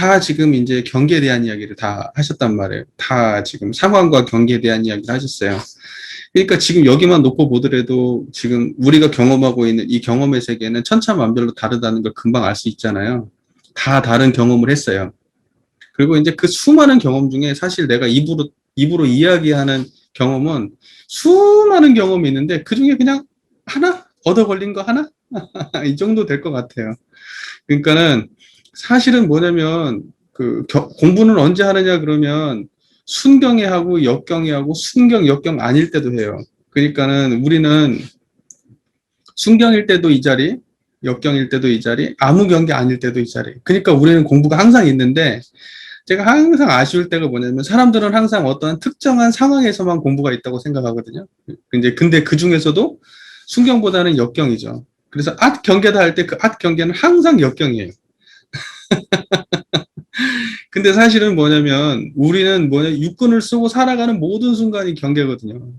다 지금 이제 경계에 대한 이야기를 다 하셨단 말이에요. 다 지금 상황과 경계에 대한 이야기를 하셨어요. 그러니까 지금 여기만 놓고 보더라도 지금 우리가 경험하고 있는 이 경험의 세계는 천차만별로 다르다는 걸 금방 알 수 있잖아요. 다 다른 경험을 했어요. 그리고 이제 그 수많은 경험 중에 사실 내가 입으로 이야기하는 경험은 수많은 경험이 있는데 그 중에 그냥 하나? 얻어 걸린 거 하나? 이 정도 될 것 같아요. 그러니까는 사실은 뭐냐면 공부는 언제 하느냐 그러면 순경에 하고 역경에 하고 순경, 역경 아닐 때도 해요. 그러니까는 우리는 순경일 때도 이 자리, 역경일 때도 이 자리, 아무 경계 아닐 때도 이 자리. 그러니까 우리는 공부가 항상 있는데 제가 항상 아쉬울 때가 뭐냐면 사람들은 항상 어떤 특정한 상황에서만 공부가 있다고 생각하거든요. 근데 그 중에서도 순경보다는 역경이죠. 그래서 앗 경계다 할 때 그 앗 경계는 항상 역경이에요. 근데 사실은 뭐냐면 우리는 육군을 쓰고 살아가는 모든 순간이 경계거든요.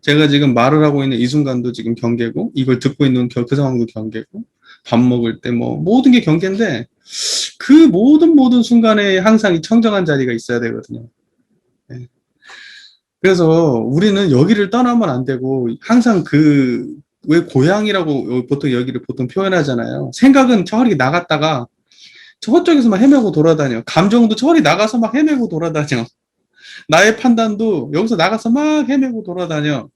제가 지금 말을 하고 있는 이 순간도 지금 경계고 이걸 듣고 있는 그 상황도 경계고 밥 먹을 때 뭐 모든 게 경계인데 그 모든 순간에 항상 이 청정한 자리가 있어야 되거든요. 네. 그래서 우리는 여기를 떠나면 안 되고 항상 왜 고향이라고 보통 여기를 보통 표현하잖아요. 생각은 저리 나갔다가 저쪽에서 막 헤매고 돌아다녀. 감정도 저리 나가서 막 헤매고 돌아다녀. 나의 판단도 여기서 나가서 막 헤매고 돌아다녀.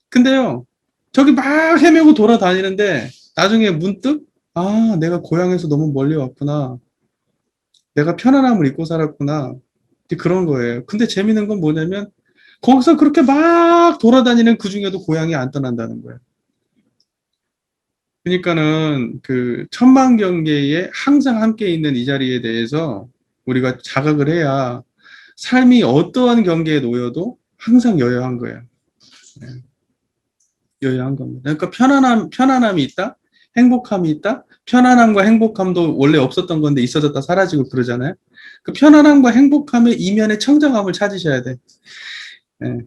근데요, 저기 막 헤매고 돌아다니는데 나중에 문득 아, 내가 고향에서 너무 멀리 왔구나. 내가 편안함을 잊고 살았구나. 그런 거예요. 근데 재밌는 건 뭐냐면 거기서 그렇게 막 돌아다니는 그 중에도 고향이 안 떠난다는 거예요. 그러니까는 그 천만경계에 항상 함께 있는 이 자리에 대해서 우리가 자각을 해야 삶이 어떠한 경계에 놓여도 항상 여여한 거예요. 네, 여여한 겁니다. 그러니까 편안함이 있다, 행복함이 있다. 편안함과 행복함도 원래 없었던 건데 있어졌다 사라지고 그러잖아요. 그 편안함과 행복함의 이면의 청정함을 찾으셔야 돼. 네.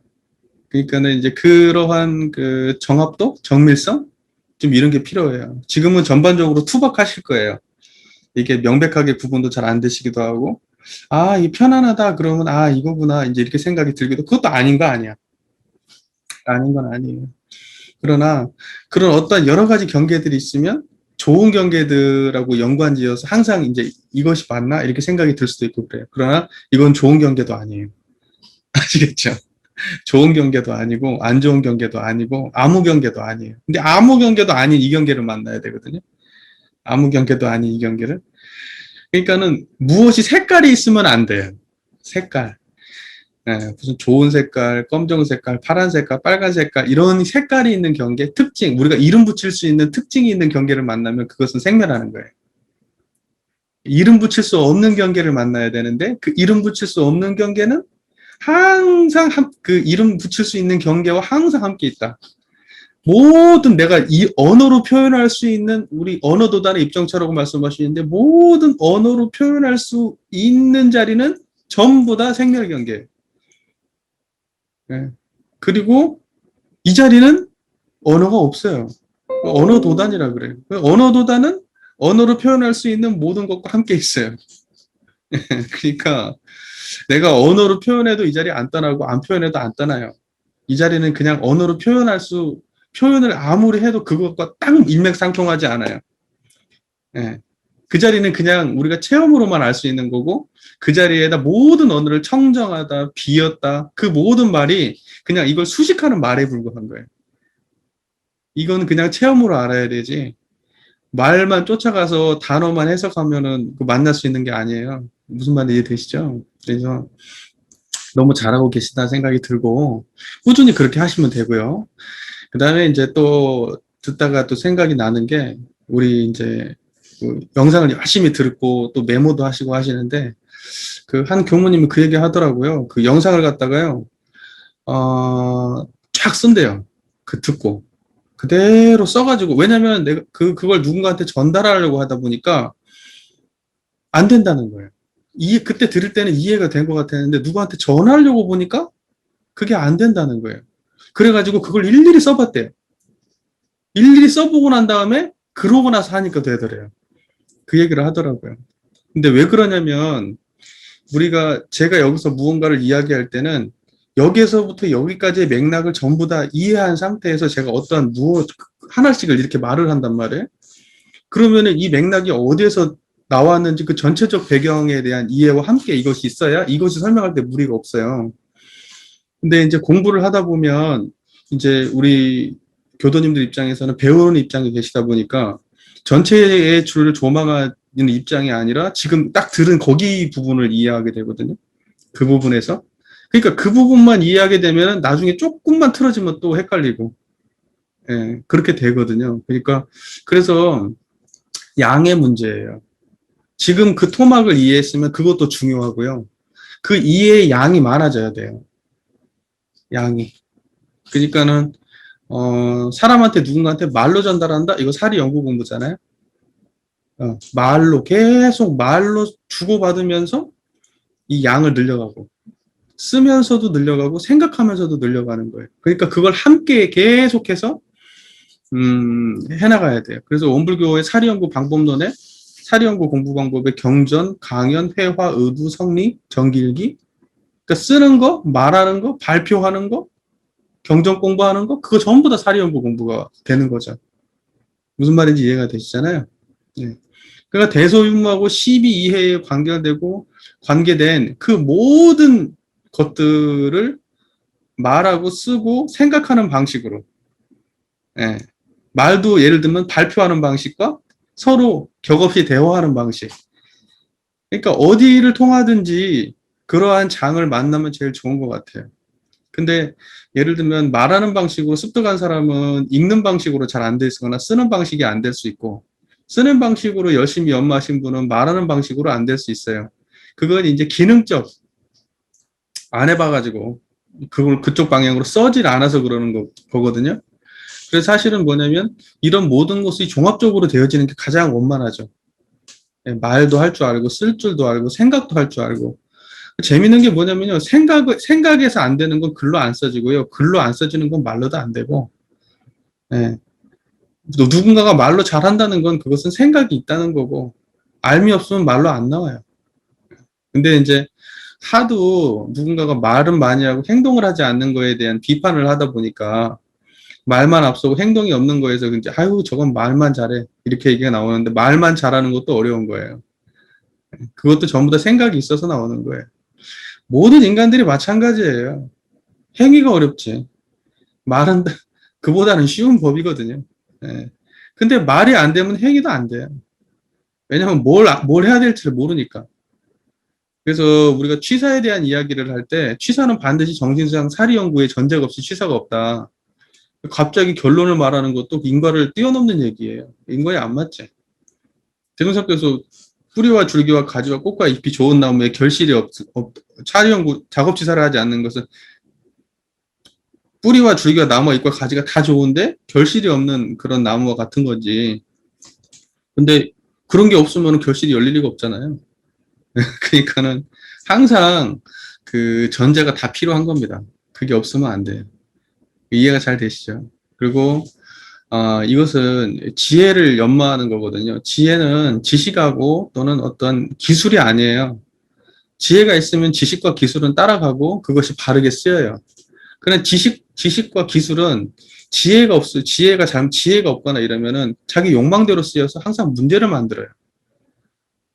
그러니까는 이제 그러한 그 정합도, 정밀성, 좀 이런 게 필요해요. 지금은 전반적으로 투박하실 거예요. 이게 명백하게 구분도 잘 안 되시기도 하고, 아, 이 편안하다 그러면 아, 이거구나 이제 이렇게 생각이 들기도 그것도 아닌 거 아니야. 아닌 건 아니에요. 그러나 그런 어떤 여러 가지 경계들이 있으면 좋은 경계들하고 연관지어서 항상 이제 이것이 맞나 이렇게 생각이 들 수도 있고 그래요. 그러나 이건 좋은 경계도 아니에요. 아시겠죠? 좋은 경계도 아니고 안 좋은 경계도 아니고 아무 경계도 아니에요. 근데 아무 경계도 아닌 이 경계를 만나야 되거든요. 아무 경계도 아닌 이 경계를. 그러니까는 무엇이 색깔이 있으면 안 돼요. 색깔. 무슨 좋은 색깔, 검정 색깔, 파란 색깔, 빨간 색깔 이런 색깔이 있는 경계, 특징, 우리가 이름 붙일 수 있는 특징이 있는 경계를 만나면 그것은 생멸하는 거예요. 이름 붙일 수 없는 경계를 만나야 되는데 그 이름 붙일 수 없는 경계는 항상 그 이름 붙일 수 있는 경계와 항상 함께 있다. 모든 내가 이 언어로 표현할 수 있는 우리 언어도단의 입정처라고 말씀하시는데 모든 언어로 표현할 수 있는 자리는 전부 다 생멸 경계. 예. 그리고 이 자리는 언어가 없어요. 언어도단이라 그래요. 언어도단은 언어로 표현할 수 있는 모든 것과 함께 있어요. 그러니까 내가 언어로 표현해도 이 자리 안 떠나고 안 표현해도 안 떠나요. 이 자리는 그냥 언어로 표현을 아무리 해도 그것과 딱 일맥상통하지 않아요. 예. 그 자리는 그냥 우리가 체험으로만 알 수 있는 거고, 그 자리에다 모든 언어를 청정하다, 비었다, 그 모든 말이 그냥 이걸 수식하는 말에 불과한 거예요. 이건 그냥 체험으로 알아야 되지, 말만 쫓아가서 단어만 해석하면은 만날 수 있는 게 아니에요. 무슨 말인지 이해되시죠? 그래서 너무 잘하고 계시다 생각이 들고, 꾸준히 그렇게 하시면 되고요. 그 다음에 이제 또 듣다가 또 생각이 나는 게 우리 이제 그 영상을 열심히 듣고 또 메모도 하시고 하시는데 그 한 교무님이 그 얘기 하더라고요. 그 영상을 갖다가요, 쫙 쓴대요. 그 듣고. 그대로 써가지고, 왜냐면 내가 그걸 누군가한테 전달하려고 하다 보니까 안 된다는 거예요. 그때 들을 때는 이해가 된 것 같았는데 누구한테 전하려고 보니까 그게 안 된다는 거예요. 그래가지고 그걸 일일이 써봤대요. 일일이 써보고 난 다음에 그러고 나서 하니까 되더래요. 그 얘기를 하더라고요. 근데 왜 그러냐면 제가 여기서 무언가를 이야기할 때는 여기에서부터 여기까지의 맥락을 전부 다 이해한 상태에서 제가 어떠한 하나씩을 이렇게 말을 한단 말이에요. 그러면은 이 맥락이 어디에서 나왔는지 그 전체적 배경에 대한 이해와 함께 이것이 있어야 이것이 설명할 때 무리가 없어요. 근데 이제 공부를 하다 보면 이제 우리 교도님들 입장에서는 배우는 입장이 계시다 보니까 전체의 줄을 조망하는 입장이 아니라 지금 딱 들은 거기 부분을 이해하게 되거든요. 그 부분에서. 그러니까 그 부분만 이해하게 되면 나중에 조금만 틀어지면 또 헷갈리고, 예, 그렇게 되거든요. 그러니까, 그래서 양의 문제예요. 지금 그 토막을 이해했으면 그것도 중요하고요. 그 이해의 양이 많아져야 돼요. 양이. 그러니까는, 사람한테 누군가한테 말로 전달한다? 이거 사리 연구 공부잖아요. 말로, 계속 말로 주고받으면서 이 양을 늘려가고, 쓰면서도 늘려가고, 생각하면서도 늘려가는 거예요. 그러니까 그걸 함께 계속해서, 해나가야 돼요. 그래서 원불교의 사리연구 방법론에 사리연구 공부 방법의 경전, 강연, 회화, 의도, 성리, 정기일기, 그러니까 쓰는 거, 말하는 거, 발표하는 거, 경전 공부하는 거, 그거 전부 다 사리연구 공부가 되는 거죠. 무슨 말인지 이해가 되시잖아요. 네. 그러니까 대소윤무하고 12이해에 관계된 그 모든 것들을 말하고 쓰고 생각하는 방식으로, 예. 말도 예를 들면 발표하는 방식과 서로 격없이 대화하는 방식. 그러니까 어디를 통하든지 그러한 장을 만나면 제일 좋은 것 같아요. 근데 예를 들면 말하는 방식으로 습득한 사람은 읽는 방식으로 잘 안 돼 있거나 쓰는 방식이 안 될 수 있고, 쓰는 방식으로 열심히 연마하신 분은 말하는 방식으로 안 될 수 있어요. 그건 이제 기능적, 안 해봐가지고 그걸 그쪽 방향으로 써질 않아서 그러는 거거든요. 그래서 사실은 뭐냐면 이런 모든 것이 종합적으로 되어지는 게 가장 원만하죠. 예, 말도 할 줄 알고 쓸 줄도 알고 생각도 할 줄 알고. 재밌는 게 뭐냐면요. 생각에서 안 되는 건 글로 안 써지고요. 글로 안 써지는 건 말로도 안 되고. 예. 또 누군가가 말로 잘한다는 건 그것은 생각이 있다는 거고, 알미 없으면 말로 안 나와요. 근데 이제 하도 누군가가 말은 많이 하고 행동을 하지 않는 거에 대한 비판을 하다 보니까 말만 앞서고 행동이 없는 거에서 이제 아유 저건 말만 잘해 이렇게 얘기가 나오는데 말만 잘하는 것도 어려운 거예요. 그것도 전부 다 생각이 있어서 나오는 거예요. 모든 인간들이 마찬가지예요. 행위가 어렵지. 말은 그보다는 쉬운 법이거든요. 예. 근데 말이 안 되면 행위도 안 돼요. 왜냐하면 뭘 해야 될지를 모르니까. 그래서 우리가 취사에 대한 이야기를 할 때 취사는 반드시 정신상 사리 연구에 전제가 없이 취사가 없다. 갑자기 결론을 말하는 것도 인과를 뛰어넘는 얘기예요. 인과에 안 맞지. 대동사께서 뿌리와 줄기와 가지와 꽃과 잎이 좋은 나무에 결실이 사리 연구 작업 취사를 하지 않는 것은 뿌리와 줄기와 나무와 잎과 가지가 다 좋은데 결실이 없는 그런 나무와 같은 거지. 근데 그런 게 없으면 결실이 열릴 리가 없잖아요. 그러니까는 항상 그 전제가 다 필요한 겁니다. 그게 없으면 안 돼요. 이해가 잘 되시죠? 그리고 이것은 지혜를 연마하는 거거든요. 지혜는 지식하고 또는 어떤 기술이 아니에요. 지혜가 있으면 지식과 기술은 따라가고 그것이 바르게 쓰여요. 그러나 지식과 기술은 지혜가 없거나 이러면은 자기 욕망대로 쓰여서 항상 문제를 만들어요.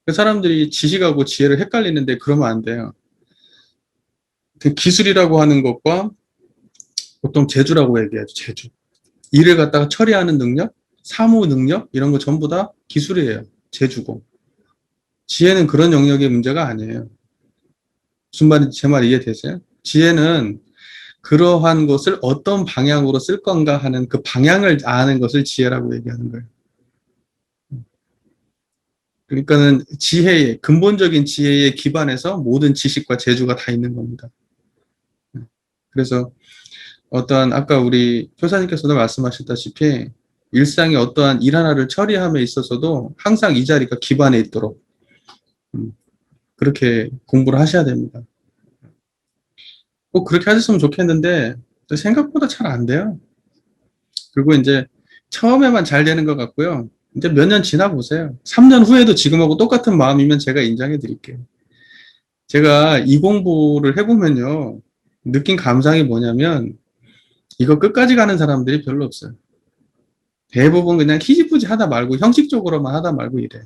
그 사람들이 지식하고 지혜를 헷갈리는데 그러면 안 돼요. 그 기술이라고 하는 것과 보통 재주라고 얘기하죠, 재주. 일을 갖다가 처리하는 능력, 사무 능력, 이런 거 전부 다 기술이에요. 재주고. 지혜는 그런 영역의 문제가 아니에요. 무슨 말인지 제 말 이해되세요? 지혜는 그러한 것을 어떤 방향으로 쓸 건가 하는 그 방향을 아는 것을 지혜라고 얘기하는 거예요. 그러니까는 근본적인 지혜에 기반해서 모든 지식과 재주가 다 있는 겁니다. 그래서 아까 우리 교사님께서도 말씀하셨다시피 일상의 어떠한 일 하나를 처리함에 있어서도 항상 이 자리가 기반에 있도록 그렇게 공부를 하셔야 됩니다. 꼭 그렇게 하셨으면 좋겠는데 생각보다 잘 안 돼요. 그리고 이제 처음에만 잘 되는 것 같고요. 이제 몇 년 지나 보세요. 3년 후에도 지금하고 똑같은 마음이면 제가 인정해 드릴게요. 제가 이 공부를 해보면요. 느낀 감상이 뭐냐면, 이거 끝까지 가는 사람들이 별로 없어요. 대부분 그냥 희지부지 하다 말고 형식적으로만 하다 말고 이래.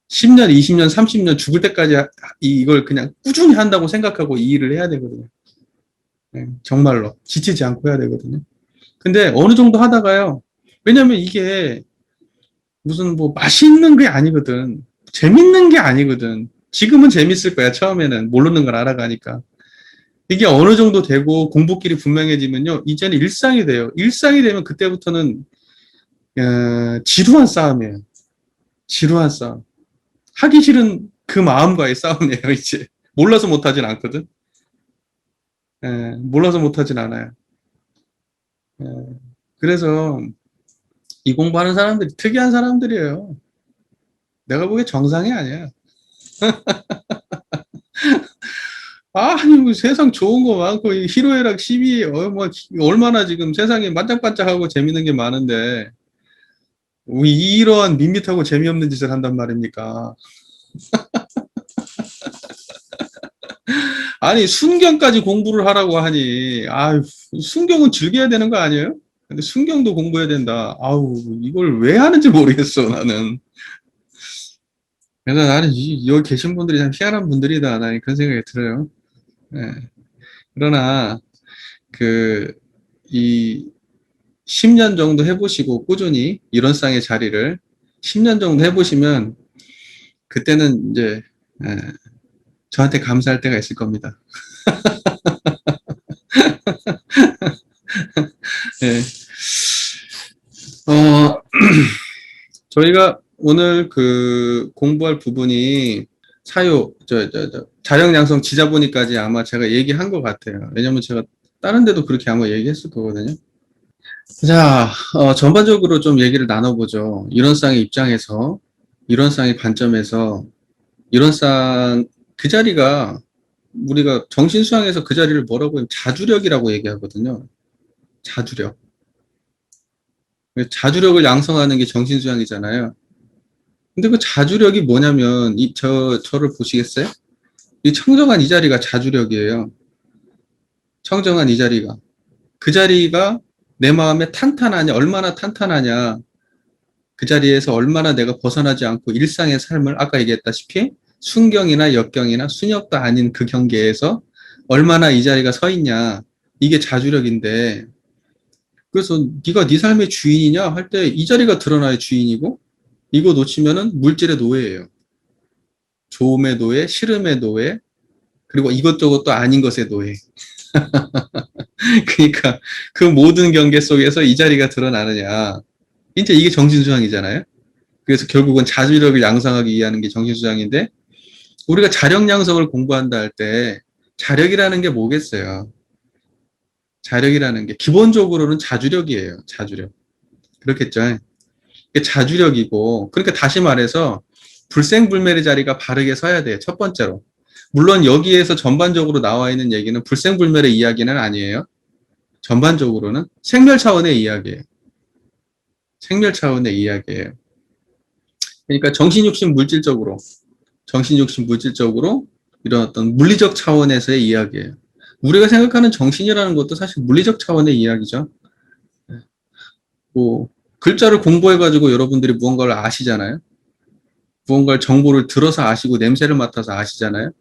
10년, 20년, 30년 죽을 때까지 이걸 그냥 꾸준히 한다고 생각하고 이 일을 해야 되거든요. 네, 정말로. 지치지 않고 해야 되거든요. 근데 어느 정도 하다가요. 왜냐면 이게 무슨 뭐 맛있는 게 아니거든. 재밌는 게 아니거든. 지금은 재밌을 거야. 처음에는 모르는 걸 알아가니까. 이게 어느 정도 되고 공부끼리 분명해지면요. 이제는 일상이 돼요. 일상이 되면 그때부터는 지루한 싸움이에요. 지루한 싸움. 하기 싫은 그 마음과의 싸움이에요. 이제 몰라서 못하진 않거든. 몰라서 못하진 않아요. 예, 그래서 이 공부하는 사람들이 특이한 사람들이에요. 내가 보기에 정상이 아니야. 아니, 뭐 세상 좋은 거 많고, 이 희로애락 12, 뭐, 얼마나 지금 세상에 반짝반짝하고 재밌는 게 많은데, 왜 이러한 밋밋하고 재미없는 짓을 한단 말입니까? 아니, 순경까지 공부를 하라고 하니, 아유, 순경은 즐겨야 되는 거 아니에요? 근데 순경도 공부해야 된다. 아우, 이걸 왜 하는지 모르겠어, 나는. 그래서 나는 여기 계신 분들이 참 희한한 분들이다. 나는 그런 생각이 들어요. 예. 그러나, 그, 이 10년 정도 해보시고 꾸준히 이론상의 자리를 10년 정도 해보시면 그때는 이제 예, 저한테 감사할 때가 있을 겁니다. 예. 어, 저희가 오늘 그 공부할 부분이 사유, 자력 양성 지자보니까지 아마 제가 얘기한 것 같아요. 왜냐면 제가 다른 데도 그렇게 아마 얘기했을 거거든요. 자, 전반적으로 좀 얘기를 나눠보죠. 이론상의 입장에서, 이론상의 관점에서, 이론상 그 자리가 우리가 정신수양에서 그 자리를 뭐라고 하면 자주력이라고 얘기하거든요. 자주력. 자주력을 양성하는 게 정신수양이잖아요. 근데 그 자주력이 뭐냐면, 저를 보시겠어요? 이 청정한 이 자리가 자주력이에요. 청정한 이 자리가. 그 자리가 내 마음에 탄탄하냐, 얼마나 탄탄하냐, 그 자리에서 얼마나 내가 벗어나지 않고 일상의 삶을 아까 얘기했다시피 순경이나 역경이나 순역도 아닌 그 경계에서 얼마나 이 자리가 서 있냐. 이게 자주력인데 그래서 네가 네 삶의 주인이냐 할 때 이 자리가 드러나야 주인이고 이거 놓치면은 물질의 노예예요. 좋음의 노예, 싫음의 노예, 그리고 이것저것도 아닌 것의 노예. 그러니까 그 모든 경계 속에서 이 자리가 드러나느냐. 이제 이게 정신수양이잖아요. 그래서 결국은 자주력을 양성하기 위한 게 정신수양인데 우리가 자력 양성을 공부한다 할 때 자력이라는 게 뭐겠어요? 자력이라는 게 기본적으로는 자주력이에요. 자주력. 그렇겠죠? 이게 자주력이고 그러니까 다시 말해서 불생불멸의 자리가 바르게 서야 돼요. 첫 번째로. 물론 여기에서 전반적으로 나와 있는 얘기는 불생불멸의 이야기는 아니에요. 전반적으로는 생멸 차원의 이야기예요. 생멸 차원의 이야기예요. 그러니까 정신육신 물질적으로 이런 어떤 물리적 차원에서의 이야기예요. 우리가 생각하는 정신이라는 것도 사실 물리적 차원의 이야기죠. 뭐 글자를 공부해가지고 여러분들이 무언가를 아시잖아요. 무언가를 정보를 들어서 아시고 냄새를 맡아서 아시잖아요.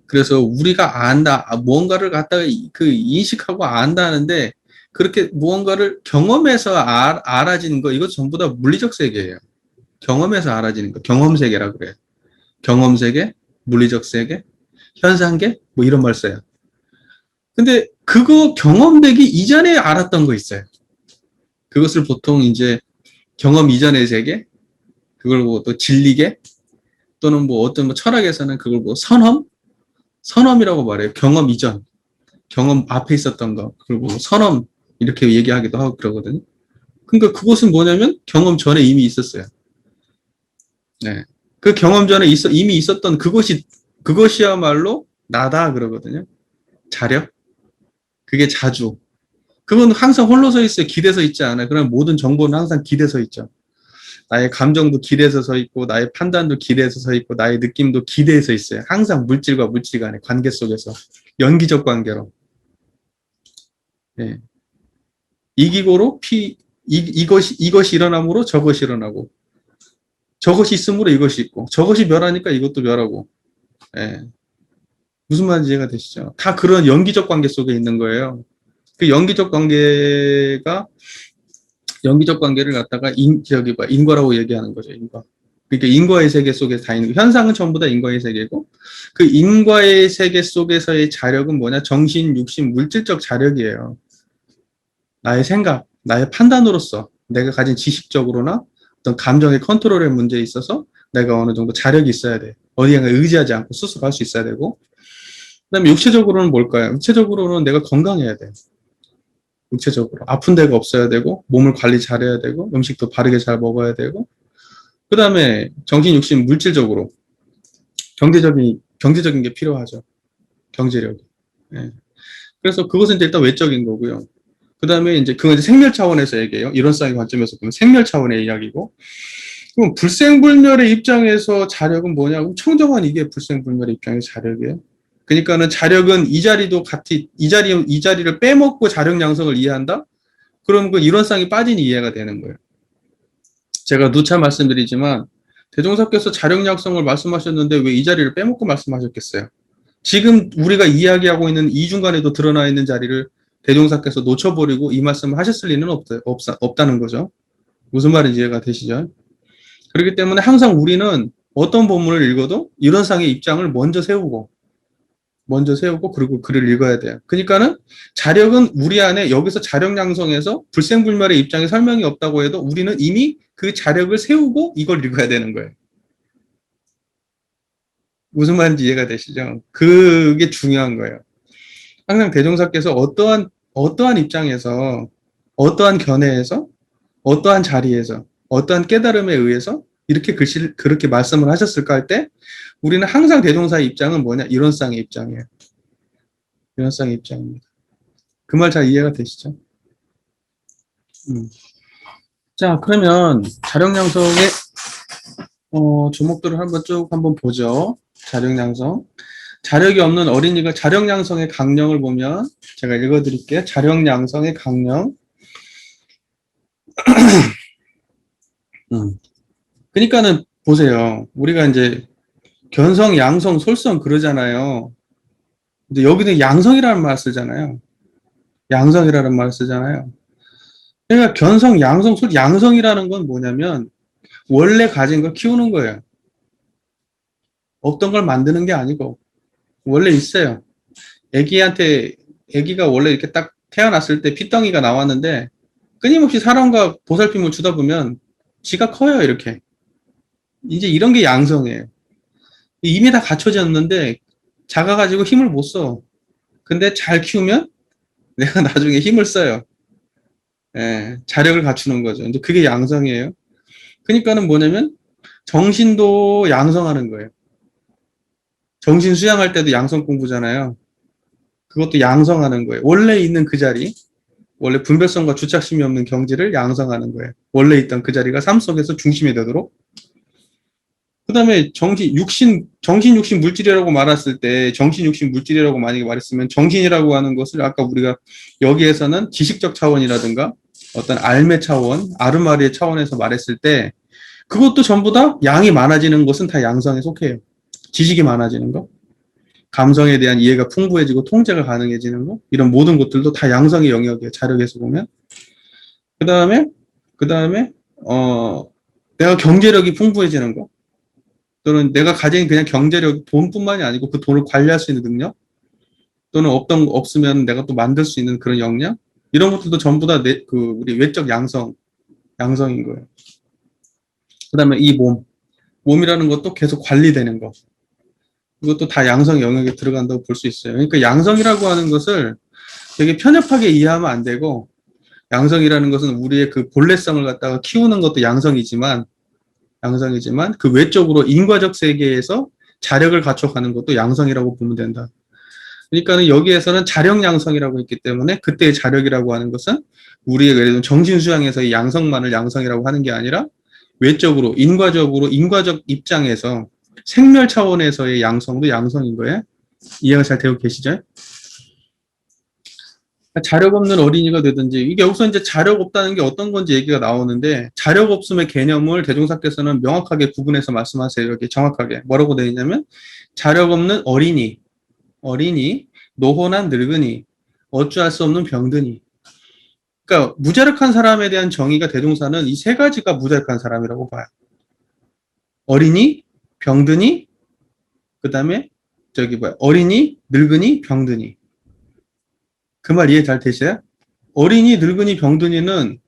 그래서 우리가 안다, 무언가를 갖다가 그 인식하고 안다는데 그렇게 무언가를 경험해서 알아지는 거 이거 전부 다 물리적 세계예요. 경험해서 알아지는 거 경험 세계라 그래요. 경험 세계, 물리적 세계, 현상계 뭐 이런 말 써요. 근데 그거 경험되기 이전에 알았던 거 있어요. 그것을 보통 이제 경험 이전의 세계, 그걸 뭐 또 진리계, 또는 뭐 어떤 뭐 철학에서는 그걸 뭐 선험이라고 말해요. 경험 이전, 경험 앞에 있었던 거, 그리고 뭐 선험 이렇게 얘기하기도 하고 그러거든요. 그러니까 그것은 뭐냐면 경험 전에 이미 있었어요. 네. 그 경험 전에 이미 있었던 그것이야말로 나다 그러거든요. 자력, 그게 자주. 그건 항상 홀로 서 있어요. 기대서 있지 않아요. 그럼 모든 정보는 항상 기대서 있죠. 나의 감정도 기대서 서 있고, 나의 판단도 기대서 서 있고, 나의 느낌도 기대서 있어요. 항상 물질과 물질 간의 관계 속에서. 연기적 관계로. 예. 이기고로 이것이 일어남으로 저것이 일어나고, 저것이 있으므로 이것이 있고, 저것이 멸하니까 이것도 멸하고, 예. 무슨 말인지 이해가 되시죠? 다 그런 연기적 관계 속에 있는 거예요. 그 연기적 관계를 갖다가 인과라고 얘기하는 거죠, 인과. 그러니까 인과의 세계 속에 다 있는 거. 현상은 전부 다 인과의 세계고, 그 인과의 세계 속에서의 자력은 뭐냐? 정신, 육신, 물질적 자력이에요. 나의 생각, 나의 판단으로서 내가 가진 지식적으로나 어떤 감정의 컨트롤의 문제에 있어서 내가 어느 정도 자력이 있어야 돼. 어디에 의지하지 않고 스스로 할 수 있어야 되고, 그다음에 육체적으로는 뭘까요? 육체적으로는 내가 건강해야 돼. 육체적으로 아픈 데가 없어야 되고, 몸을 관리 잘해야 되고, 음식도 바르게 잘 먹어야 되고, 그다음에 정신, 육신, 물질적으로 경제적인 게 필요하죠. 경제력이. 예. 그래서 그것은 일단 외적인 거고요. 그다음에 이제 그건 생멸 차원에서 얘기해요. 이론상의 관점에서 보면 생멸 차원의 이야기고. 그럼 불생불멸의 입장에서 자력은 뭐냐고? 청정한 이게 불생불멸의 입장에서 자력이에요. 그러니까는 자력은 이 자리도 같이 이 자리를 빼먹고 자력 양성을 이해한다? 그럼 그 이론상이 빠진 이해가 되는 거예요. 제가 누차 말씀드리지만 대종사께서 자력 양성을 말씀하셨는데 왜 이 자리를 빼먹고 말씀하셨겠어요? 지금 우리가 이야기하고 있는 이 중간에도 드러나 있는 자리를 대종사께서 놓쳐버리고 이 말씀을 하셨을 리는 없다는 거죠. 무슨 말인지 이해가 되시죠? 그렇기 때문에 항상 우리는 어떤 본문을 읽어도 이론상의 입장을 먼저 세우고 그리고 글을 읽어야 돼요. 그러니까는 자력은 우리 안에 여기서 자력 양성에서 불생불멸의 입장에 설명이 없다고 해도 우리는 이미 그 자력을 세우고 이걸 읽어야 되는 거예요. 무슨 말인지 이해가 되시죠? 그게 중요한 거예요. 항상 대종사께서 어떠한 입장에서, 어떠한 견해에서, 어떠한 자리에서, 어떠한 깨달음에 의해서 그렇게 말씀을 하셨을까 할 때, 우리는 항상 대종사의 입장은 뭐냐? 이론상의 입장이에요. 이론상의 입장입니다. 그 말 잘 이해가 되시죠? 자, 그러면 자력양성의 조목들을 한번 보죠. 자력양성. 자력이 없는 어린이가 자력양성의 강령을 보면 제가 읽어드릴게요. 자력양성의 강령. 그러니까는 보세요. 우리가 이제 견성, 양성, 솔성 그러잖아요. 근데 여기는 양성이라는 말 쓰잖아요. 양성이라는 말 쓰잖아요. 그러니까 견성, 양성, 양성이라는 건 뭐냐면 원래 가진 걸 키우는 거예요. 없던 걸 만드는 게 아니고 원래 있어요. 애기가 원래 이렇게 딱 태어났을 때 핏덩이가 나왔는데 끊임없이 사랑과 보살핌을 주다 보면 지가 커요, 이렇게. 이제 이런 게 양성이에요. 이미 다 갖춰졌는데 작아가지고 힘을 못 써. 근데 잘 키우면 내가 나중에 힘을 써요. 예, 자력을 갖추는 거죠. 이제 그게 양성이에요. 그러니까는 뭐냐면 정신도 양성하는 거예요. 정신 수양할 때도 양성 공부잖아요. 그것도 양성하는 거예요. 원래 있는 그 자리, 원래 분별성과 주착심이 없는 경지를 양성하는 거예요. 원래 있던 그 자리가 삶 속에서 중심이 되도록. 그 다음에 정신, 육신, 물질이라고 말했을 때, 정신, 육신, 물질이라고 만약에 말했으면, 정신이라고 하는 것을 아까 우리가 여기에서는 지식적 차원이라든가, 어떤 알매 차원, 아르마리의 차원에서 말했을 때, 그것도 전부 다 양이 많아지는 것은 다 양성에 속해요. 지식이 많아지는 거, 감성에 대한 이해가 풍부해지고 통제가 가능해지는 거, 이런 모든 것들도 다 양성의 영역이에요. 자력에서 보면. 그 다음에, 내가 경제력이 풍부해지는 거, 또는 내가 가진 그냥 경제력, 돈뿐만이 아니고 그 돈을 관리할 수 있는 능력, 또는 없으면 내가 또 만들 수 있는 그런 역량, 이런 것들도 전부 다 우리 외적 양성인 거예요. 그 다음에 이 몸이라는 것도 계속 관리되는 거. 이것도 다 양성 영역에 들어간다고 볼 수 있어요. 그러니까 양성이라고 하는 것을 되게 편협하게 이해하면 안 되고, 양성이라는 것은 우리의 그 본래성을 갖다가 키우는 것도 양성이지만 그 외적으로 인과적 세계에서 자력을 갖춰가는 것도 양성이라고 보면 된다. 그러니까는 여기에서는 자력양성이라고 했기 때문에 그때의 자력이라고 하는 것은 우리의 예를 들면 정신수양에서의 양성만을 양성이라고 하는 게 아니라 외적으로, 인과적 입장에서 생멸 차원에서의 양성도 양성인 거예요. 이해가 잘 되고 계시죠? 자력 없는 어린이가 되든지, 이게 여기서 이제 자력 없다는 게 어떤 건지 얘기가 나오는데, 자력 없음의 개념을 대종사께서는 명확하게 구분해서 말씀하세요. 여기 정확하게. 뭐라고 되어 있냐면, 자력 없는 어린이, 노혼한 늙은이, 어찌할 수 없는 병드니. 그러니까 무자력한 사람에 대한 정의가 대동사는 이 세 가지가 무자력한 사람이라고 봐요. 어린이, 병드니, 그 다음에 어린이, 늙은이, 병드니. 그 말 이해 잘 되세요? 어린이, 늙은이, 병드니는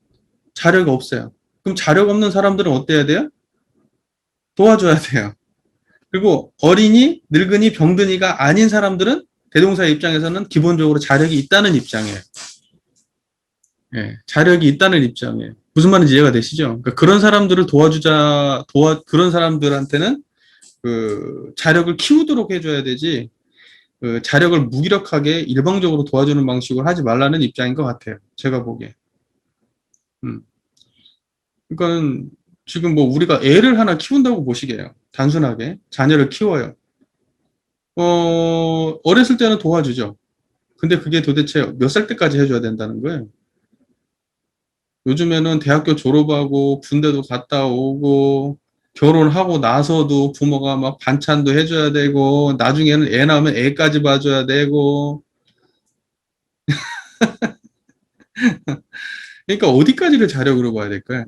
자력이 없어요. 그럼 자력 없는 사람들은 어때야 돼요? 도와줘야 돼요. 그리고 어린이, 늙은이, 병든이가 아닌 사람들은 대동사의 입장에서는 기본적으로 자력이 있다는 입장이에요. 예, 자력이 있다는 입장이에요. 무슨 말인지 이해가 되시죠? 그러니까 그런 사람들을 그런 사람들한테는 그 자력을 키우도록 해줘야 되지, 그 자력을 무기력하게 일방적으로 도와주는 방식으로 하지 말라는 입장인 것 같아요. 제가 보기에. 그러니까 지금 뭐 우리가 애를 하나 키운다고 보시게요. 단순하게 자녀를 키워요. 어렸을 때는 도와주죠. 근데 그게 도대체 몇 살 때까지 해줘야 된다는 거예요. 요즘에는 대학교 졸업하고 군대도 갔다 오고 결혼하고 나서도 부모가 막 반찬도 해줘야 되고 나중에는 애 낳으면 애까지 봐줘야 되고, 그러니까 어디까지를 자력으로 봐야 될까요?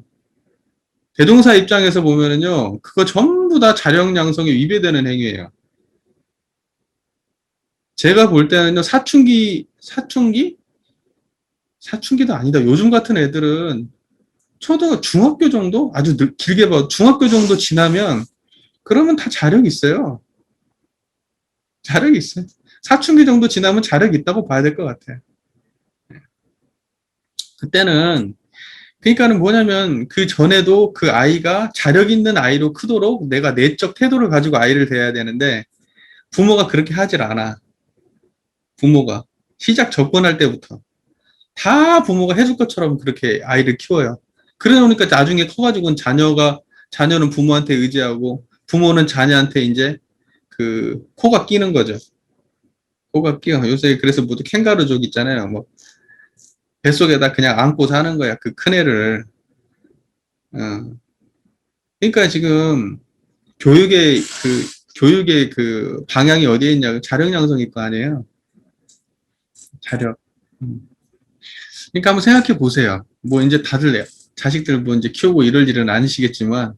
대동사 입장에서 보면은요, 그거 전부 다 자력 양성에 위배되는 행위예요. 제가 볼 때는요, 사춘기도 아니다. 요즘 같은 애들은 중학교 정도? 아주 길게 봐. 중학교 정도 지나면, 그러면 다 자력이 있어요. 자력이 있어요. 사춘기 정도 지나면 자력이 있다고 봐야 될 것 같아요. 그때는, 그러니까는 뭐냐면, 그 전에도 그 아이가 자력 있는 아이로 크도록 내가 내적 태도를 가지고 아이를 대해야 되는데, 부모가 그렇게 하질 않아. 부모가. 시작 접근할 때부터. 다 부모가 해줄 것처럼 그렇게 아이를 키워요. 그래 놓으니까 나중에 커가지고는 자녀는 부모한테 의지하고, 부모는 자녀한테 이제 그 코가 끼는 거죠. 코가 끼어. 요새 그래서 모두 캥거루족 있잖아요. 뭐 뱃속에다 그냥 안고 사는 거야. 그 큰 애를. 어. 그러니까 지금 교육의 교육의 그 방향이 어디에 있냐? 자력 양성일 거 아니에요. 자력. 그러니까 한번 생각해 보세요. 뭐 이제 다들 자식들 뭐 이제 키우고 이럴 일은 아니시겠지만,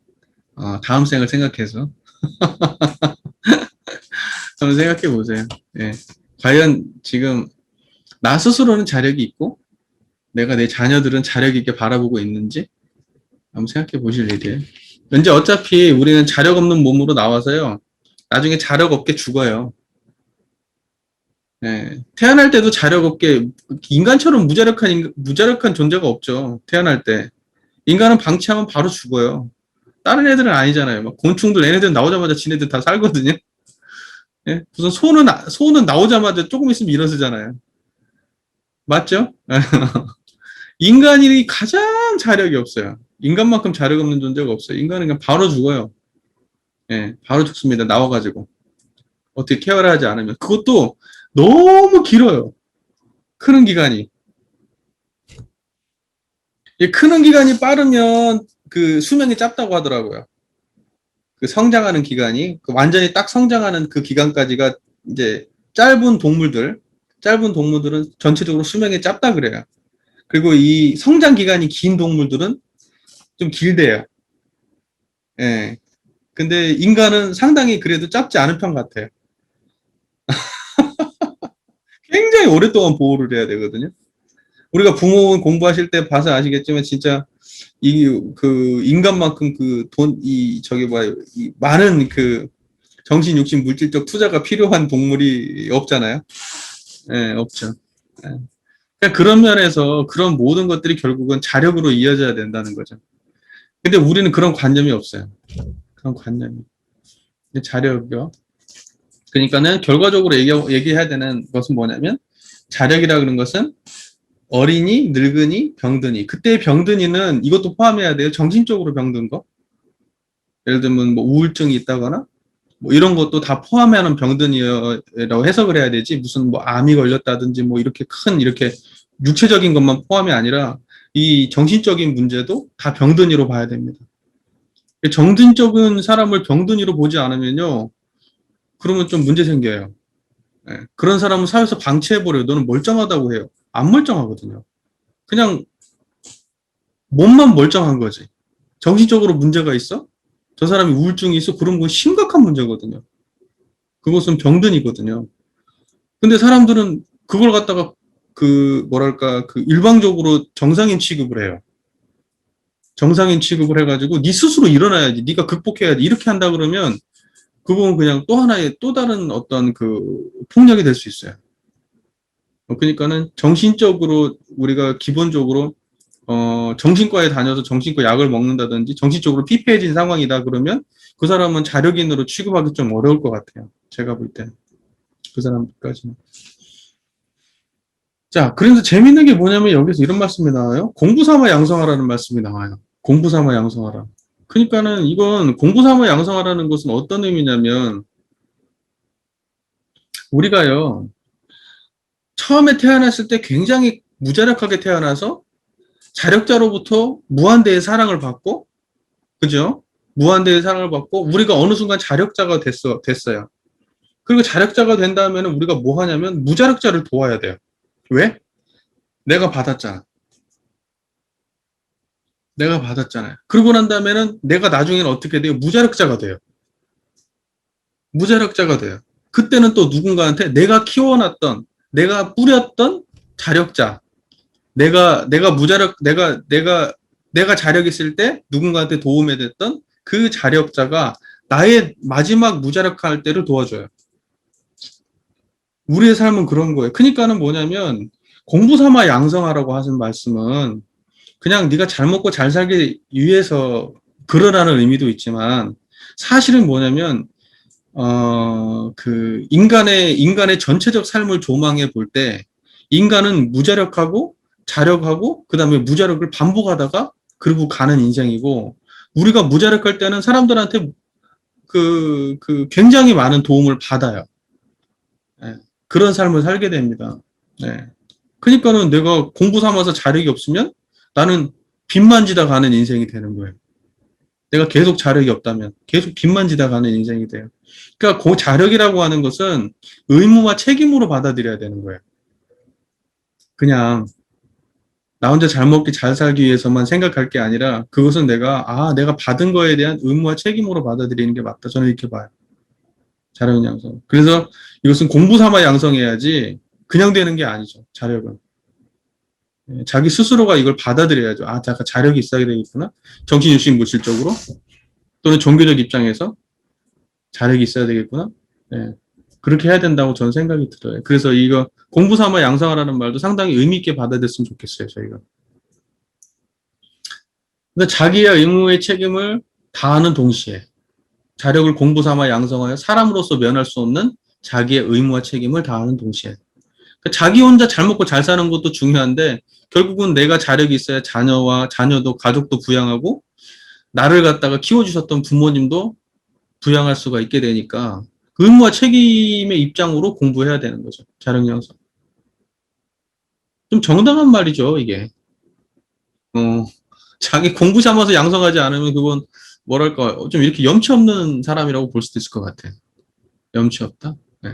다음 생을 생각해서 한번 생각해 보세요. 예. 과연 지금 나 스스로는 자력이 있고 내가 내 자녀들은 자력 있게 바라보고 있는지 한번 생각해 보실 일이에요. 왠지 어차피 우리는 자력 없는 몸으로 나와서요, 나중에 자력 없게 죽어요. 예. 태어날 때도 자력 없게, 인간처럼 무자력한 존재가 없죠. 태어날 때. 인간은 방치하면 바로 죽어요. 다른 애들은 아니잖아요. 막 곤충들, 얘네들 나오자마자 지네들 다 살거든요. 예? 무슨 소는 나오자마자 조금 있으면 일어서잖아요. 맞죠? 인간이 가장 자력이 없어요. 인간만큼 자력 없는 존재가 없어요. 인간은 그냥 바로 죽어요. 예, 바로 죽습니다. 나와가지고. 어떻게 케어를 하지 않으면. 그것도 너무 길어요. 크는 기간이. 크는 기간이 빠르면 그 수명이 짧다고 하더라고요. 그 성장하는 기간이, 그 완전히 딱 성장하는 그 기간까지가 이제 짧은 동물들은 전체적으로 수명이 짧다 그래요. 그리고 이 성장 기간이 긴 동물들은 좀 길대요. 예. 근데 인간은 상당히 그래도 짧지 않은 편 같아요. 굉장히 오랫동안 보호를 해야 되거든요. 우리가 부모 공부하실 때 봐서 아시겠지만 진짜 그 인간만큼 그 이 많은 그 정신, 육신, 물질적 투자가 필요한 동물이 없잖아요. 예, 없죠. 예. 그러니까 그런 면에서 그런 모든 것들이 결국은 자력으로 이어져야 된다는 거죠. 근데 우리는 그런 관념이 없어요. 그런 관념이. 자력이요. 그러니까는 결과적으로 얘기해야 되는 것은 뭐냐면 자력이라 그런 것은 어린이, 늙은이, 병든이. 그때 병든이는 이것도 포함해야 돼요. 정신적으로 병든 거. 예를 들면 뭐 우울증이 있다거나 뭐 이런 것도 다 포함하는 병든이라고 해석을 해야 되지. 무슨 뭐 암이 걸렸다든지 뭐 이렇게 큰 이렇게 육체적인 것만 포함이 아니라 이 정신적인 문제도 다 병든이로 봐야 됩니다. 정신적인 사람을 병든이로 보지 않으면요. 그러면 좀 문제 생겨요. 예, 그런 사람은 사회에서 방치해버려요. 너는 멀쩡하다고 해요. 안 멀쩡하거든요. 그냥 몸만 멀쩡한 거지. 정신적으로 문제가 있어? 저 사람이 우울증이 있어? 그런 건 심각한 문제거든요. 그것은 병든이거든요. 근데 사람들은 그걸 갖다가 뭐랄까, 일방적으로 정상인 취급을 해요. 정상인 취급을 해가지고 네 스스로 일어나야지. 네가 극복해야지. 이렇게 한다 그러면 그건 그냥 또 하나의 또 다른 어떤 폭력이 될 수 있어요. 그러니까는 정신적으로 우리가 기본적으로 정신과에 다녀서 정신과 약을 먹는다든지 정신적으로 피폐해진 상황이다 그러면 그 사람은 자력인으로 취급하기 좀 어려울 것 같아요. 제가 볼 때는. 그 사람까지는. 자, 그래서 재밌는 게 뭐냐면 여기서 이런 말씀이 나와요. 공부 삼아 양성하라는 말씀이 나와요. 공부 삼아 양성하라. 그러니까는 이건 공부 삼아 양성하라는 것은 어떤 의미냐면 우리가요. 처음에 태어났을 때 굉장히 무자력하게 태어나서 자력자로부터 무한대의 사랑을 받고 그죠? 무한대의 사랑을 받고 우리가 어느 순간 자력자가 됐어요. 그리고 자력자가 된다면 우리가 뭐 하냐면 무자력자를 도와야 돼요. 왜? 내가 받았잖아. 내가 받았잖아요. 그러고 난 다음에는 내가 나중에는 어떻게 돼요? 무자력자가 돼요. 무자력자가 돼요. 그때는 또 누군가한테 내가 키워놨던, 내가 뿌렸던 자력자, 내가 무자력, 내가 자력 있을 때 누군가한테 도움이 됐던 그 자력자가 나의 마지막 무자력할 때를 도와줘요. 우리의 삶은 그런 거예요. 그러니까는 뭐냐면 공부 삼아 양성하라고 하신 말씀은 그냥 네가 잘 먹고 잘 살기 위해서 그러라는 의미도 있지만 사실은 뭐냐면 인간의 전체적 삶을 조망해 볼 때 인간은 무자력하고 자력하고 그다음에 무자력을 반복하다가 그리고 가는 인생이고 우리가 무자력할 때는 사람들한테 굉장히 많은 도움을 받아요. 예, 그런 삶을 살게 됩니다. 네. 그러니까는 내가 공부 삼아서 자력이 없으면 나는 빚만 지다 가는 인생이 되는 거예요. 내가 계속 자력이 없다면 계속 빚만 지다 가는 인생이 돼요. 그러니까 그 자력이라고 하는 것은 의무와 책임으로 받아들여야 되는 거예요. 그냥 나 혼자 잘 먹기 잘 살기 위해서만 생각할 게 아니라 그것은 내가 받은 거에 대한 의무와 책임으로 받아들이는 게 맞다. 저는 이렇게 봐요. 자력 양성. 그래서 이것은 공부 삼아 양성해야지 그냥 되는 게 아니죠. 자력은. 자기 스스로가 이걸 받아들여야죠. 아, 내가 자력이 있어야 되겠구나. 정신유신 물질적으로 또는 종교적 입장에서 자력이 있어야 되겠구나. 네. 그렇게 해야 된다고 저는 생각이 들어요. 그래서 이거 공부 삼아 양성하라는 말도 상당히 의미 있게 받아들였으면 좋겠어요. 저희가. 그러니까 자기의 의무의 책임을 다하는 동시에 자력을 공부 삼아 양성하여 사람으로서 면할 수 없는 자기의 의무와 책임을 다하는 동시에 그러니까 자기 혼자 잘 먹고 잘 사는 것도 중요한데 결국은 내가 자력이 있어야 자녀도 가족도 부양하고 나를 갖다가 키워주셨던 부모님도 부양할 수가 있게 되니까 의무와 책임의 입장으로 공부해야 되는 거죠. 자력 양성. 좀 정당한 말이죠, 이게. 어, 자기 공부 삼아서 양성하지 않으면 그건 뭐랄까 좀 이렇게 염치 없는 사람이라고 볼 수도 있을 것 같아요. 염치 없다. 네.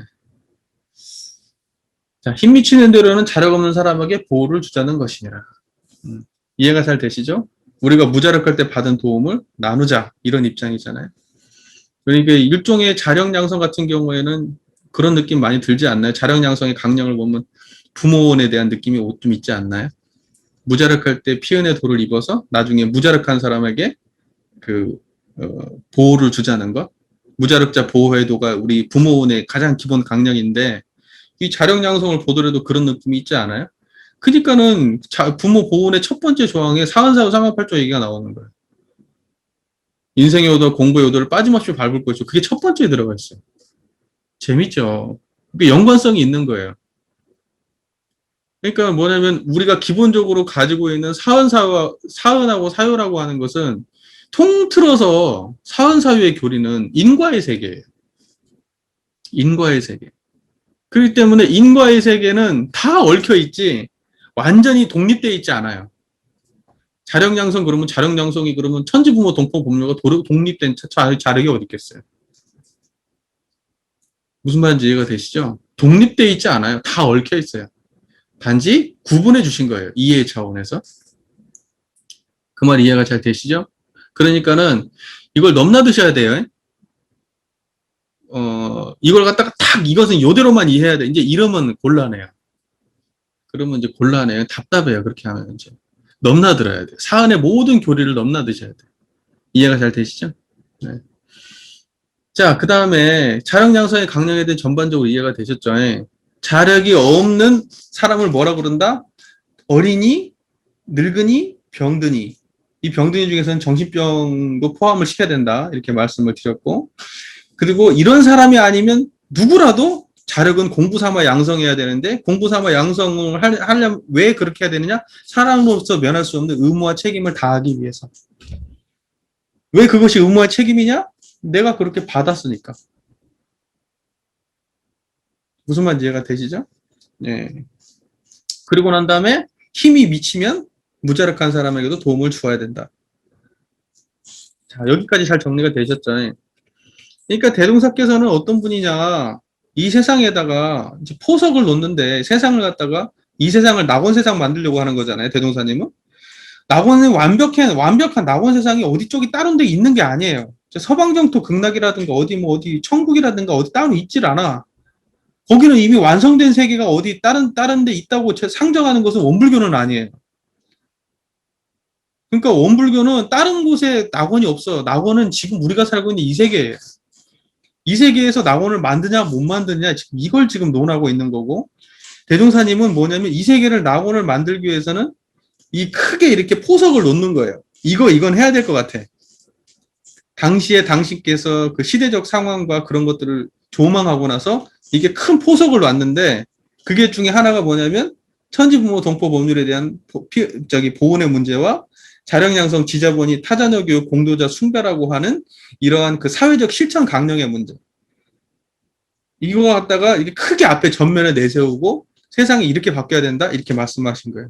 자, 힘 미치는 대로는 자력 없는 사람에게 보호를 주자는 것이니라. 이해가 잘 되시죠? 우리가 무자력할 때 받은 도움을 나누자 이런 입장이잖아요. 그러니까 일종의 자력 양성 같은 경우에는 그런 느낌 많이 들지 않나요? 자력 양성의 강령을 보면 부모원에 대한 느낌이 좀 있지 않나요? 무자력할 때 피은의 도를 입어서 나중에 무자력한 사람에게 그 보호를 주자는 것. 무자력자 보호회도가 우리 부모원의 가장 기본 강령인데 이 자력 양성을 보더라도 그런 느낌이 있지 않아요? 그러니까는 부모 보호원의 첫 번째 조항에 사은사후 상하팔조 얘기가 나오는 거예요. 인생의 요도, 공부의 요도를 빠짐없이 밟을 것이고 그게 첫 번째에 들어가 있어요. 재밌죠. 그게 연관성이 있는 거예요. 그러니까 뭐냐면 우리가 기본적으로 가지고 있는 사은하고 사유라고 하는 것은 통틀어서 사은사유의 교리는 인과의 세계예요. 인과의 세계. 그렇기 때문에 인과의 세계는 다 얽혀 있지 완전히 독립되어 있지 않아요. 자력양성 그러면 자력양성이 그러면 천지부모 동포법률과 독립된 자력이 어디 있겠어요? 무슨 말인지 이해가 되시죠? 독립되어 있지 않아요. 다 얽혀 있어요. 단지 구분해 주신 거예요. 이해의 차원에서. 그 말 이해가 잘 되시죠? 그러니까는 이걸 넘나드셔야 돼요. 이걸 갖다가 딱 이것은 요대로만 이해해야 돼. 이제 이러면 곤란해요. 그러면 이제 곤란해요. 답답해요. 그렇게 하면 이제. 넘나들어야 돼요. 사안의 모든 교리를 넘나드셔야 돼요. 이해가 잘 되시죠? 네. 자, 그 다음에 자력양성의 강령에 대해 전반적으로 이해가 되셨죠? 자력이 없는 사람을 뭐라 그런다? 어린이, 늙은이, 병든이. 이 병든이 중에서는 정신병도 포함을 시켜야 된다. 이렇게 말씀을 드렸고. 그리고 이런 사람이 아니면 누구라도 자력은 공부 삼아 양성해야 되는데 공부 삼아 양성을 하려면 왜 그렇게 해야 되느냐? 사람으로서 면할 수 없는 의무와 책임을 다하기 위해서. 왜 그것이 의무와 책임이냐? 내가 그렇게 받았으니까. 무슨 말인지 이해가 되시죠? 네. 그리고 난 다음에 힘이 미치면 무자력한 사람에게도 도움을 주어야 된다. 자, 여기까지 잘 정리가 되셨죠? 그러니까 대동사께서는 어떤 분이냐, 이 세상에다가 이제 포석을 놓는데 세상을 갖다가 이 세상을 낙원 세상 만들려고 하는 거잖아요, 대동사님은. 낙원은 완벽한 낙원 세상이 어디 쪽이 다른 데 있는 게 아니에요. 서방정토 극락이라든가 어디 천국이라든가 어디 따로 있질 않아. 거기는 이미 완성된 세계가 어디 다른 데 있다고 상정하는 것은 원불교는 아니에요. 그러니까 원불교는 다른 곳에 낙원이 없어. 낙원은 지금 우리가 살고 있는 이 세계예요. 이 세계에서 낙원을 만드냐 못 만드냐 지금 이걸 지금 논하고 있는 거고, 대종사님은 뭐냐면 이 세계를 낙원을 만들기 위해서는 이 크게 이렇게 포석을 놓는 거예요. 이건 해야 될 것 같아. 당시에 당신께서 그 시대적 상황과 그런 것들을 조망하고 나서 이게 큰 포석을 놨는데, 그게 중에 하나가 뭐냐면 천지부모 동포 법률에 대한 보훈의 문제와 자력양성 지자본이 타자녀 교육 공도자 숭배라고 하는 이러한 그 사회적 실천 강령의 문제. 이거 갖다가 이게 크게 앞에 전면에 내세우고 세상이 이렇게 바뀌어야 된다 이렇게 말씀하신 거예요.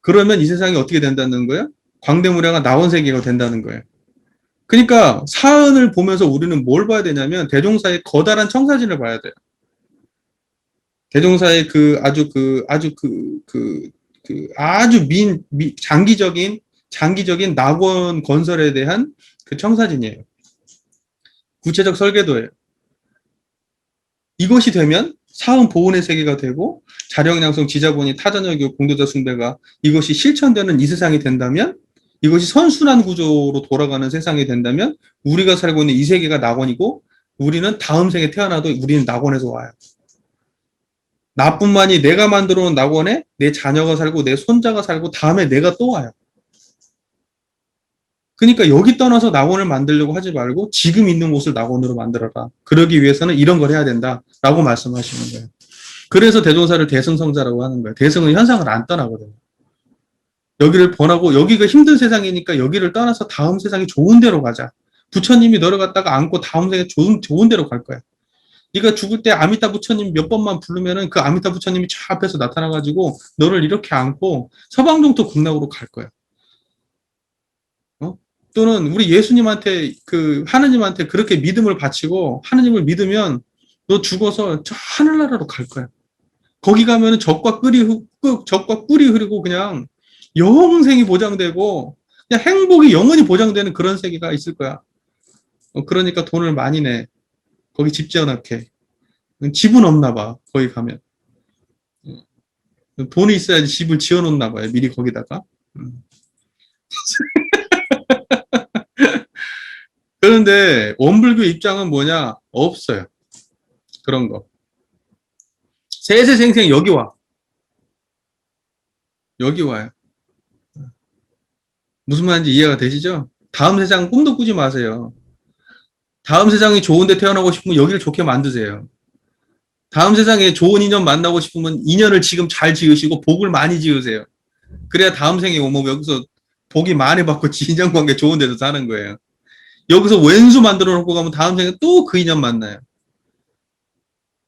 그러면 이 세상이 어떻게 된다는 거예요? 광대무량한 낙원세계가 된다는 거예요. 그러니까 사은을 보면서 우리는 뭘 봐야 되냐면 대종사의 거다란 청사진을 봐야 돼요. 대종사의 아주 장기적인 낙원 건설에 대한 그 청사진이에요. 구체적 설계도예요. 이것이 되면 사은 보훈의 세계가 되고 자력양성 지자본이 타자녀 교육 공도자 숭배가 이것이 실천되는 이 세상이 된다면, 이것이 선순환 구조로 돌아가는 세상이 된다면 우리가 살고 있는 이 세계가 낙원이고 우리는 다음 생에 태어나도 우리는 낙원에서 와요. 나뿐만이 내가 만들어 놓은 낙원에 내 자녀가 살고 내 손자가 살고 다음에 내가 또 와요. 그러니까 여기 떠나서 낙원을 만들려고 하지 말고 지금 있는 곳을 낙원으로 만들어라. 그러기 위해서는 이런 걸 해야 된다라고 말씀하시는 거예요. 그래서 대종사를 대승성자라고 하는 거예요. 대승은 현상을 안 떠나거든요. 여기를 번하고 여기가 힘든 세상이니까 여기를 떠나서 다음 세상이 좋은 데로 가자. 부처님이 너를 갖다가 안고 다음 세상에 좋은 데로 갈 거야. 네가 죽을 때 아미타 부처님 몇 번만 부르면은 그 아미타 부처님이 저 앞에서 나타나가지고 너를 이렇게 안고 서방정토 극락으로 갈 거야. 또는 우리 예수님한테 하느님한테 그렇게 믿음을 바치고 하느님을 믿으면 너 죽어서 저 하늘나라로 갈 거야. 거기 가면은 적과 꿀이 흐르고 그냥 영생이 보장되고 그냥 행복이 영원히 보장되는 그런 세계가 있을 거야. 그러니까 돈을 많이 내. 거기 집 지어놓게. 집은 없나 봐. 거기 가면. 돈이 있어야지 집을 지어놓나 봐요. 미리 거기다가. 그런데 원불교 입장은 뭐냐? 없어요. 그런 거. 세세생생 여기 와. 여기 와요. 무슨 말인지 이해가 되시죠? 다음 세상 꿈도 꾸지 마세요. 다음 세상이 좋은데 태어나고 싶으면 여기를 좋게 만드세요. 다음 세상에 좋은 인연 만나고 싶으면 인연을 지금 잘 지으시고 복을 많이 지으세요. 그래야 다음 생에 오면 여기서 복이 많이 받고 인연관계 좋은 데서 사는 거예요. 여기서 왼수 만들어 놓고 가면 다음 생에 또 그 인연 만나요.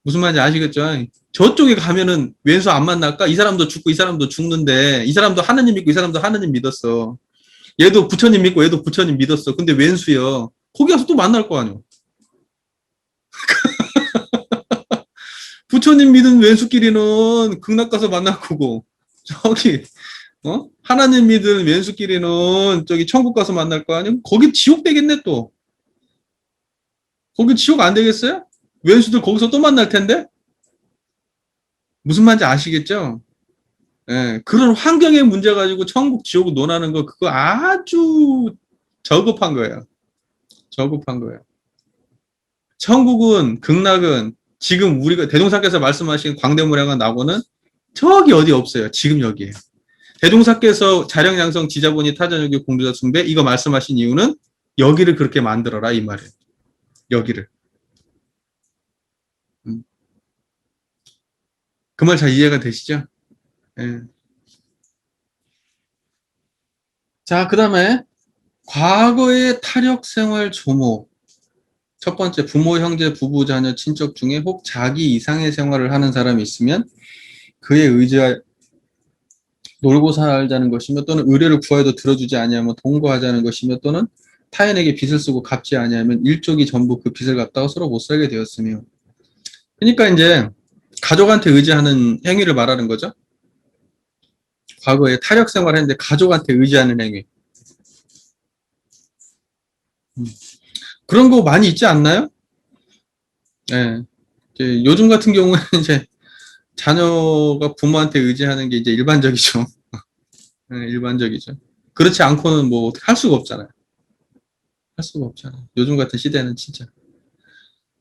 무슨 말인지 아시겠죠? 저쪽에 가면은 왼수 안 만날까? 이 사람도 죽고 이 사람도 죽는데 이 사람도 하느님 믿고 이 사람도 하느님 믿었어. 얘도 부처님 믿고 얘도 부처님 믿었어. 근데 왼수요. 거기 가서 또 만날 거 아니야. 부처님 믿은 왼수끼리는 극락 가서 만날 거고 저기 하나님 믿은 왼수끼리는 저기 천국 가서 만날 거 아니야? 거기 지옥 되겠네 또. 거기 지옥 안 되겠어요? 왼수들 거기서 또 만날 텐데? 무슨 말인지 아시겠죠? 예, 그런 환경의 문제 가지고 천국, 지옥 논하는 거 그거 아주 저급한 거예요. 저급한 거예요. 천국은 극락은 지금 우리가 대종사께서 말씀하신 광대무량한 나고는 저기 어디 없어요. 지금 여기에요. 대종사께서 자령양성 지자본이 타전여기 공주자 숭배 이거 말씀하신 이유는 여기를 그렇게 만들어라 이 말이에요. 여기를. 그 말 잘 이해가 되시죠? 예. 자, 그 다음에 과거의 타력 생활 조목. 첫 번째, 부모, 형제, 부부, 자녀, 친척 중에 혹 자기 이상의 생활을 하는 사람이 있으면 그의 의지하 놀고 살자는 것이며 또는 의뢰를 구하여도 들어주지 아니하면 동거하자는 것이며 또는 타인에게 빚을 쓰고 갚지 아니하면 일족이 전부 그 빚을 갚다가 서로 못 살게 되었으며. 그러니까 이제 가족한테 의지하는 행위를 말하는 거죠. 과거에 타력 생활을 했는데 가족한테 의지하는 행위. 그런 거 많이 있지 않나요? 예. 이제 요즘 같은 경우에는 이제 자녀가 부모한테 의지하는 게 이제 일반적이죠. 예, 일반적이죠. 그렇지 않고는 뭐 할 수가 없잖아요. 할 수가 없잖아요. 요즘 같은 시대는 진짜.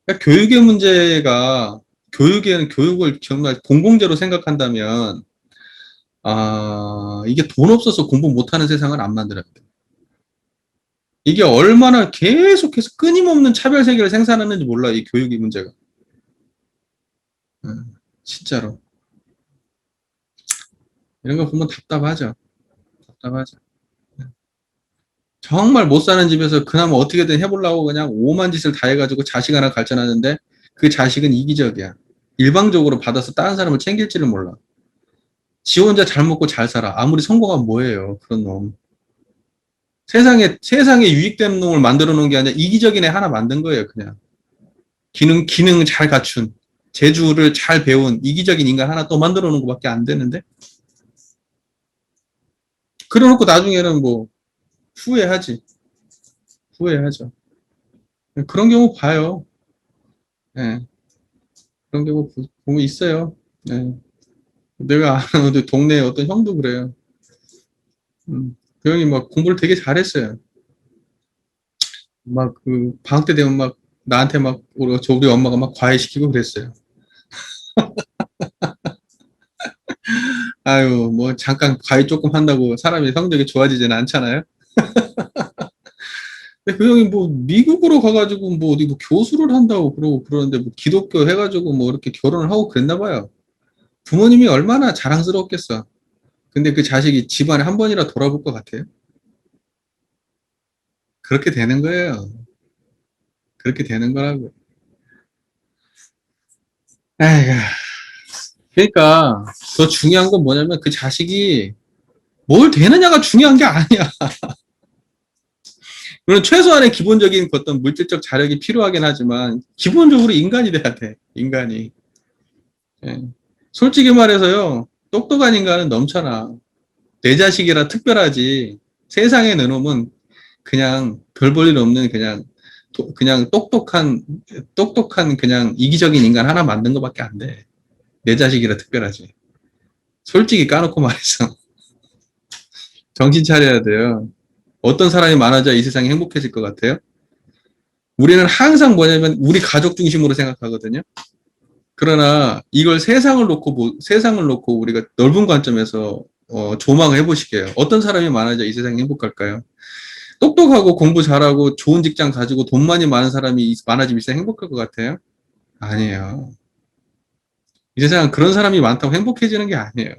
그러니까 교육의 문제가 교육에는 교육을 정말 공공재로 생각한다면 이게 돈 없어서 공부 못하는 세상을 안 만들어야 돼. 이게 얼마나 계속해서 끊임없는 차별 세계를 생산하는지 몰라 이 교육의 문제가. 진짜로 이런 거 보면 답답하죠. 답답하죠. 정말 못 사는 집에서 그나마 어떻게든 해보려고 그냥 오만 짓을 다 해가지고 자식 하나 갈쳐놨는데 그 자식은 이기적이야. 일방적으로 받아서 다른 사람을 챙길지를 몰라. 지 혼자 잘 먹고 잘 살아. 아무리 성공하면 뭐예요, 그런 놈. 세상에 유익되는 놈을 만들어 놓은 게 아니라 이기적인 애 하나 만든 거예요, 그냥. 기능 잘 갖춘, 재주를 잘 배운 이기적인 인간 하나 또 만들어 놓은 것밖에 안 되는데? 그래 놓고 나중에는 뭐, 후회하지. 후회하죠. 그런 경우 봐요. 예. 그런 경우 보면 있어요. 예. 내가 아는 어디 동네에 어떤 형도 그래요. 그 형이 막 공부를 되게 잘했어요. 막 그 방학 때 되면 막 나한테 막 우리 엄마가 막 과외시키고 그랬어요. 아유, 뭐 잠깐 과외 조금 한다고 사람이 성적이 좋아지지는 않잖아요. 근데 그 형이 뭐 미국으로 가가지고 뭐 어디 뭐 교수를 한다고 그러고 그러는데 뭐 기독교 해가지고 뭐 이렇게 결혼을 하고 그랬나 봐요. 부모님이 얼마나 자랑스러웠겠어. 근데 그 자식이 집안에 한 번이라 돌아볼 것 같아요. 그렇게 되는 거예요. 그렇게 되는 거라고. 에휴, 그러니까 더 중요한 건 뭐냐면 그 자식이 뭘 되느냐가 중요한 게 아니야. 물론 최소한의 기본적인 어떤 물질적 자력이 필요하긴 하지만 기본적으로 인간이 돼야 돼. 인간이. 예. 솔직히 말해서요. 똑똑한 인간은 넘쳐나. 내 자식이라 특별하지. 세상에 내놓으면 그냥 별 볼 일 없는 그냥 똑똑한 그냥 이기적인 인간 하나 만든 것밖에 안 돼. 내 자식이라 특별하지. 솔직히 까놓고 말해서 정신 차려야 돼요. 어떤 사람이 많아져야 이 세상이 행복해질 것 같아요? 우리는 항상 뭐냐면 우리 가족 중심으로 생각하거든요. 그러나 이걸 세상을 놓고 우리가 넓은 관점에서 조망을 해보실게요. 어떤 사람이 많아져야 이 세상이 행복할까요? 똑똑하고 공부 잘하고 좋은 직장 가지고 돈 많이 많은 사람이 많아지면 진짜 행복할 것 같아요? 아니에요. 이 세상은 그런 사람이 많다고 행복해지는 게 아니에요.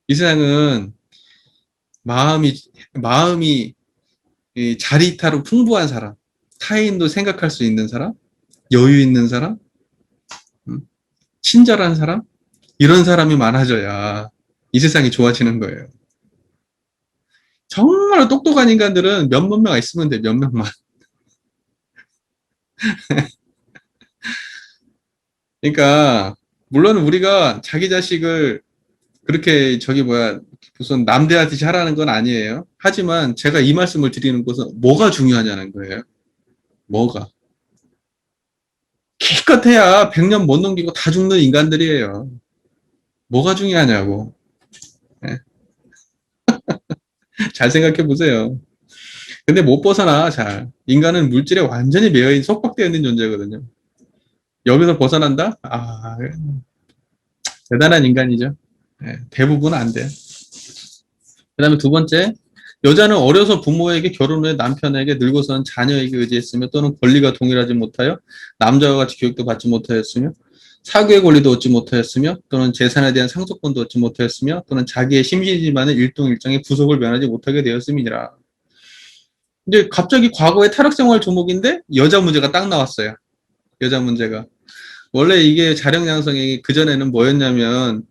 이 세상은 마음이 이 자리타로 풍부한 사람, 타인도 생각할 수 있는 사람, 여유 있는 사람, 음, 친절한 사람, 이런 사람이 많아져야 이 세상이 좋아지는 거예요. 정말 똑똑한 인간들은 몇몇 명 있으면 돼, 몇 명만. 그러니까, 물론 우리가 자기 자식을 그렇게 무슨 남대하듯이 하라는 건 아니에요. 하지만 제가 이 말씀을 드리는 것은 뭐가 중요하냐는 거예요. 뭐가. 기껏해야 100년 못 넘기고 다 죽는 인간들이에요. 뭐가 중요하냐고. 예. 잘 생각해 보세요. 근데 못 벗어나, 잘. 인간은 물질에 완전히 속박되어 있는 존재거든요. 여기서 벗어난다? 아, 대단한 인간이죠. 예, 대부분은 안 돼요. 그 다음에 두 번째, 여자는 어려서 부모에게 결혼 후에 남편에게 늙어서는 자녀에게 의지했으며 또는 권리가 동일하지 못하여 남자와 같이 교육도 받지 못하였으며 사교의 권리도 얻지 못하였으며 또는 재산에 대한 상속권도 얻지 못하였으며 또는 자기의 심신지만의 일동일정의 구속을 면하지 못하게 되었음이니라. 근데 갑자기 과거의 타락생활 조목인데 여자 문제가 딱 나왔어요. 여자 문제가. 원래 이게 자력양성이 그전에는 뭐였냐면,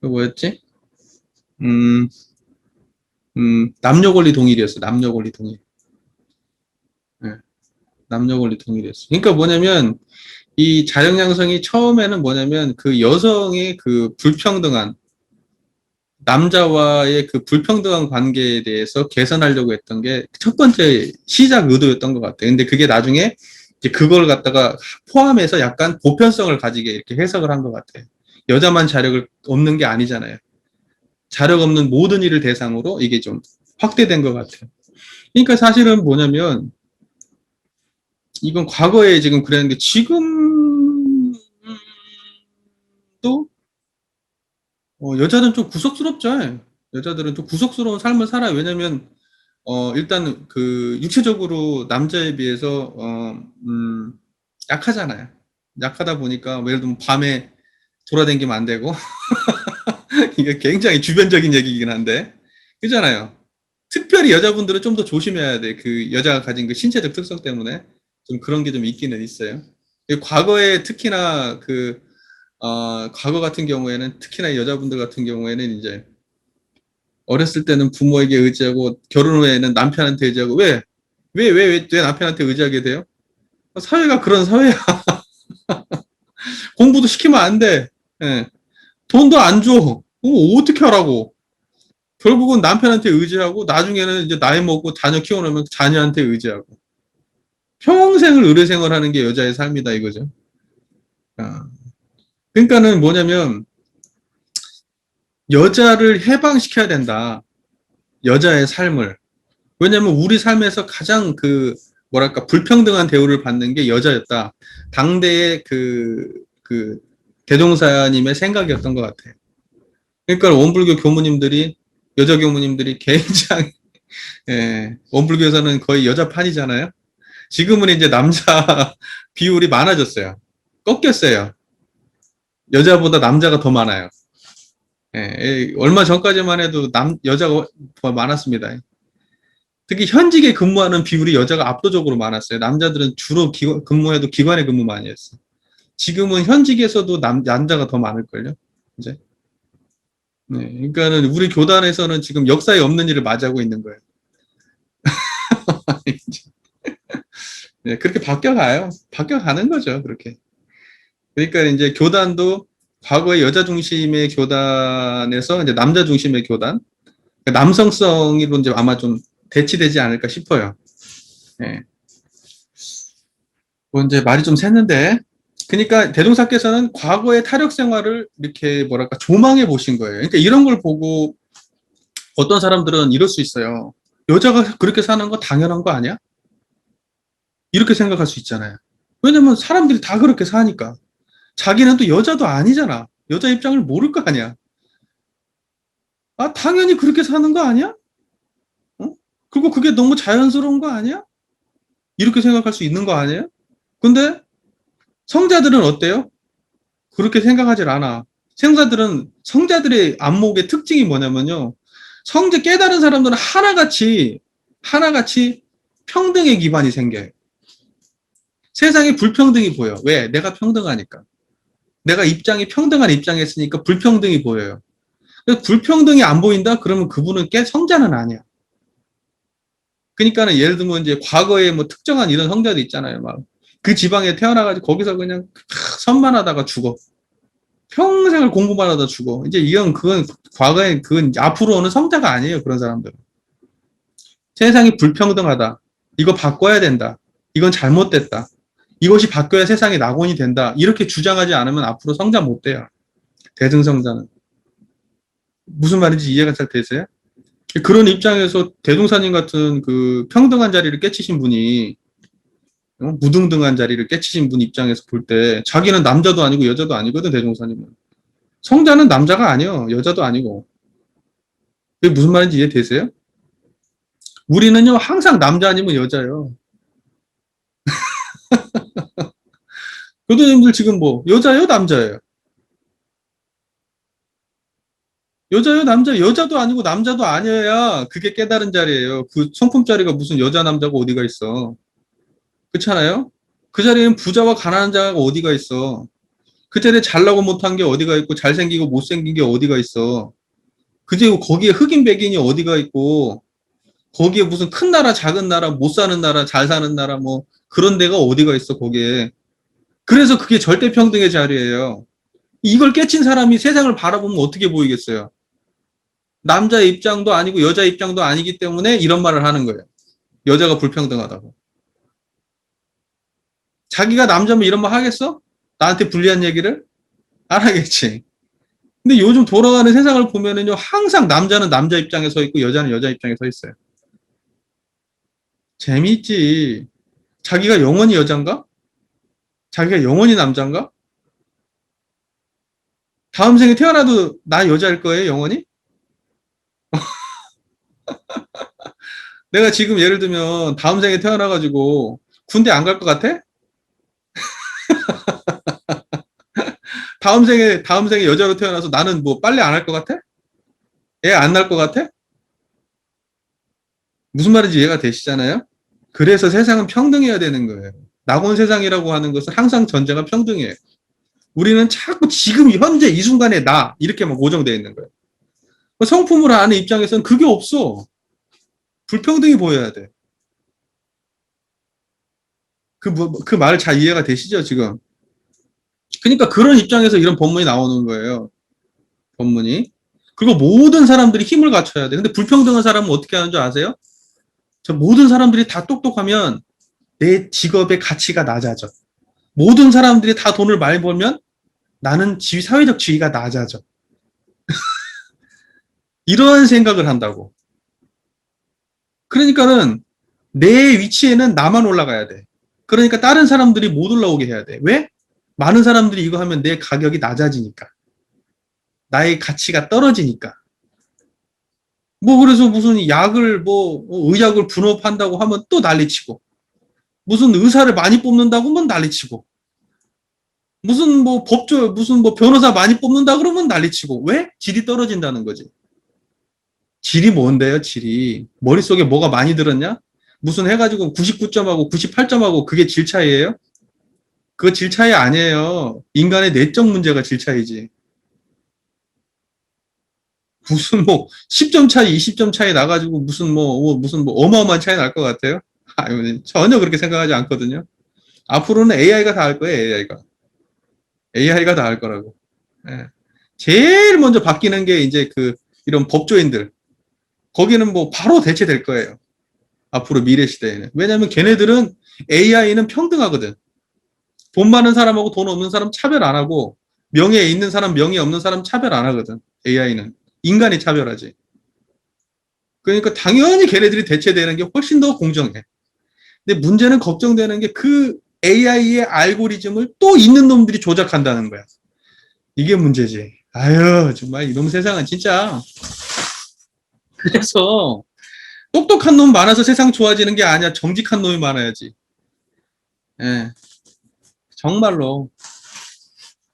뭐였지? 음, 남녀 권리 동일이었어. 남녀 권리 동일. 예, 남녀 권리 동일이었어. 그러니까 뭐냐면, 이 자력양성이 처음에는 뭐냐면, 그 여성의 그 불평등한, 남자와의 그 불평등한 관계에 대해서 개선하려고 했던 게 첫 번째 시작 의도였던 것 같아요. 근데 그게 나중에 이제 그걸 갖다가 포함해서 약간 보편성을 가지게 이렇게 해석을 한 것 같아요. 여자만 자력을 없는 게 아니잖아요. 자력 없는 모든 일을 대상으로 이게 좀 확대된 것 같아요. 그러니까 사실은 뭐냐면 이건 과거에 지금 그랬는데 지금도 여자들은 좀 구석스럽죠. 여자들은 좀 구석스러운 삶을 살아요. 왜냐면 일단 그 육체적으로 남자에 비해서 약하잖아요. 약하다 보니까 예를 들면 밤에 돌아다니면 안 되고 이게 굉장히 주변적인 얘기이긴 한데 그잖아요. 특별히 여자분들은 좀 더 조심해야 돼. 그 여자가 가진 그 신체적 특성 때문에 좀 그런 게 좀 있기는 있어요. 과거에 특히나 과거 같은 경우에는 특히나 여자분들 같은 경우에는 이제 어렸을 때는 부모에게 의지하고 결혼 후에는 남편한테 의지하고 왜 남편한테 의지하게 돼요? 사회가 그런 사회야. 공부도 시키면 안 돼. 예. 돈도 안 줘. 어떻게 하라고. 결국은 남편한테 의지하고 나중에는 이제 나이 먹고 자녀 키워놓으면 자녀한테 의지하고 평생을 의뢰생활하는 게 여자의 삶이다 이거죠. 아, 그러니까는 뭐냐면 여자를 해방시켜야 된다. 여자의 삶을. 왜냐면 우리 삶에서 가장 뭐랄까 불평등한 대우를 받는 게 여자였다. 당대의 대종사님의 생각이었던 것 같아요. 그러니까 원불교 교무님들이 여자 교무님들이 굉장히 원불교에서는 거의 여자판이잖아요. 지금은 이제 남자 비율이 많아졌어요. 꺾였어요. 여자보다 남자가 더 많아요. 얼마 전까지만 해도 여자가 더 많았습니다. 특히 현직에 근무하는 비율이 여자가 압도적으로 많았어요. 남자들은 주로 근무해도 기관에 근무 많이 했어요. 지금은 현직에서도 남자가 더 많을걸요. 이제. 네, 그러니까는 우리 교단에서는 지금 역사에 없는 일을 맞이하고 있는 거예요. 네, 그렇게 바뀌어가요. 바뀌어가는 거죠, 그렇게. 그러니까 이제 교단도 과거의 여자 중심의 교단에서 이제 남자 중심의 교단, 남성성으로 이제 아마 좀 대치되지 않을까 싶어요. 네. 뭐 이제 말이 좀 샜는데, 그러니까 대종사께서는 과거의 타력 생활을 이렇게 뭐랄까 조망해 보신 거예요. 그러니까 이런 걸 보고 어떤 사람들은 이럴 수 있어요. 여자가 그렇게 사는 거 당연한 거 아니야? 이렇게 생각할 수 있잖아요. 왜냐면 사람들이 다 그렇게 사니까. 자기는 또 여자도 아니잖아. 여자 입장을 모를 거 아니야. 아, 당연히 그렇게 사는 거 아니야? 어? 그리고 그게 너무 자연스러운 거 아니야? 이렇게 생각할 수 있는 거 아니에요? 근데 성자들은 어때요? 그렇게 생각하질 않아. 성자들의 안목의 특징이 뭐냐면요. 깨달은 사람들은 하나같이 평등의 기반이 생겨요. 세상에 불평등이 보여. 왜? 내가 평등하니까. 내가 입장이 평등한 입장에 있으니까 불평등이 보여요. 불평등이 안 보인다? 그러면 그분은 성자는 아니야. 그러니까는 예를 들면 이제 과거에 뭐 특정한 이런 성자도 있잖아요. 막 그 지방에 태어나가지고 거기서 그냥 선만하다가 죽어. 평생을 공부만 하다 죽어. 이제 그건 과거에 그건 앞으로는 성자가 아니에요. 그런 사람들은. 세상이 불평등하다. 이거 바꿔야 된다. 이건 잘못됐다. 이것이 바뀌어야 세상이 낙원이 된다. 이렇게 주장하지 않으면 앞으로 성자 못 돼요. 대승성자는. 무슨 말인지 이해가 잘 되세요? 그런 입장에서 대동사님 같은 그 평등한 자리를 깨치신 분이 무등등한 자리를 깨치신 분 입장에서 볼 때 자기는 남자도 아니고 여자도 아니거든. 대종사님은. 성자는 남자가 아니요. 여자도 아니고. 그게 무슨 말인지 이해되세요? 우리는요 항상 남자 아니면 여자예요. 교도님들 지금 뭐 여자예요 남자예요? 여자예요 남자? 여자도 아니고 남자도 아니어야 그게 깨달은 자리예요. 그 성품 자리가 무슨 여자 남자가 어디가 있어. 그렇잖아요? 그 자리에는 부자와 가난한 자가 어디가 있어. 그 자리에 잘나고 못한 게 어디가 있고 잘생기고 못생긴 게 어디가 있어. 그리고 거기에 흑인 백인이 어디가 있고 거기에 무슨 큰 나라 작은 나라 못 사는 나라 잘 사는 나라 뭐 그런 데가 어디가 있어 거기에. 그래서 그게 절대평등의 자리예요. 이걸 깨친 사람이 세상을 바라보면 어떻게 보이겠어요? 남자의 입장도 아니고 여자의 입장도 아니기 때문에 이런 말을 하는 거예요. 여자가 불평등하다고. 자기가 남자면 이런 말 하겠어? 나한테 불리한 얘기를? 안 하겠지. 근데 요즘 돌아가는 세상을 보면은요, 항상 남자는 남자 입장에 서 있고 여자는 여자 입장에 서 있어요. 재미있지. 자기가 영원히 여잔가? 자기가 영원히 남잔가? 다음 생에 태어나도 나 여자일 거예요, 영원히? 내가 지금 예를 들면 다음 생에 태어나가지고 군대 안 갈 것 같아? 다음 생에 여자로 태어나서 나는 뭐 빨래 안 할 것 같아? 애 안 낳을 것 같아? 무슨 말인지 이해가 되시잖아요? 그래서 세상은 평등해야 되는 거예요. 낙원 세상이라고 하는 것은 항상 전제가 평등해요. 우리는 자꾸 지금 현재 이 순간에 나 이렇게만 고정되어 있는 거예요. 성품을 아는 입장에서는 그게 없어. 불평등이 보여야 돼. 그 말 잘 이해가 되시죠, 지금? 그러니까 그런 입장에서 이런 법문이 나오는 거예요. 법문이. 그리고 모든 사람들이 힘을 갖춰야 돼. 근데 불평등한 사람은 어떻게 하는 줄 아세요? 저 모든 사람들이 다 똑똑하면 내 직업의 가치가 낮아져. 모든 사람들이 다 돈을 많이 벌면 나는 사회적 지위가 낮아져. 이런 생각을 한다고. 그러니까는 내 위치에는 나만 올라가야 돼. 그러니까 다른 사람들이 못 올라오게 해야 돼. 왜? 많은 사람들이 이거 하면 내 가격이 낮아지니까. 나의 가치가 떨어지니까. 뭐 그래서 무슨 약을 의약을 분업한다고 하면 또 난리치고 무슨 의사를 많이 뽑는다고 하면 난리치고 무슨 변호사 많이 뽑는다 그러면 난리치고 왜? 질이 떨어진다는 거지. 질이 뭔데요, 질이? 머릿속에 뭐가 많이 들었냐? 무슨 해가지고 99점하고 98점하고 그게 질 차이예요? 그거 질 차이 아니에요. 인간의 내적 문제가 질 차이지. 무슨 10점 차이, 20점 차이 나가지고 무슨 어마어마한 차이 날 것 같아요? 아유, 전혀 그렇게 생각하지 않거든요. 앞으로는 AI가 다 할 거예요, AI가. AI가 다 할 거라고. 예. 제일 먼저 바뀌는 게 이제 이런 법조인들. 거기는 바로 대체될 거예요. 앞으로 미래 시대에는. 왜냐면 걔네들은 AI는 평등하거든. 돈 많은 사람하고 돈 없는 사람 차별 안 하고 명예 있는 사람, 명예 없는 사람 차별 안 하거든. AI는. 인간이 차별하지. 그러니까 당연히 걔네들이 대체되는 게 훨씬 더 공정해. 근데 문제는 걱정되는 게 그 AI의 알고리즘을 또 있는 놈들이 조작한다는 거야. 이게 문제지. 아유, 정말 이놈 세상은 진짜. 그래서 똑똑한 놈 많아서 세상 좋아지는 게 아니야. 정직한 놈이 많아야지. 예, 정말로.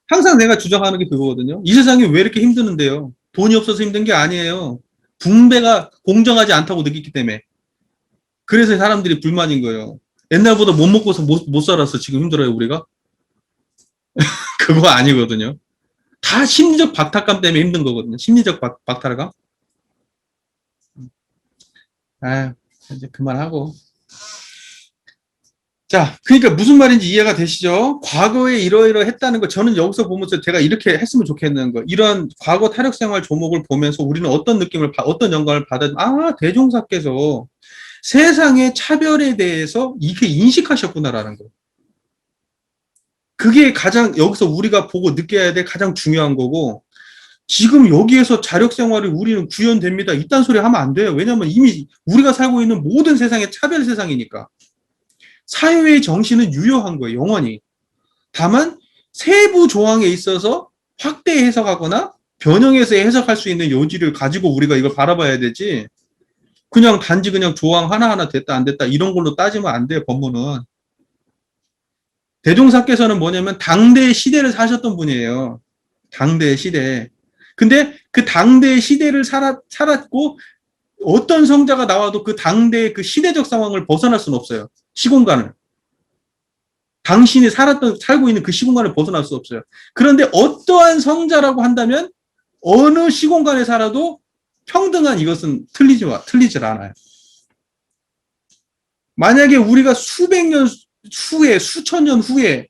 항상 내가 주장하는 게 그거거든요. 이 세상이 왜 이렇게 힘드는데요? 돈이 없어서 힘든 게 아니에요. 분배가 공정하지 않다고 느끼기 때문에. 그래서 사람들이 불만인 거예요. 옛날보다 못 먹고서 못 살았어. 지금 힘들어요, 우리가? 그거 아니거든요. 다 심리적 박탈감 때문에 힘든 거거든요. 심리적 박탈감. 아, 이제 그만하고. 자, 그러니까 무슨 말인지 이해가 되시죠? 과거에 이러이러했다는 거 저는 여기서 보면서 제가 이렇게 했으면 좋겠는 거. 이런 과거 타력생활 조목을 보면서 우리는 어떤 느낌을 어떤 영감을 받아? 대종사께서 세상의 차별에 대해서 이렇게 인식하셨구나라는 거. 그게 가장 여기서 우리가 보고 느껴야 될 가장 중요한 거고, 지금 여기에서 자력생활이 우리는 구현됩니다. 이딴 소리 하면 안 돼요. 왜냐하면 이미 우리가 살고 있는 모든 세상의 차별 세상이니까. 사회의 정신은 유효한 거예요. 영원히. 다만 세부 조항에 있어서 확대 해석하거나 변형해서 해석할 수 있는 여지를 가지고 우리가 이걸 바라봐야 되지, 그냥 단지 그냥 조항 하나하나 됐다 안 됐다 이런 걸로 따지면 안 돼요. 법문은. 대종사께서는 뭐냐면 당대의 시대를 사셨던 분이에요. 당대의 시대. 근데 그 당대의 시대를 살았고 어떤 성자가 나와도 그 당대의 그 시대적 상황을 벗어날 수는 없어요. 시공간을. 당신이 살고 있는 그 시공간을 벗어날 수 없어요. 그런데 어떠한 성자라고 한다면 어느 시공간에 살아도 평등한 이것은 틀리질 않아요. 만약에 우리가 수백 년 후에, 수천 년 후에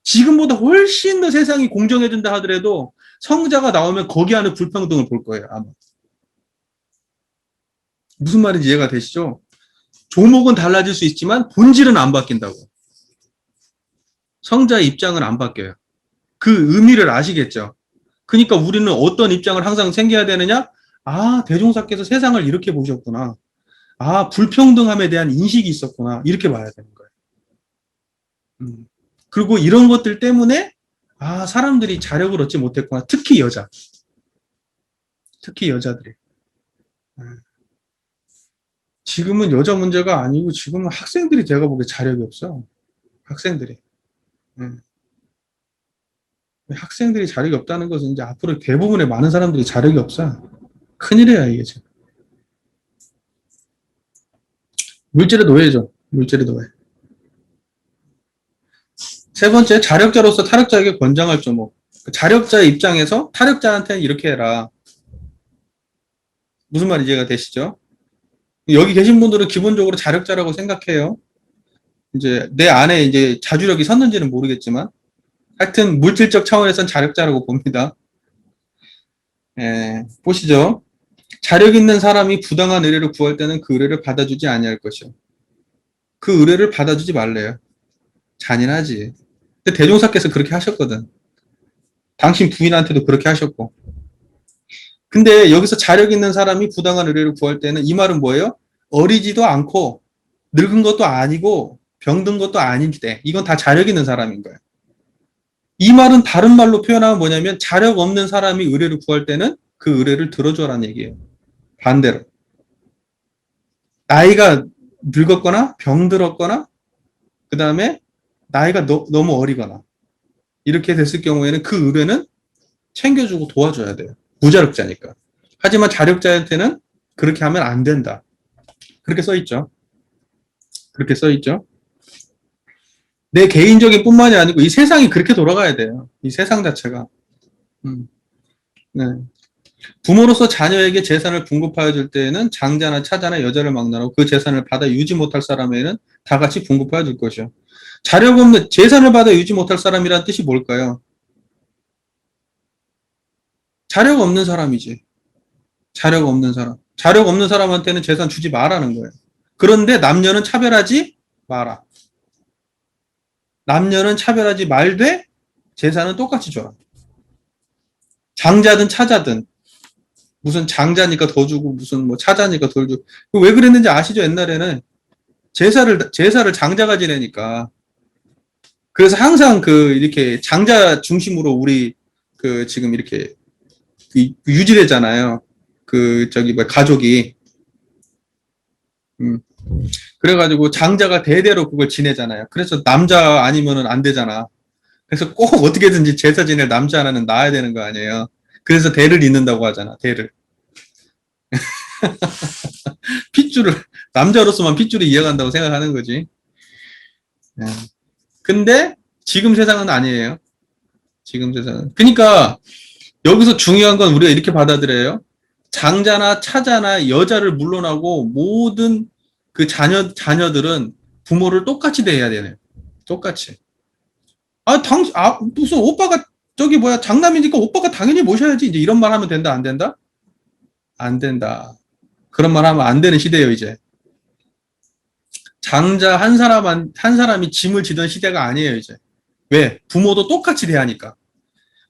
지금보다 훨씬 더 세상이 공정해진다 하더라도 성자가 나오면 거기 안에 불평등을 볼 거예요, 아마. 무슨 말인지 이해가 되시죠? 조목은 달라질 수 있지만 본질은 안 바뀐다고. 성자의 입장은 안 바뀌어요. 그 의미를 아시겠죠? 그러니까 우리는 어떤 입장을 항상 생겨야 되느냐? 대종사께서 세상을 이렇게 보셨구나. 불평등함에 대한 인식이 있었구나. 이렇게 봐야 되는 거예요. 그리고 이런 것들 때문에 사람들이 자력을 얻지 못했구나. 특히 여자들이. 지금은 여자 문제가 아니고 지금은 학생들이 제가 보기에 자력이 없어. 학생들이. 학생들이 자력이 없다는 것은 이제 앞으로 대부분의 많은 사람들이 자력이 없어. 큰일이야, 이게 지금. 물질의 노예죠. 물질의 노예. 세 번째, 자력자로서 타력자에게 권장할 조목. 자력자의 입장에서 타력자한테는 이렇게 해라. 무슨 말인지 이해가 되시죠? 여기 계신 분들은 기본적으로 자력자라고 생각해요. 이제 내 안에 이제 자주력이 섰는지는 모르겠지만, 하여튼 물질적 차원에선 자력자라고 봅니다. 보시죠. 자력 있는 사람이 부당한 의뢰를 구할 때는 그 의뢰를 받아주지 아니할 것이요. 그 의뢰를 받아주지 말래요. 잔인하지. 근데 대종사께서 그렇게 하셨거든. 당신 부인한테도 그렇게 하셨고. 근데 여기서 자력 있는 사람이 부당한 의뢰를 구할 때는 이 말은 뭐예요? 어리지도 않고 늙은 것도 아니고 병든 것도 아닌데 이건 다 자력 있는 사람인 거예요. 이 말은 다른 말로 표현하면 뭐냐면 자력 없는 사람이 의뢰를 구할 때는 그 의뢰를 들어줘라는 얘기예요. 반대로. 나이가 늙었거나 병들었거나 그 다음에 나이가 너무 어리거나 이렇게 됐을 경우에는 그 의뢰는 챙겨주고 도와줘야 돼요. 무자력자니까. 하지만 자력자한테는 그렇게 하면 안 된다. 그렇게 써있죠. 그렇게 써있죠. 내 개인적인 뿐만이 아니고 이 세상이 그렇게 돌아가야 돼요. 이 세상 자체가. 네. 부모로서 자녀에게 재산을 분급하여 줄 때에는 장자나 차자나 여자를 막론하고 그 재산을 받아 유지 못할 사람에게는 다 같이 분급하여 줄 것이요. 자력 없는, 재산을 받아 유지 못할 사람이란 뜻이 뭘까요? 자력 없는 사람이지. 자력 없는 사람. 자력 없는 사람한테는 재산 주지 말라는 거예요. 그런데 남녀는 차별하지 마라. 남녀는 차별하지 말되 재산은 똑같이 줘라. 장자든 차자든 무슨 장자니까 더 주고 무슨 뭐 차자니까 덜 주고 왜 그랬는지 아시죠? 옛날에는 제사를 장자가 지내니까 그래서 항상 이렇게 장자 중심으로 우리 지금 이렇게 유지되잖아요. 가족이 음. 그래가지고 장자가 대대로 그걸 지내잖아요. 그래서 남자 아니면은 안 되잖아. 그래서 꼭 어떻게든지 제사 지낼 남자 하나는 낳아야 되는 거 아니에요. 그래서 대를 잇는다고 하잖아. 대를. 핏줄을 남자로서만 핏줄을 이어간다고 생각하는 거지. 예. 근데 지금 세상은 아니에요. 지금 세상은. 그러니까 여기서 중요한 건 우리가 이렇게 받아들여요. 장자나 차자나 여자를 물러나고 모든 그 자녀들은 부모를 똑같이 대해야 되네요. 똑같이. 무슨 오빠가 저기 뭐야 장남이니까 오빠가 당연히 모셔야지. 이제 이런 말 하면 된다, 안 된다? 안 된다. 그런 말 하면 안 되는 시대예요, 이제. 장자 한 사람이 짐을 지던 시대가 아니에요, 이제. 왜? 부모도 똑같이 대하니까.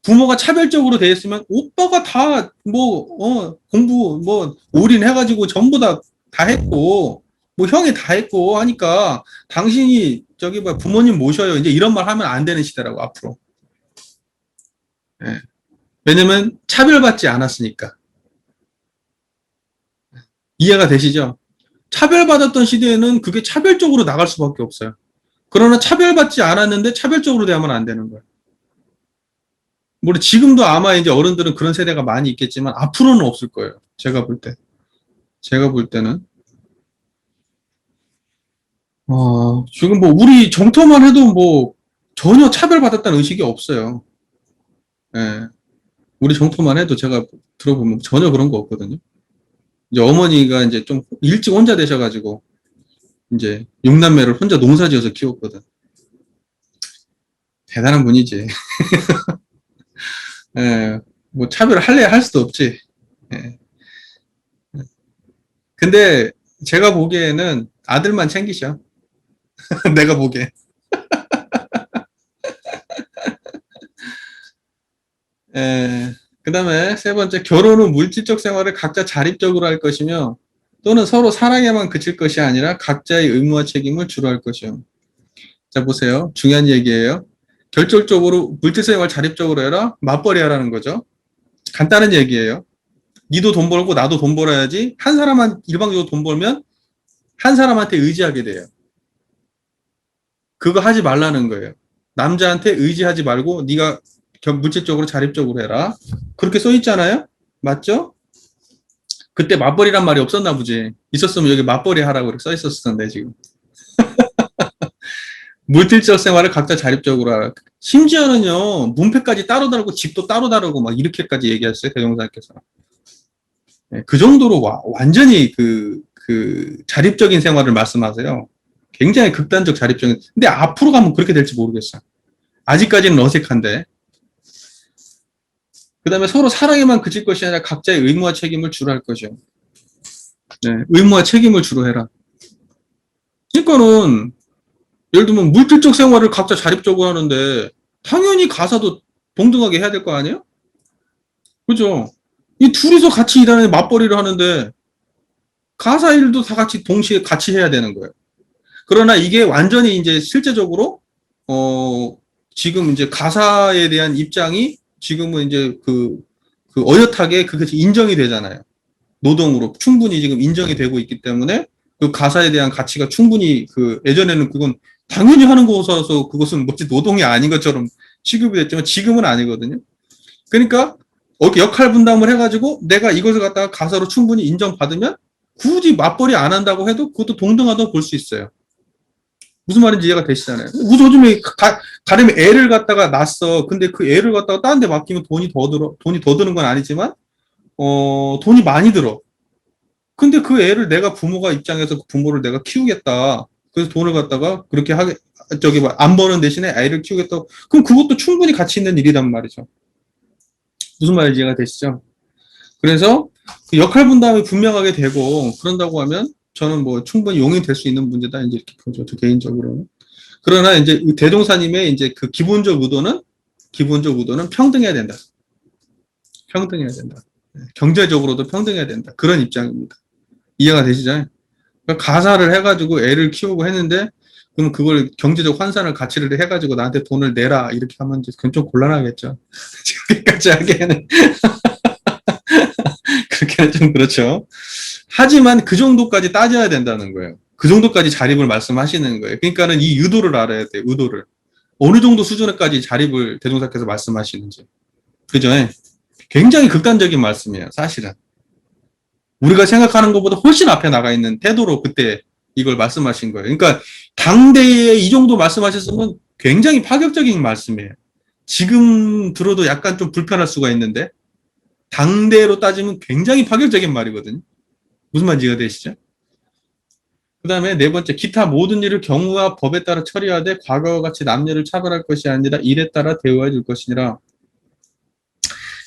부모가 차별적으로 대했으면 오빠가 다 공부 올인해가지고 전부 다 했고 뭐 형이 다 했고 하니까 당신이 저기 뭐 부모님 모셔요. 이제 이런 말 하면 안 되는 시대라고 앞으로. 예. 왜냐면 차별받지 않았으니까. 이해가 되시죠? 차별받았던 시대에는 그게 차별적으로 나갈 수밖에 없어요. 그러나 차별받지 않았는데 차별적으로 대하면 안 되는 거예요. 물론 지금도 아마 이제 어른들은 그런 세대가 많이 있겠지만 앞으로는 없을 거예요. 제가 볼 때. 제가 볼 때는. 지금 뭐 우리 정토만 해도 뭐 전혀 차별받았다는 의식이 없어요. 예. 우리 정토만 해도 제가 들어보면 전혀 그런 거 없거든요. 이제 어머니가 이제 좀 일찍 혼자 되셔가지고 이제 6남매를 혼자 농사지어서 키웠거든. 대단한 분이지. 예. 뭐 차별을 할래야 할 수도 없지. 예. 근데 제가 보기에는 아들만 챙기셔. 내가 보기에. 그 다음에 세 번째, 결혼 후 물질적 생활을 각자 자립적으로 할 것이며 또는 서로 사랑에만 그칠 것이 아니라 각자의 의무와 책임을 주로 할 것이요. 자, 보세요. 중요한 얘기예요. 결정적으로 물질 생활 자립적으로 해라. 맞벌이 하라는 거죠. 간단한 얘기예요. 니도 돈 벌고 나도 돈 벌어야지. 한 사람만 일방적으로 돈 벌면 한 사람한테 의지하게 돼요. 그거 하지 말라는 거예요. 남자한테 의지하지 말고 네가 물질적으로 자립적으로 해라. 그렇게 써 있잖아요. 맞죠? 그때 맞벌이란 말이 없었나 보지. 있었으면 여기 맞벌이 하라고 이렇게 써 있었을 텐데 지금. 물질적 생활을 각자 자립적으로 하라. 심지어는요. 문패까지 따로 다르고 집도 따로 다르고 막 이렇게까지 얘기하셨어요. 대종사님께서. 네, 그 정도로 완전히 그 자립적인 생활을 말씀하세요. 굉장히 극단적 자립적인. 근데 앞으로 가면 그렇게 될지 모르겠어요. 아직까지는 어색한데. 그 다음에 서로 사랑에만 그칠 것이 아니라 각자의 의무와 책임을 주로 할 것이요. 네, 의무와 책임을 주로 해라. 그러니까는 예를 들면 물질적 생활을 각자 자립적으로 하는데 당연히 가사도 동등하게 해야 될 거 아니에요? 그죠? 이 둘이서 같이 일하는 맞벌이를 하는데 가사 일도 다 같이 동시에 같이 해야 되는 거예요. 그러나 이게 완전히 이제 실제적으로 지금 이제 가사에 대한 입장이 지금은 이제 그 어엿하게 그것이 인정이 되잖아요. 노동으로 충분히 지금 인정이 되고 있기 때문에 그 가사에 대한 가치가 충분히 예전에는 그건 당연히 하는 거라서 그것은 뭐지 노동이 아닌 것처럼 취급이 됐지만 지금은 아니거든요. 그러니까 역할 분담을 해가지고 내가 이것을 갖다가 가사로 충분히 인정받으면 굳이 맞벌이 안 한다고 해도 그것도 동등하다고 볼 수 있어요. 무슨 말인지 이해가 되시잖아요. 무슨 요즘에 가령 애를 갖다가 낳았어. 근데 그 애를 갖다가 다른 데 맡기면 돈이 더 드는 건 아니지만 돈이 많이 들어. 근데 그 애를 내가 부모가 입장에서 그 부모를 내가 키우겠다. 그래서 돈을 갖다가 그렇게 안 버는 대신에 아이를 키우겠다. 그럼 그것도 충분히 가치 있는 일이란 말이죠. 무슨 말인지 이해가 되시죠? 그래서 그 역할 분담이 분명하게 되고 그런다고 하면 저는 뭐 충분히 용인될 수 있는 문제다 이제 이렇게 보죠. 저 개인적으로는. 그러나 이제 대종사님의 이제 그 기본적 의도는 평등해야 된다. 평등해야 된다. 경제적으로도 평등해야 된다. 그런 입장입니다. 이해가 되시죠? 그러니까 가사를 해가지고 애를 키우고 했는데 그럼 그걸 경제적 환산을 가치를 해가지고 나한테 돈을 내라 이렇게 하면 그건 좀 곤란하겠죠. 지금까지 하기에는 그렇게는 좀 그렇죠. 하지만 그 정도까지 따져야 된다는 거예요. 그 정도까지 자립을 말씀하시는 거예요. 그러니까는 이 의도를 알아야 돼요. 의도를. 어느 정도 수준까지 자립을 대종사께서 말씀하시는지. 그죠? 굉장히 극단적인 말씀이에요. 사실은. 우리가 생각하는 것보다 훨씬 앞에 나가 있는 태도로 그때 이걸 말씀하신 거예요. 그러니까 당대에 이 정도 말씀하셨으면 굉장히 파격적인 말씀이에요. 지금 들어도 약간 좀 불편할 수가 있는데 당대로 따지면 굉장히 파격적인 말이거든요. 무슨 말인지 이해가 되시죠? 그 다음에 네 번째, 기타 모든 일을 경우와 법에 따라 처리하되 과거와 같이 남녀를 차별할 것이 아니라 일에 따라 대우해 줄 것이니라.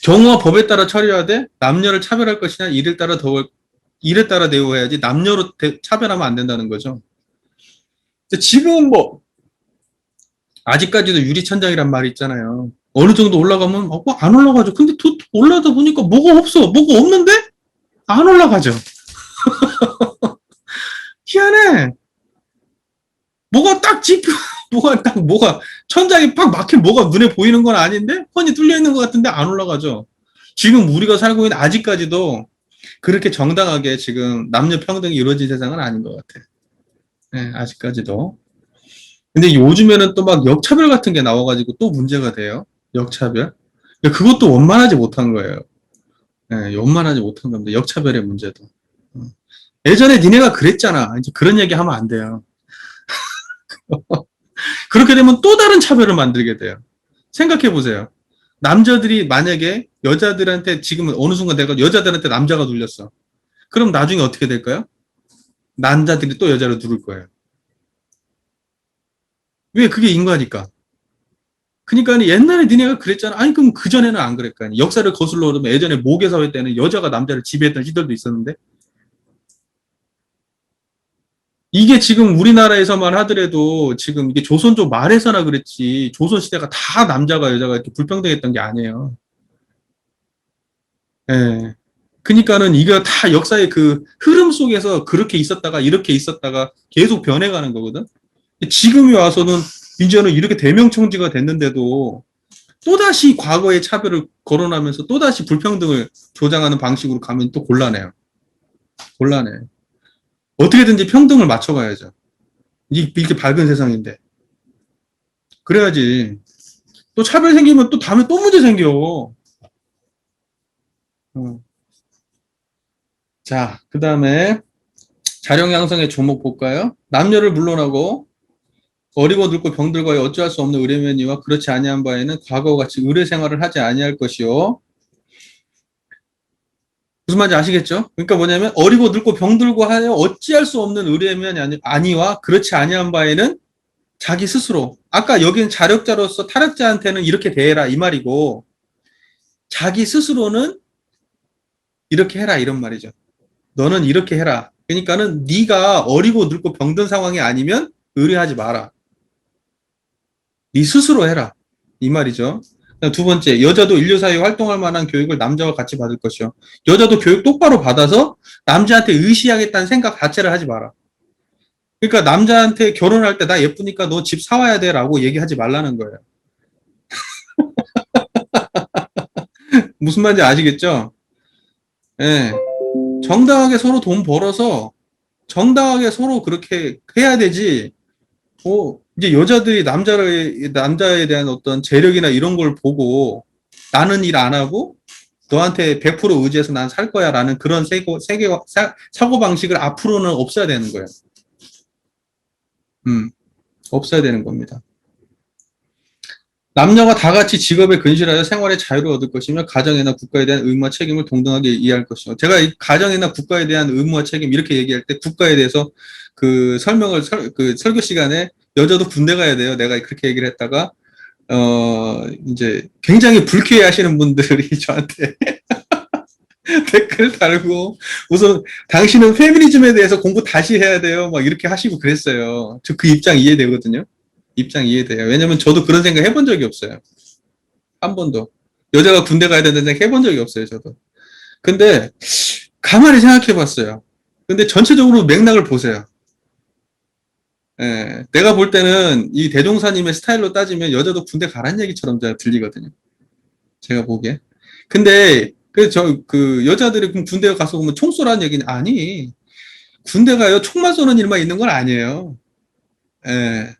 경우와 법에 따라 처리하되 남녀를 차별할 것이냐 일에 따라 대우해야지 남녀로 차별하면 안 된다는 거죠. 지금 뭐 아직까지도 유리천장이란 말이 있잖아요. 어느 정도 올라가면 안 올라가죠. 근데 올라가다 보니까 뭐가 없어. 뭐가 없는데 안 올라가죠. 희한해. 뭐가 딱 짚혀, 뭐가 천장이 팍 막힌 뭐가 눈에 보이는 건 아닌데 훤히 뚫려 있는 것 같은데 안 올라가죠. 지금 우리가 살고 있는 아직까지도 그렇게 정당하게 지금 남녀 평등이 이루어진 세상은 아닌 것 같아. 네, 아직까지도. 근데 요즘에는 또 막 역차별 같은 게 나와가지고 또 문제가 돼요. 역차별. 그것도 원만하지 못한 거예요. 네, 원만하지 못한 겁니다. 역차별의 문제도. 예전에 니네가 그랬잖아. 이제 그런 얘기 하면 안 돼요. 그렇게 되면 또 다른 차별을 만들게 돼요. 생각해 보세요. 남자들이 만약에 여자들한테 지금은 어느 순간 내가 여자들한테 남자가 눌렸어. 그럼 나중에 어떻게 될까요? 남자들이 또 여자를 누를 거예요. 왜? 그게 인과니까. 그러니까 옛날에 니네가 그랬잖아. 아니 그럼 그전에는 안 그랬까. 역사를 거슬러 오르면 예전에 모계사회 때는 여자가 남자를 지배했던 시절도 있었는데 이게 지금 우리나라에서만 하더라도 지금 이게 조선족 말에서나 그랬지 조선시대가 다 남자가 여자가 이렇게 불평등했던 게 아니에요. 예. 그러니까는 이거 다 역사의 그 흐름 속에서 그렇게 있었다가 이렇게 있었다가 계속 변해가는 거거든. 지금이 와서는 이제는 이렇게 대명청지가 됐는데도 또다시 과거의 차별을 거론하면서 또다시 불평등을 조장하는 방식으로 가면 또 곤란해요. 곤란해. 어떻게든지 평등을 맞춰가야죠. 이렇게 밝은 세상인데. 그래야지. 또 차별 생기면 또 다음에 또 문제 생겨. 어. 자, 그 다음에 자령 양성의 조목 볼까요? 남녀를 물론하고 어리고 늙고 병들과의 어찌할 수 없는 의뢰면이와 그렇지 아니한 바에는 과거와 같이 의뢰 생활을 하지 아니할 것이요. 무슨 말인지 아시겠죠? 그러니까 뭐냐면 어리고 늙고 병들고 하여 어찌할 수 없는 의뢰면이 아니와 그렇지 아니한 바에는 자기 스스로 아까 여기는 자력자로서 타락자한테는 이렇게 대해라 이 말이고 자기 스스로는 이렇게 해라 이런 말이죠. 너는 이렇게 해라. 그러니까는 네가 어리고 늙고 병든 상황이 아니면 의뢰하지 마라. 네 스스로 해라. 이 말이죠. 두 번째, 여자도 인류 사회에 활동할 만한 교육을 남자와 같이 받을 것이요. 여자도 교육 똑바로 받아서 남자한테 의시하겠다는 생각 자체를 하지 마라. 그러니까 남자한테 결혼할 때 나 예쁘니까 너 집 사와야 돼 라고 얘기하지 말라는 거예요. 무슨 말인지 아시겠죠? 예. 정당하게 서로 돈 벌어서 정당하게 서로 그렇게 해야 되지. 이제 여자들이 남자에 대한 어떤 재력이나 이런 걸 보고 나는 일 안 하고 너한테 100% 의지해서 난 살 거야 라는 그런 사고방식을 앞으로는 없어야 되는 거예요. 없어야 되는 겁니다. 남녀가 다 같이 직업에 근실하여 생활의 자유를 얻을 것이며 가정이나 국가에 대한 의무와 책임을 동등하게 이해할 것이며 제가 이 가정이나 국가에 대한 의무와 책임 이렇게 얘기할 때 국가에 대해서 그 설명을 그 설교 시간에 여자도 군대 가야 돼요. 내가 그렇게 얘기를 했다가 이제 굉장히 불쾌해 하시는 분들이 저한테 댓글 달고 우선 당신은 페미니즘에 대해서 공부 다시 해야 돼요. 막 이렇게 하시고 그랬어요. 저 그 입장 이해되거든요. 입장 이해돼요. 왜냐면 저도 그런 생각 해본 적이 없어요. 한 번도. 여자가 군대 가야 된다는 생각 해본 적이 없어요, 저도. 근데 가만히 생각해 봤어요. 근데 전체적으로 맥락을 보세요. 예, 내가 볼 때는 이 대종사님의 스타일로 따지면 여자도 군대 가란 얘기처럼 들리거든요. 제가 보기에. 근데 그래서 그 여자들이 그럼 군대 가서 보면 총 쏘라는 얘기는 아니. 군대 가요. 총만 쏘는 일만 있는 건 아니에요. 예.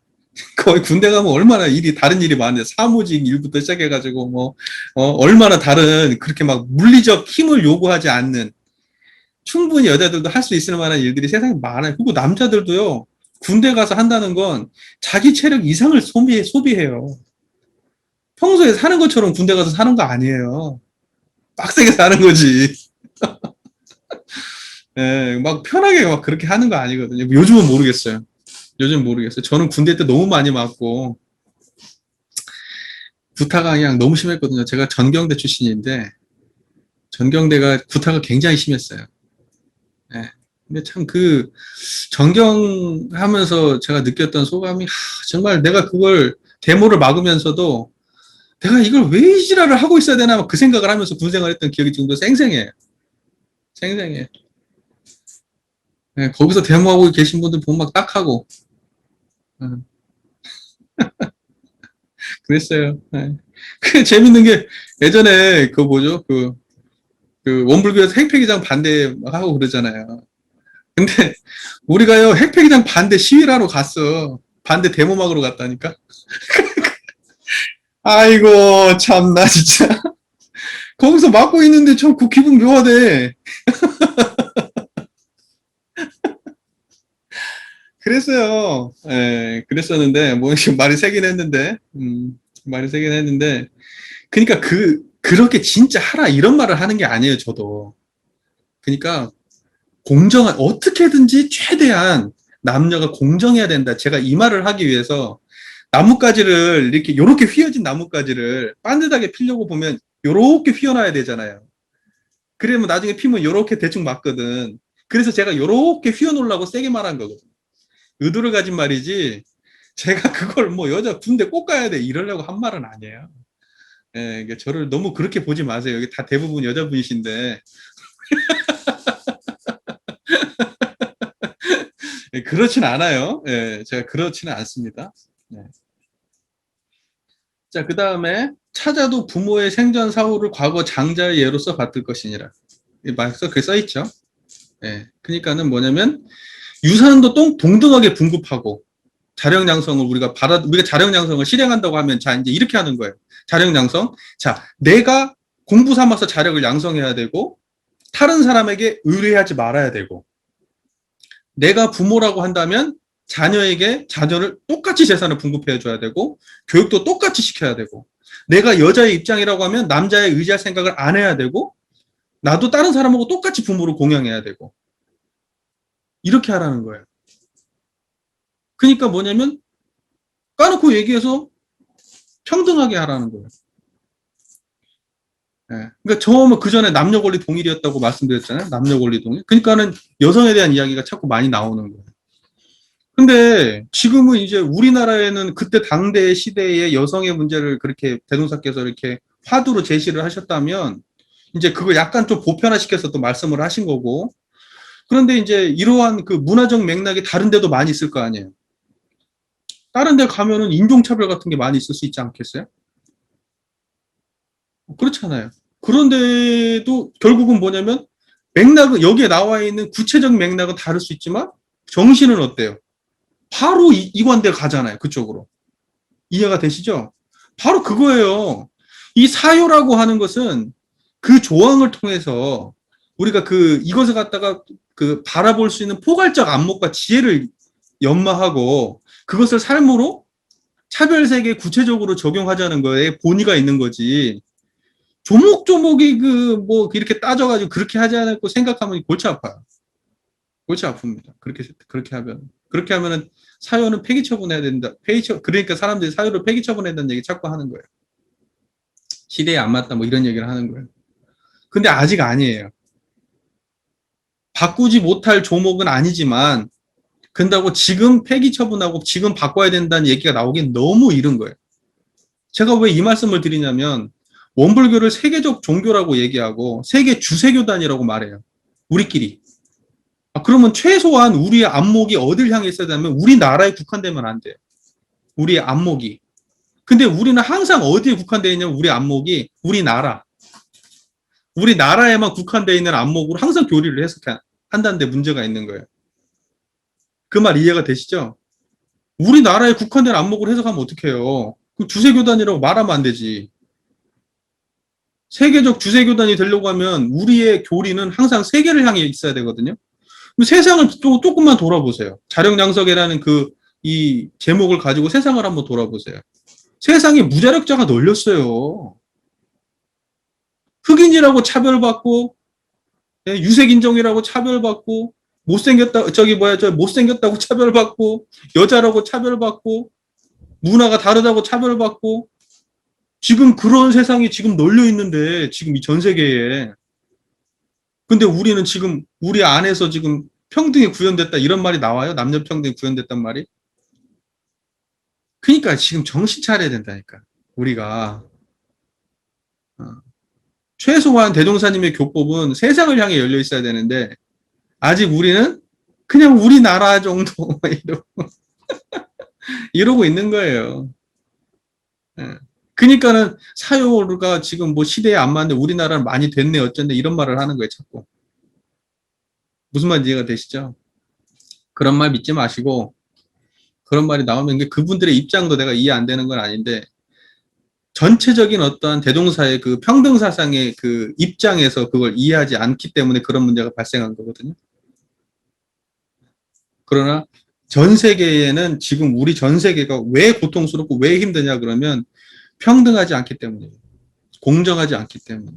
거의 군대 가면 얼마나 다른 일이 많은데, 사무직 일부터 시작해가지고, 얼마나 다른, 그렇게 막 물리적 힘을 요구하지 않는, 충분히 여자들도 할 수 있을 만한 일들이 세상에 많아요. 그리고 남자들도요, 군대 가서 한다는 건 자기 체력 이상을 소비해요. 평소에 사는 것처럼 군대 가서 사는 거 아니에요. 빡세게 사는 거지. 예, 막 편하게 막 그렇게 하는 거 아니거든요. 요즘은 모르겠어요. 요즘 모르겠어요. 저는 군대 때 너무 많이 맞고, 구타가 그냥 너무 심했거든요. 제가 전경대 출신인데, 전경대가 구타가 굉장히 심했어요. 예. 근데 참 전경하면서 제가 느꼈던 소감이, 정말 내가 그걸, 데모를 막으면서도, 내가 이걸 왜 이 지랄을 하고 있어야 되나, 그 생각을 하면서 군 생활했던 기억이 지금도 생생해요. 생생해. 예, 거기서 데모하고 계신 분들 보면 막 딱하고, 음, 그랬어요. 예. 그 재밌는 게, 예전에 그 뭐죠? 그 원불교에서 핵폐기장 반대하고 그러잖아요. 근데 우리가요, 핵폐기장 반대 시위를 하러 갔어. 반대 데모막으로 갔다니까. 아이고 참나 진짜. 거기서 막고 있는데 저 그 기분 묘하대. 그랬어요. 예, 그랬었는데 뭐 말이 세긴 했는데, 말이 세긴 했는데, 그러니까 그렇게 진짜 하라 이런 말을 하는 게 아니에요, 저도. 그러니까 공정한, 어떻게든지 최대한 남녀가 공정해야 된다. 제가 이 말을 하기 위해서 나뭇가지를 이렇게 요렇게 휘어진 나뭇가지를 반듯하게 피려고 보면 요렇게 휘어놔야 되잖아요. 그러면 나중에 피면 요렇게 대충 맞거든. 그래서 제가 요렇게 휘어놓으려고 세게 말한 거거든. 의도를 가진 말이지, 제가 그걸 뭐 여자 군대 꼭 가야 돼 이러려고 한 말은 아니에요. 예, 이게 저를 너무 그렇게 보지 마세요. 여기 다 대부분 여자분이신데. 예, 그렇진 않아요. 예, 제가 그렇지는 않습니다. 네. 자, 그 다음에 찾아도 부모의 생전 사후를 과거 장자의 예로서 받을 것이니라. 이 말서 그게 써 있죠. 예. 그러니까는 뭐냐면 유산도 동등하게 분급하고, 자력양성을 우리가 자력양성을 실행한다고 하면, 자, 이제 이렇게 하는 거예요. 자력양성. 자, 내가 공부 삼아서 자력을 양성해야 되고, 다른 사람에게 의뢰하지 말아야 되고, 내가 부모라고 한다면 자녀를 똑같이 재산을 분급해 줘야 되고, 교육도 똑같이 시켜야 되고, 내가 여자의 입장이라고 하면 남자의 의지할 생각을 안 해야 되고, 나도 다른 사람하고 똑같이 부모를 공양해야 되고, 이렇게 하라는 거예요. 그러니까 뭐냐면 까놓고 얘기해서 평등하게 하라는 거예요. 예. 그러니까 처음에 그 전에 남녀 권리 동일이었다고 말씀드렸잖아요. 남녀 권리 동일. 그러니까는 여성에 대한 이야기가 자꾸 많이 나오는 거예요. 근데 지금은 이제 우리나라에는 그때 당대 시대의 여성의 문제를 그렇게 대동사께서 이렇게 화두로 제시를 하셨다면, 이제 그걸 약간 좀 보편화시켜서 또 말씀을 하신 거고, 그런데 이제 이러한 그 문화적 맥락이 다른 데도 많이 있을 거 아니에요. 다른 데 가면은 인종차별 같은 게 많이 있을 수 있지 않겠어요? 그렇잖아요. 그런데도 결국은 뭐냐면, 맥락은, 여기에 나와 있는 구체적 맥락은 다를 수 있지만 정신은 어때요? 바로 이관대 가잖아요. 그쪽으로. 이해가 되시죠? 바로 그거예요. 이 사유라고 하는 것은 그 조항을 통해서 우리가 이것을 갖다가 바라볼 수 있는 포괄적 안목과 지혜를 연마하고, 그것을 삶으로 차별세계에 구체적으로 적용하자는 거에 본의가 있는 거지. 조목조목이 이렇게 따져가지고 그렇게 하지 않고 생각하면 골치 아파요. 골치 아픕니다. 그렇게 하면은 사유는 폐기 처분해야 된다. 그러니까 사람들이 사유를 폐기 처분해야 된다는 얘기 자꾸 하는 거예요. 시대에 안 맞다 뭐 이런 얘기를 하는 거예요. 근데 아직 아니에요. 바꾸지 못할 조목은 아니지만, 근다고 지금 폐기 처분하고 지금 바꿔야 된다는 얘기가 나오긴 너무 이른 거예요. 제가 왜 이 말씀을 드리냐면, 원불교를 세계적 종교라고 얘기하고 세계 주세교단이라고 말해요. 우리끼리. 그러면 최소한 우리의 안목이 어딜 향해 있어야 되냐면 우리나라에 국한되면 안 돼요. 우리의 안목이. 근데 우리는 항상 어디에 국한되어 있냐면 우리 안목이 우리나라. 우리나라에만 국한되어 있는 안목으로 항상 교리를 해석한다는데 문제가 있는 거예요. 그 말 이해가 되시죠? 우리나라에 국한된 안목으로 해석하면 어떡해요? 그 주세교단이라고 말하면 안 되지. 세계적 주세교단이 되려고 하면 우리의 교리는 항상 세계를 향해 있어야 되거든요. 세상을 또 조금만 돌아보세요. 자력양석이라는 이 제목을 가지고 세상을 한번 돌아보세요. 세상에 무자력자가 널렸어요. 흑인이라고 차별받고, 유색인종이라고 차별받고, 못생겼다고 차별받고, 여자라고 차별받고, 문화가 다르다고 차별받고, 지금 그런 세상이 지금 널려 있는데, 지금 이 전 세계에. 근데 우리는 지금, 우리 안에서 지금 평등이 구현됐다, 이런 말이 나와요? 남녀 평등이 구현됐단 말이? 그러니까 지금 정신 차려야 된다니까. 우리가. 어. 최소한 대종사님의 교법은 세상을 향해 열려 있어야 되는데, 아직 우리는 그냥 우리나라 정도, 이러고 있는 거예요. 예. 그러니까는 사유가 지금 뭐 시대에 안 맞는데 우리나라는 많이 됐네 어쩐데 이런 말을 하는 거예요, 자꾸. 무슨 말인지 이해가 되시죠? 그런 말 믿지 마시고, 그런 말이 나오면 그분들의 입장도 내가 이해 안 되는 건 아닌데, 전체적인 어떠한 대동사의 그 평등 사상의 그 입장에서 그걸 이해하지 않기 때문에 그런 문제가 발생한 거거든요. 그러나 전 세계에는 지금 우리 전 세계가 왜 고통스럽고 왜 힘드냐 그러면 평등하지 않기 때문이에요. 공정하지 않기 때문에.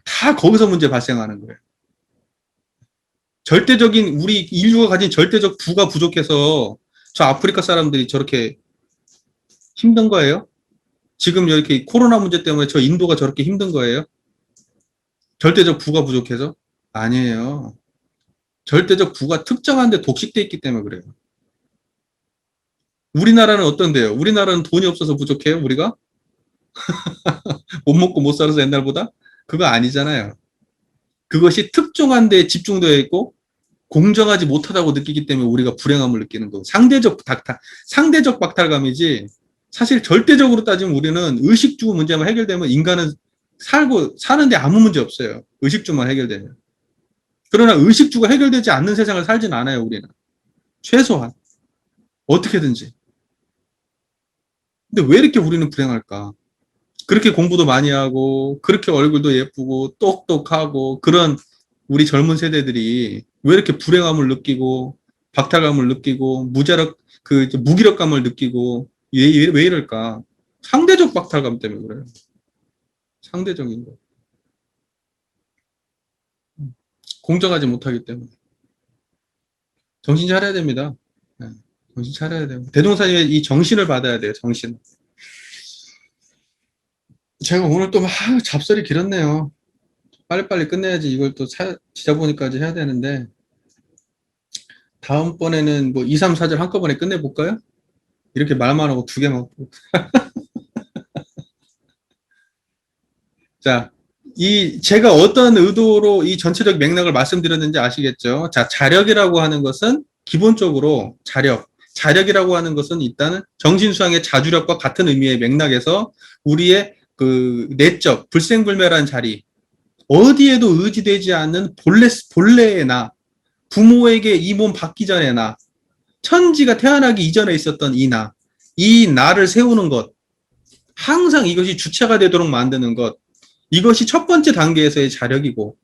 다 거기서 문제 발생하는 거예요. 절대적인 우리 인류가 가진 절대적 부가 부족해서 저 아프리카 사람들이 저렇게 힘든 거예요? 지금 이렇게 코로나 문제 때문에 저 인도가 저렇게 힘든 거예요? 절대적 부가 부족해서? 아니에요. 절대적 부가 특정한 데 독식돼 있기 때문에 그래요. 우리나라는 어떤데요? 우리나라는 돈이 없어서 부족해요, 우리가? 못 먹고 못 살아서 옛날보다? 그거 아니잖아요. 그것이 특정한 데에 집중되어 있고 공정하지 못하다고 느끼기 때문에 우리가 불행함을 느끼는 거고 상대적 박탈감이지 사실 절대적으로 따지면 우리는 의식주 문제만 해결되면 인간은 사는데 아무 문제 없어요. 의식주만 해결되면. 그러나 의식주가 해결되지 않는 세상을 살진 않아요, 우리는. 최소한. 어떻게든지. 근데 왜 이렇게 우리는 불행할까? 그렇게 공부도 많이 하고, 그렇게 얼굴도 예쁘고, 똑똑하고, 그런 우리 젊은 세대들이 왜 이렇게 불행함을 느끼고, 박탈감을 느끼고, 무기력감을 느끼고, 왜 이럴까? 상대적 박탈감 때문에 그래요. 상대적인 거. 공정하지 못하기 때문에. 정신 차려야 됩니다. 네, 정신 차려야 돼요. 대종사님의 이 정신을 받아야 돼요, 정신. 제가 오늘 또 잡설이 길었네요. 빨리빨리 끝내야지 이걸 또 지저분이까지 해야 되는데, 다음번에는 뭐 2, 3, 4절 한꺼번에 끝내볼까요? 이렇게 말만 하고 두 개만. 자, 제가 어떤 의도로 이 전체적 맥락을 말씀드렸는지 아시겠죠? 자, 자력이라고 하는 것은 기본적으로 자력이라고 하는 것은 일단은 정신수양의 자주력과 같은 의미의 맥락에서 우리의 그 내적, 불생불멸한 자리, 어디에도 의지되지 않는 본래의 나, 부모에게 이 몸 받기 전에 나, 천지가 태어나기 이전에 있었던 이 나를 세우는 것, 항상 이것이 주체가 되도록 만드는 것, 이것이 첫 번째 단계에서의 자력이고,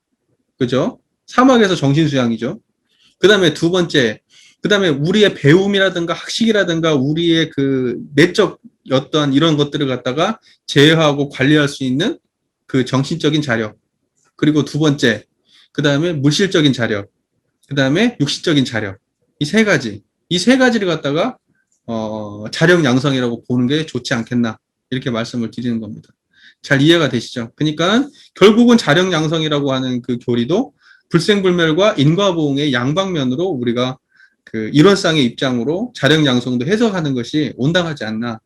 그죠? 사막에서 정신수양이죠. 그 다음에 두 번째, 그 다음에 우리의 배움이라든가 학식이라든가 우리의 그 내적 어떤 이런 것들을 갖다가 제어하고 관리할 수 있는 그 정신적인 자력. 그리고 두 번째, 그 다음에 물질적인 자력. 그 다음에 육신적인 자력. 이 세 가지를 갖다가, 자력 양성이라고 보는 게 좋지 않겠나. 이렇게 말씀을 드리는 겁니다. 잘 이해가 되시죠? 그러니까 결국은 자력 양성이라고 하는 그 교리도 불생불멸과 인과보응의 양방면으로 우리가 그 일원상의 입장으로 자력 양성도 해석하는 것이 온당하지 않나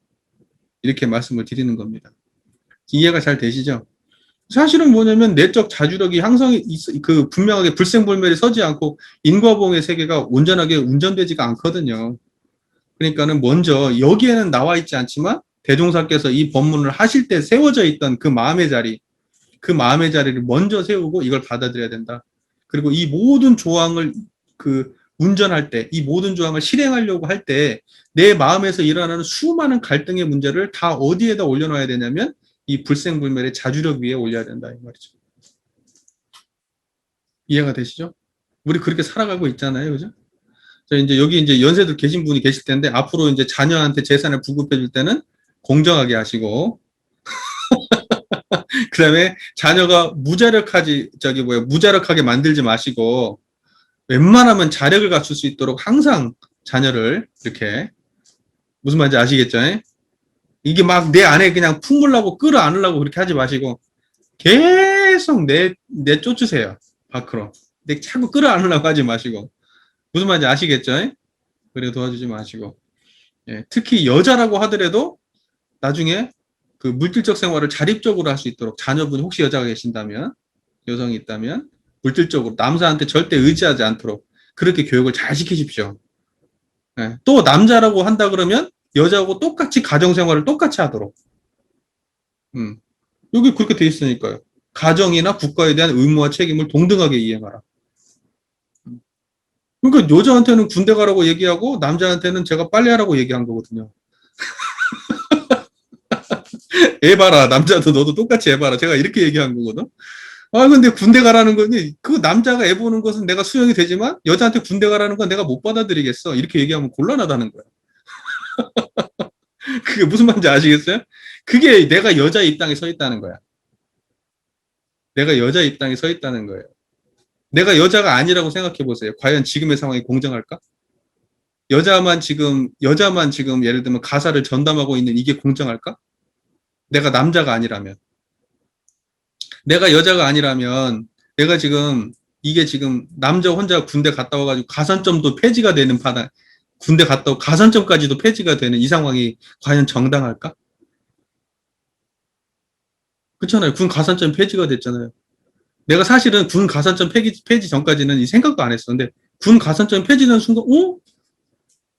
이렇게 말씀을 드리는 겁니다. 이해가 잘 되시죠? 사실은 뭐냐면 내적 자주력이 항상 분명하게 불생불멸이 서지 않고 인과보응의 세계가 온전하게 운전되지가 않거든요. 그러니까는 먼저 여기에는 나와 있지 않지만 대종사께서 이 법문을 하실 때 세워져 있던 그 마음의 자리, 그 마음의 자리를 먼저 세우고 이걸 받아들여야 된다. 그리고 이 모든 조항을 운전할 때, 이 모든 조항을 실행하려고 할 때, 내 마음에서 일어나는 수많은 갈등의 문제를 다 어디에다 올려놔야 되냐면, 이 불생불멸의 자주력 위에 올려야 된다, 이 말이죠. 이해가 되시죠? 우리 그렇게 살아가고 있잖아요, 그죠? 이제 여기 이제 연세들 계신 분이 계실 텐데, 앞으로 이제 자녀한테 재산을 부급해 줄 때는 공정하게 하시고, 그 다음에 자녀가 무자력하게 만들지 마시고, 웬만하면 자력을 갖출 수 있도록 항상 자녀를 이렇게, 무슨 말인지 아시겠죠? 이게 막 내 안에 그냥 품으려고 끌어안으려고 그렇게 하지 마시고, 계속 내쫓으세요. 밖으로. 근데 자꾸 끌어안으려고 하지 마시고. 무슨 말인지 아시겠죠? 그래 도와주지 마시고. 예, 특히 여자라고 하더라도 나중에 그 물질적 생활을 자립적으로 할 수 있도록 자녀분이 혹시 여자가 계신다면, 여성이 있다면, 물질적으로 남자한테 절대 의지하지 않도록 그렇게 교육을 잘 시키십시오. 예, 또 남자라고 한다 그러면 여자하고 똑같이 가정생활을 똑같이 하도록. 여기 그렇게 돼 있으니까요. 가정이나 국가에 대한 의무와 책임을 동등하게 이행하라. 그러니까 여자한테는 군대 가라고 얘기하고 남자한테는 제가 빨래하라고 얘기한 거거든요. 애 봐라. 남자도 너도 똑같이 애 봐라. 제가 이렇게 얘기한 거거든. 아, 근데 군대 가라는 거니, 그 남자가 애 보는 것은 내가 수용이 되지만, 여자한테 군대 가라는 건 내가 못 받아들이겠어. 이렇게 얘기하면 곤란하다는 거야. 그게 무슨 말인지 아시겠어요? 그게 내가 여자 입장에 서 있다는 거야. 내가 여자 입장에 서 있다는 거예요. 내가 여자가 아니라고 생각해 보세요. 과연 지금의 상황이 공정할까? 여자만 지금 예를 들면 가사를 전담하고 있는 이게 공정할까? 내가 남자가 아니라면. 내가 여자가 아니라면, 이게 지금 남자 혼자 군대 갔다 와가지고 가산점도 폐지가 되는 군대 갔다 오고 가산점까지도 폐지가 되는 이 상황이 과연 정당할까? 그렇잖아요. 군 가산점 폐지가 됐잖아요. 내가 사실은 군 가산점 폐지 전까지는 이 생각도 안 했었는데, 군 가산점 폐지되는 순간,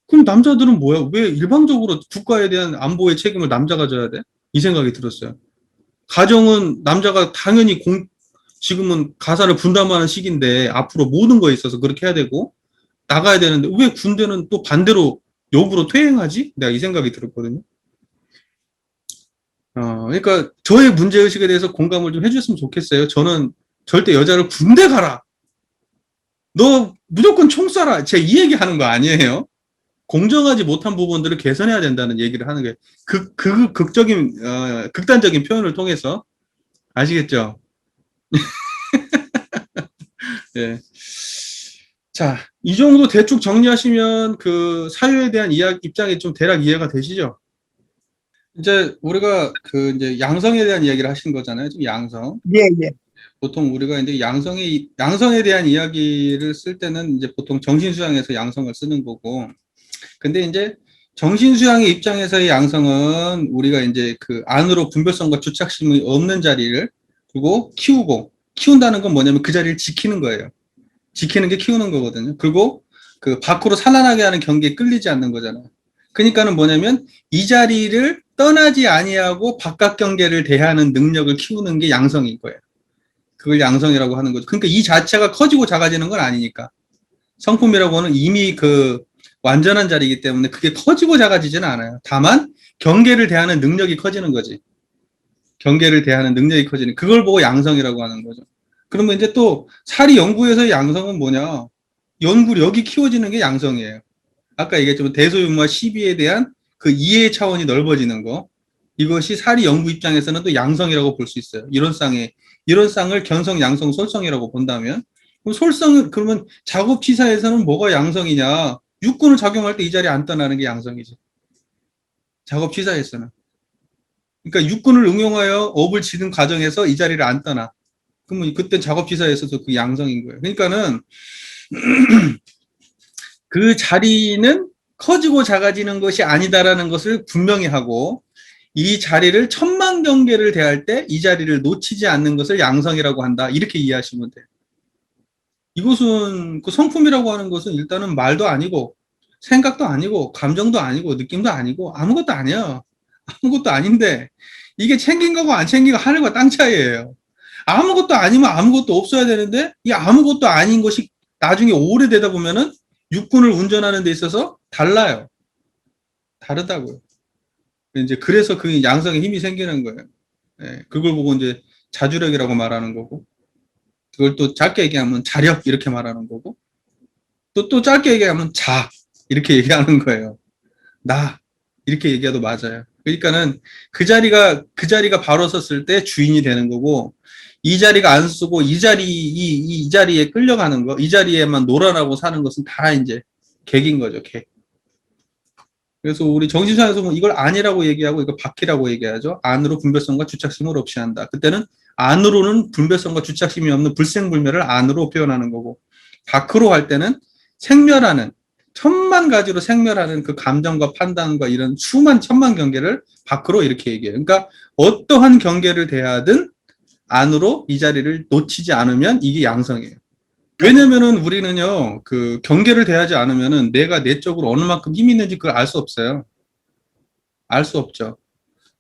그럼 남자들은 뭐야? 왜 일방적으로 국가에 대한 안보의 책임을 남자가 져야 돼? 이 생각이 들었어요. 가정은 남자가 당연히 지금은 가사를 분담하는 시기인데 앞으로 모든 거에 있어서 그렇게 해야 되고 나가야 되는데 왜 군대는 또 반대로 역으로 퇴행하지? 내가 이 생각이 들었거든요. 그러니까 저의 문제의식에 대해서 공감을 좀 해줬으면 좋겠어요. 저는 절대 여자를 군대 가라. 너 무조건 총 쏴라. 제가 이 얘기 하는 거 아니에요. 공정하지 못한 부분들을 개선해야 된다는 얘기를 하는 게 극단적인 표현을 통해서 아시겠죠? 예. 자, 이 정도 대충 정리하시면 그 사유에 대한 입장이 좀 대략 이해가 되시죠? 이제 우리가 이제 양성에 대한 이야기를 하신 거잖아요. 좀 양성. 예, 예. 보통 우리가 이제 양성에 대한 이야기를 쓸 때는 이제 보통 정신수양에서 양성을 쓰는 거고. 근데 이제 정신수양의 입장에서의 양성은 우리가 이제 그 안으로 분별성과 주착심이 없는 자리를 그리고 키운다는 건 뭐냐면 그 자리를 지키는 거예요. 지키는 게 키우는 거거든요. 그리고 그 밖으로 산란하게 하는 경계에 끌리지 않는 거잖아요. 그러니까는 뭐냐면 이 자리를 떠나지 아니하고 바깥 경계를 대하는 능력을 키우는 게 양성인 거예요. 그걸 양성이라고 하는 거죠. 그러니까 이 자체가 커지고 작아지는 건 아니니까. 성품이라고 하는 이미 그 완전한 자리이기 때문에 그게 커지고 작아지지는 않아요. 다만 경계를 대하는 능력이 커지는 거지. 경계를 대하는 능력이 커지는 그걸 보고 양성이라고 하는 거죠. 그러면 이제 또 사리 연구에서의 양성은 뭐냐? 연구력이 키워지는 게 양성이에요. 아까 얘기했지만 대소윤마 시비에 대한 그 이해 차원이 넓어지는 거. 이것이 사리 연구 입장에서는 또 양성이라고 볼 수 있어요. 이론상을 견성, 양성, 솔성이라고 본다면 그럼 그러면 작업치사에서는 뭐가 양성이냐? 육군을 작용할 때 이 자리에 안 떠나는 게 양성이지. 작업치사에서는. 그러니까 육군을 응용하여 업을 지는 과정에서 이 자리를 안 떠나. 그러면 그때 작업치사에서도 그 양성인 거예요. 그러니까는 그 자리는 커지고 작아지는 것이 아니다라는 것을 분명히 하고 이 자리를 천만 경계를 대할 때 이 자리를 놓치지 않는 것을 양성이라고 한다. 이렇게 이해하시면 돼요. 이것은 그 성품이라고 하는 것은 일단은 말도 아니고 생각도 아니고 감정도 아니고 느낌도 아니고 아무것도 아니야. 아무것도 아닌데 이게 챙긴 거고 안 챙긴 거 하늘과 땅 차이예요. 아무것도 아니면 아무것도 없어야 되는데 이 아무것도 아닌 것이 나중에 오래되다 보면은 육군을 운전하는 데 있어서 달라요. 다르다고요. 이제 그래서 그 양성의 힘이 생기는 거예요. 예, 그걸 보고 이제 자주력이라고 말하는 거고, 그걸 또 짧게 얘기하면 자력 이렇게 말하는 거고, 또 짧게 얘기하면 자 이렇게 얘기하는 거예요. 나 이렇게 얘기해도 맞아요. 그러니까는 그 자리가 바로 섰을 때 주인이 되는 거고, 이 자리가 안 쓰고 이 자리에 끌려가는 거, 이 자리에만 놀아나고 사는 것은 다 이제 객인 거죠. 객. 그래서 우리 정신사에서 뭐 이걸 안이라고 얘기하고 이거 밖이라고 얘기하죠. 안으로 분별성과 주착심을 없이 한다. 그때는 안으로는 분별성과 주착심이 없는 불생불멸을 안으로 표현하는 거고, 밖으로 할 때는 생멸하는, 천만 가지로 생멸하는 그 감정과 판단과 이런 수만 천만 경계를 밖으로 이렇게 얘기해요. 그러니까 어떠한 경계를 대하든 안으로 이 자리를 놓치지 않으면 이게 양성이에요. 왜냐면은 우리는요, 그 경계를 대하지 않으면은 내가 내적으로 어느 만큼 힘이 있는지 그걸 알 수 없어요. 알 수 없죠.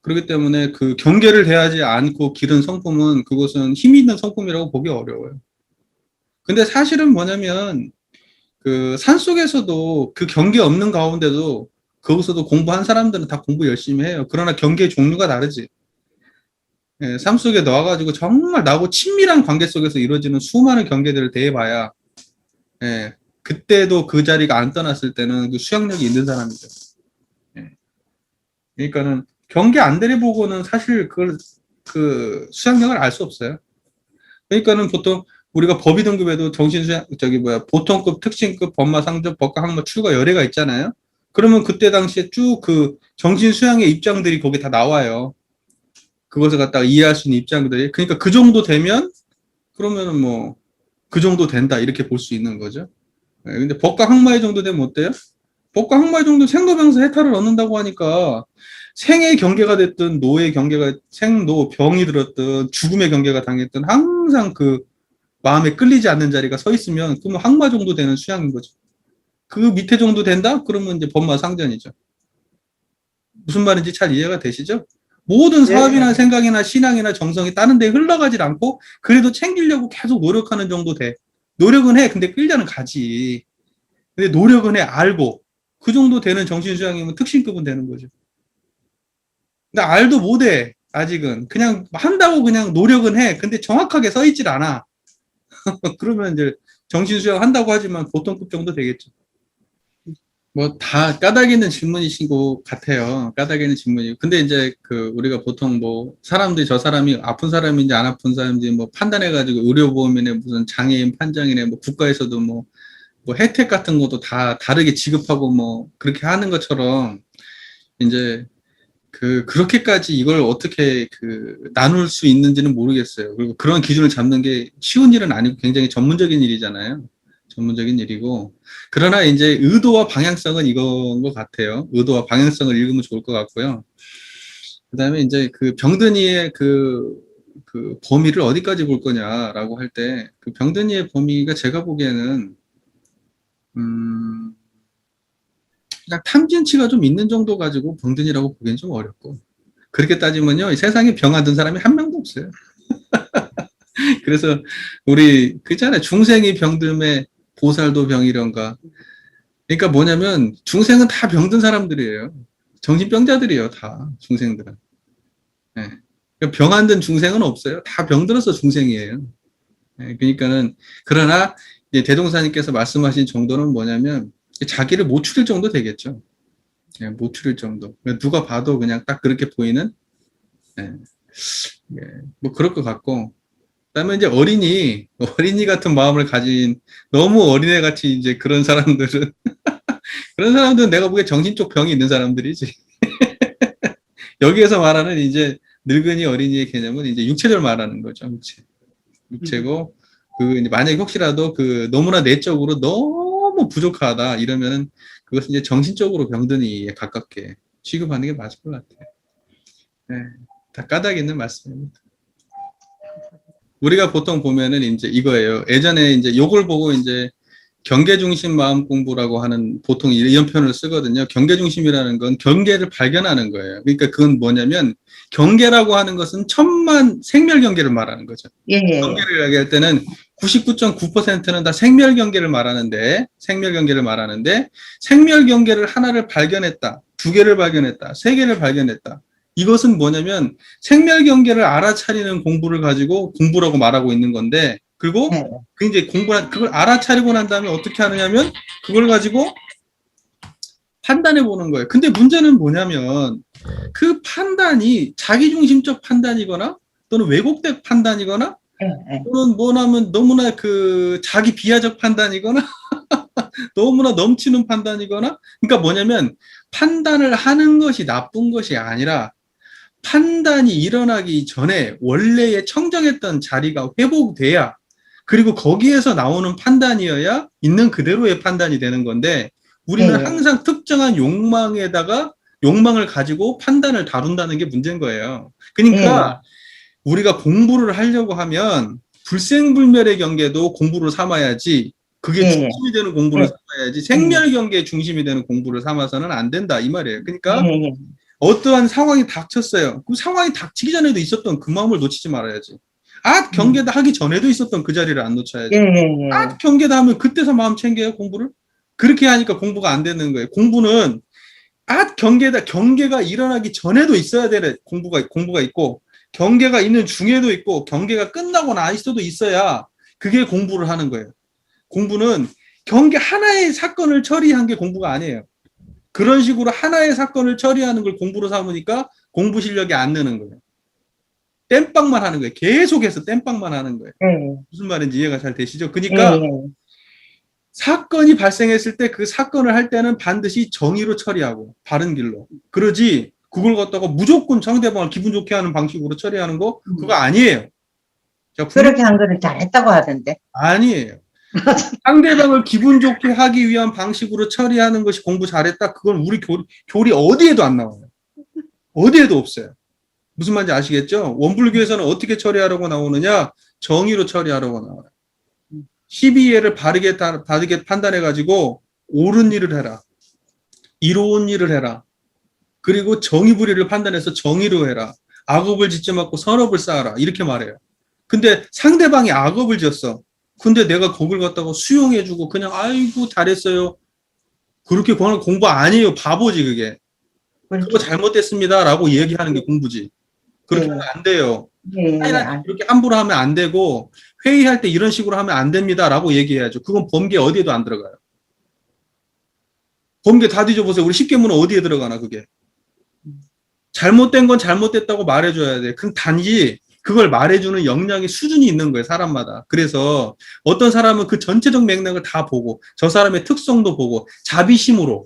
그렇기 때문에 그 경계를 대하지 않고 기른 성품은 그것은 힘이 있는 성품이라고 보기 어려워요. 근데 사실은 뭐냐면 그 산속에서도 그 경계 없는 가운데도 거기서도 공부한 사람들은 다 공부 열심히 해요. 그러나 경계의 종류가 다르지. 예, 삶 속에 넣어가지고 정말 나하고 친밀한 관계 속에서 이루어지는 수많은 경계들을 대해봐야, 예, 그때도 그 자리가 안 떠났을 때는 그 수양력이 있는 사람이죠. 예. 그러니까는 경계 안 대해보고는 사실 그걸 그 수양력을 알 수 없어요. 그러니까는 보통 우리가 법의 등급에도 정신수양 저기 뭐야 보통급, 특신급, 법마, 상급, 법과, 학마, 출가 열애가 있잖아요. 그러면 그때 당시에 쭉 그 정신수양의 입장들이 거기 다 나와요. 그것을 갖다가 이해할 수 있는 입장들이. 그러니까 그 정도 되면 그러면은 뭐 그 정도 된다 이렇게 볼 수 있는 거죠. 예, 근데 법과 학마의 정도 되면 어때요? 법과 학마의 정도 생로병사 해탈을 얻는다고 하니까 생의 경계가 됐든 노의 경계가 생노 병이 들었든 죽음의 경계가 당했든 항상 그 마음에 끌리지 않는 자리가 서 있으면 그러면 학마 정도 되는 수양인 거죠. 그 밑에 정도 된다? 그러면 이제 법마 상전이죠. 무슨 말인지 잘 이해가 되시죠? 모든 사업이나 생각이나 신앙이나 정성이 다른 데 흘러가질 않고 그래도 챙기려고 계속 노력하는 정도 돼. 노력은 해. 근데 끌려는 가지. 근데 노력은 해. 알고. 그 정도 되는 정신수양이면 특신급은 되는 거죠. 근데 알도 못해. 아직은. 그냥 한다고 그냥 노력은 해. 근데 정확하게 서 있질 않아. 그러면 이제 정신수양 한다고 하지만 보통급 정도 되겠죠. 뭐 다 까닭 있는 질문이신 것 같아요. 까닭 있는 질문이. 근데 이제 그 우리가 보통 뭐 사람들이 저 사람이 아픈 사람인지 안 아픈 사람인지 뭐 판단해가지고 의료보험이네 무슨 장애인 판정이네 뭐 국가에서도 뭐 혜택 같은 것도 다 다르게 지급하고 뭐 그렇게 하는 것처럼 이제 그렇게까지 이걸 어떻게 나눌 수 있는지는 모르겠어요. 그리고 그런 기준을 잡는 게 쉬운 일은 아니고 굉장히 전문적인 일이잖아요. 전문적인 일이고. 그러나 이제 의도와 방향성은 이건 것 같아요. 의도와 방향성을 읽으면 좋을 것 같고요. 그 다음에 이제 그 병든이의 그 범위를 어디까지 볼 거냐라고 할 때, 그 병든이의 범위가 제가 보기에는, 그냥 탐진치가 좀 있는 정도 가지고 병든이라고 보기엔 좀 어렵고. 그렇게 따지면요, 이 세상에 병 안 든 사람이 한 명도 없어요. 그래서 우리 그잖아요. 중생이 병듦에 보살도 병이련가. 그러니까 뭐냐면 중생은 다 병든 사람들이에요. 정신병자들이에요, 다 중생들은. 네. 병 안 든 중생은 없어요. 다 병들어서 중생이에요. 네. 그러니까는 그러나 이제 대동사님께서 말씀하신 정도는 뭐냐면 자기를 못 추릴 정도 되겠죠. 네, 못 추릴 정도. 누가 봐도 그냥 딱 그렇게 보이는. 네. 네. 뭐 그럴 것 같고. 그다음에 이제 어린이 같은 마음을 가진 너무 어린애 같이 이제 그런 사람들은 그런 사람들은 내가 보기에 정신적 병이 있는 사람들이지. 여기에서 말하는 이제 늙은이 어린이의 개념은 이제 육체를 말하는 거죠. 육체고 이제 만약에 혹시라도 너무나 내적으로 너무 부족하다 이러면은 그것은 이제 정신적으로 병든 이에 가깝게 취급하는 게 맞을 것 같아요. 네, 다 까닭 있는 말씀입니다. 우리가 보통 보면은 이제 이거예요. 예전에 이제 요걸 보고 이제 경계 중심 마음 공부라고 하는 보통 이런 표현을 쓰거든요. 경계 중심이라는 건 경계를 발견하는 거예요. 그러니까 그건 뭐냐면 경계라고 하는 것은 천만 생멸 경계를 말하는 거죠. 예, 예, 경계를 이야기할 때는 99.9%는 다 생멸 경계를 말하는데 생멸 경계를 하나를 발견했다. 두 개를 발견했다. 세 개를 발견했다. 이것은 뭐냐면 생멸 경계를 알아차리는 공부를 가지고 공부라고 말하고 있는 건데 그리고 예, 그 이제 그걸 알아차리고 난 다음에 어떻게 하느냐면 그걸 가지고 판단해 보는 거예요. 근데 문제는 뭐냐면 그 판단이 자기중심적 판단이거나 또는 왜곡된 판단이거나 예, 예. 또는 뭐냐면 너무나 그 자기 비하적 판단이거나 너무나 넘치는 판단이거나 그러니까 뭐냐면 판단을 하는 것이 나쁜 것이 아니라 판단이 일어나기 전에 원래의 청정했던 자리가 회복돼야 그리고 거기에서 나오는 판단이어야 있는 그대로의 판단이 되는 건데 우리는 예, 항상 특정한 욕망에다가 욕망을 가지고 판단을 다룬다는 게 문제인 거예요. 예, 그러니까 우리가 공부를 하려고 하면 불생불멸의 경계도 공부를 삼아야지 그게 예, 중심이 되는 공부를 예, 삼아야지 예, 생멸 경계의 중심이 되는 공부를 삼아서는 안 된다 이 말이에요. 예, 그러니까 예, 어떠한 상황이 닥쳤어요. 그 상황이 닥치기 전에도 있었던 그 마음을 놓치지 말아야지. 음, 경계다 하기 전에도 있었던 그 자리를 안 예, 놓쳐야지. 예, 경계다 하면 그때서 마음 챙겨요, 공부를? 그렇게 하니까 공부가 안 되는 거예요. 공부는 경계가 일어나기 전에도 있어야 되는 공부가 있고, 경계가 있는 중에도 있고, 경계가 끝나고 나 있어도 있어야 그게 공부를 하는 거예요. 공부는 경계 하나의 사건을 처리한 게 공부가 아니에요. 그런 식으로 하나의 사건을 처리하는 걸 공부로 삼으니까 공부 실력이 안 느는 거예요. 땜빵만 하는 거예요. 계속해서 땜빵만 하는 거예요. 예, 무슨 말인지 이해가 잘 되시죠? 예, 그러니까 예, 사건이 발생했을 때 그 사건을 할 때는 반드시 정의로 처리하고 바른 길로. 그러지 그걸 갖다가 무조건 상대방을 기분 좋게 하는 방식으로 처리하는 거 그거 아니에요. 자, 그렇게 한 거를 잘했다고 하던데. 아니에요. 상대방을 기분 좋게 하기 위한 방식으로 처리하는 것이 공부 잘했다. 그건 우리 교리 어디에도 안 나와요. 어디에도 없어요. 무슨 말인지 아시겠죠? 원불교에서는 어떻게 처리하라고 나오느냐? 정의로 처리하라고 나와요. 12예를 바르게 판단해가지고 옳은 일을 해라. 이로운 일을 해라. 그리고 정의불의를 판단해서 정의로 해라. 악업을 짓지 말고 선업을 쌓아라. 이렇게 말해요. 근데 상대방이 악업을 지었어. 근데 내가 거길 갖다가 수용해주고 그냥 아이고 잘했어요. 그렇게 공부 아니에요. 바보지 그게. 그거 그렇죠. 잘못됐습니다라고 얘기하는 게 공부지. 그렇게 하면 예, 안 돼요. 예, 사인한테 그렇게 함부로 하면 안 되고 회의할 때 이런 식으로 하면 안 됩니다라고 얘기해야죠. 그건 범계 어디에도 안 들어가요. 범계 다 뒤져보세요. 우리 십계문은 어디에 들어가나 그게. 잘못된 건 잘못됐다고 말해줘야 돼. 그 단지 그걸 말해주는 역량의 수준이 있는 거예요. 사람마다. 그래서 어떤 사람은 그 전체적 맥락을 다 보고 저 사람의 특성도 보고 자비심으로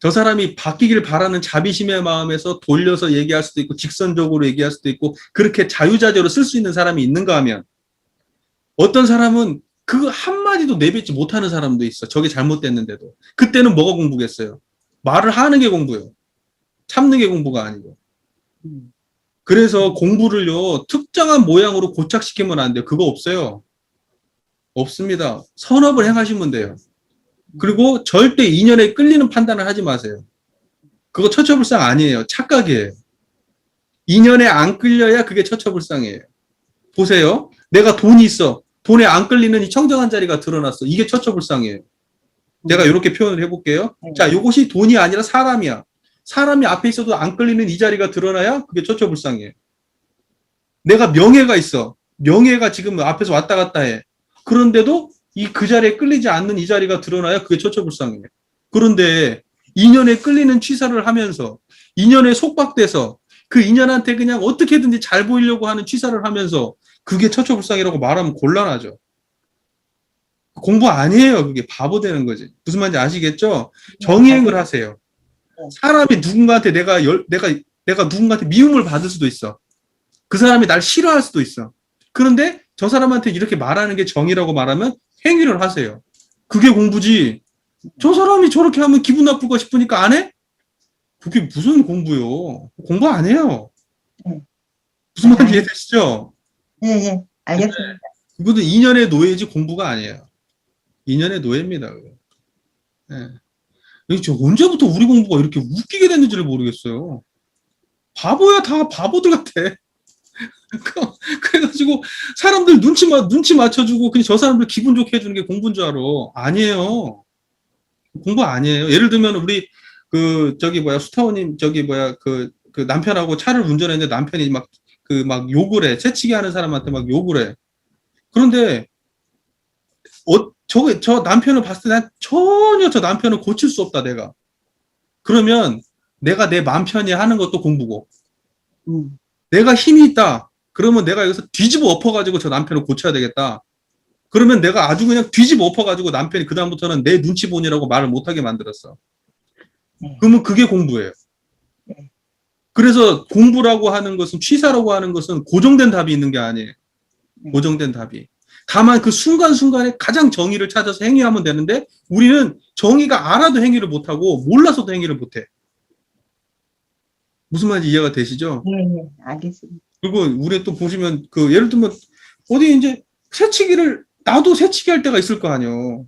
저 사람이 바뀌길 바라는 자비심의 마음에서 돌려서 얘기할 수도 있고 직선적으로 얘기할 수도 있고 그렇게 자유자재로 쓸 수 있는 사람이 있는가 하면 어떤 사람은 그 한마디도 내뱉지 못하는 사람도 있어. 저게 잘못됐는데도. 그때는 뭐가 공부겠어요? 말을 하는 게 공부예요. 참는 게 공부가 아니고. 그래서 공부를요, 특정한 모양으로 고착시키면 안 돼요. 그거 없어요. 없습니다. 선업을 행하시면 돼요. 그리고 절대 인연에 끌리는 판단을 하지 마세요. 그거 처처불상 아니에요. 착각이에요. 인연에 안 끌려야 그게 처처불상이에요. 보세요. 내가 돈이 있어. 돈에 안 끌리는 이 청정한 자리가 드러났어. 이게 처처불상이에요. 내가 이렇게 표현을 해볼게요. 자, 이것이 돈이 아니라 사람이야. 사람이 앞에 있어도 안 끌리는 이 자리가 드러나야 그게 처처불상이에요. 내가 명예가 있어. 명예가 지금 앞에서 왔다 갔다 해. 그런데도 그 자리에 끌리지 않는 이 자리가 드러나야 그게 처처불상이에요. 그런데 인연에 끌리는 취사를 하면서 인연에 속박돼서 그 인연한테 그냥 어떻게든지 잘 보이려고 하는 취사를 하면서 그게 처처불상이라고 말하면 곤란하죠. 공부 아니에요. 그게 바보 되는 거지. 무슨 말인지 아시겠죠? 정의행을 하세요. 사람이 누군가한테 내가 누군가한테 미움을 받을 수도 있어. 그 사람이 날 싫어할 수도 있어. 그런데 저 사람한테 이렇게 말하는 게 정의라고 말하면 행위를 하세요. 그게 공부지. 저 사람이 저렇게 하면 기분 나쁠까 싶으니까 안 해? 그게 무슨 공부요? 공부 안 해요. 무슨 말인지 이해되시죠? 예, 예, 알겠습니다. 그것도 인연의 노예지 공부가 아니에요. 인연의 노예입니다. 그거. 예. 이게 저 언제부터 우리 공부가 이렇게 웃기게 됐는지를 모르겠어요. 바보야, 다 바보들 같아. 그래가지고 사람들 눈치 맞춰주고 그냥 저 사람들 기분 좋게 해주는 게 공부인 줄 알아. 아니에요. 공부 아니에요. 예를 들면 우리 그 저기 뭐야 수타오님 저기 뭐야 그 남편하고 차를 운전했는데 남편이 막 욕을 해. 새치기 하는 사람한테 막 욕을 해. 그런데 저 남편을 봤을 때 난 전혀 저 남편을 고칠 수 없다 내가. 그러면 내가 내 맘 편히 하는 것도 공부고 내가 힘이 있다. 그러면 내가 여기서 뒤집어 엎어가지고 저 남편을 고쳐야 되겠다. 그러면 내가 아주 그냥 뒤집어 엎어가지고 남편이 그다음부터는 내 눈치 보느라고 말을 못하게 만들었어. 네. 그러면 그게 공부예요. 네. 그래서 공부라고 하는 것은 취사라고 하는 것은 고정된 답이 있는 게 아니에요. 네. 고정된 답이. 다만 그 순간순간에 가장 정의를 찾아서 행위하면 되는데 우리는 정의가 알아도 행위를 못하고 몰라서도 행위를 못해. 무슨 말인지 이해가 되시죠? 네, 네, 알겠습니다. 그리고 우리 또 보시면 그 예를 들면 어디 이제 새치기를 나도 새치기 할 때가 있을 거 아니에요.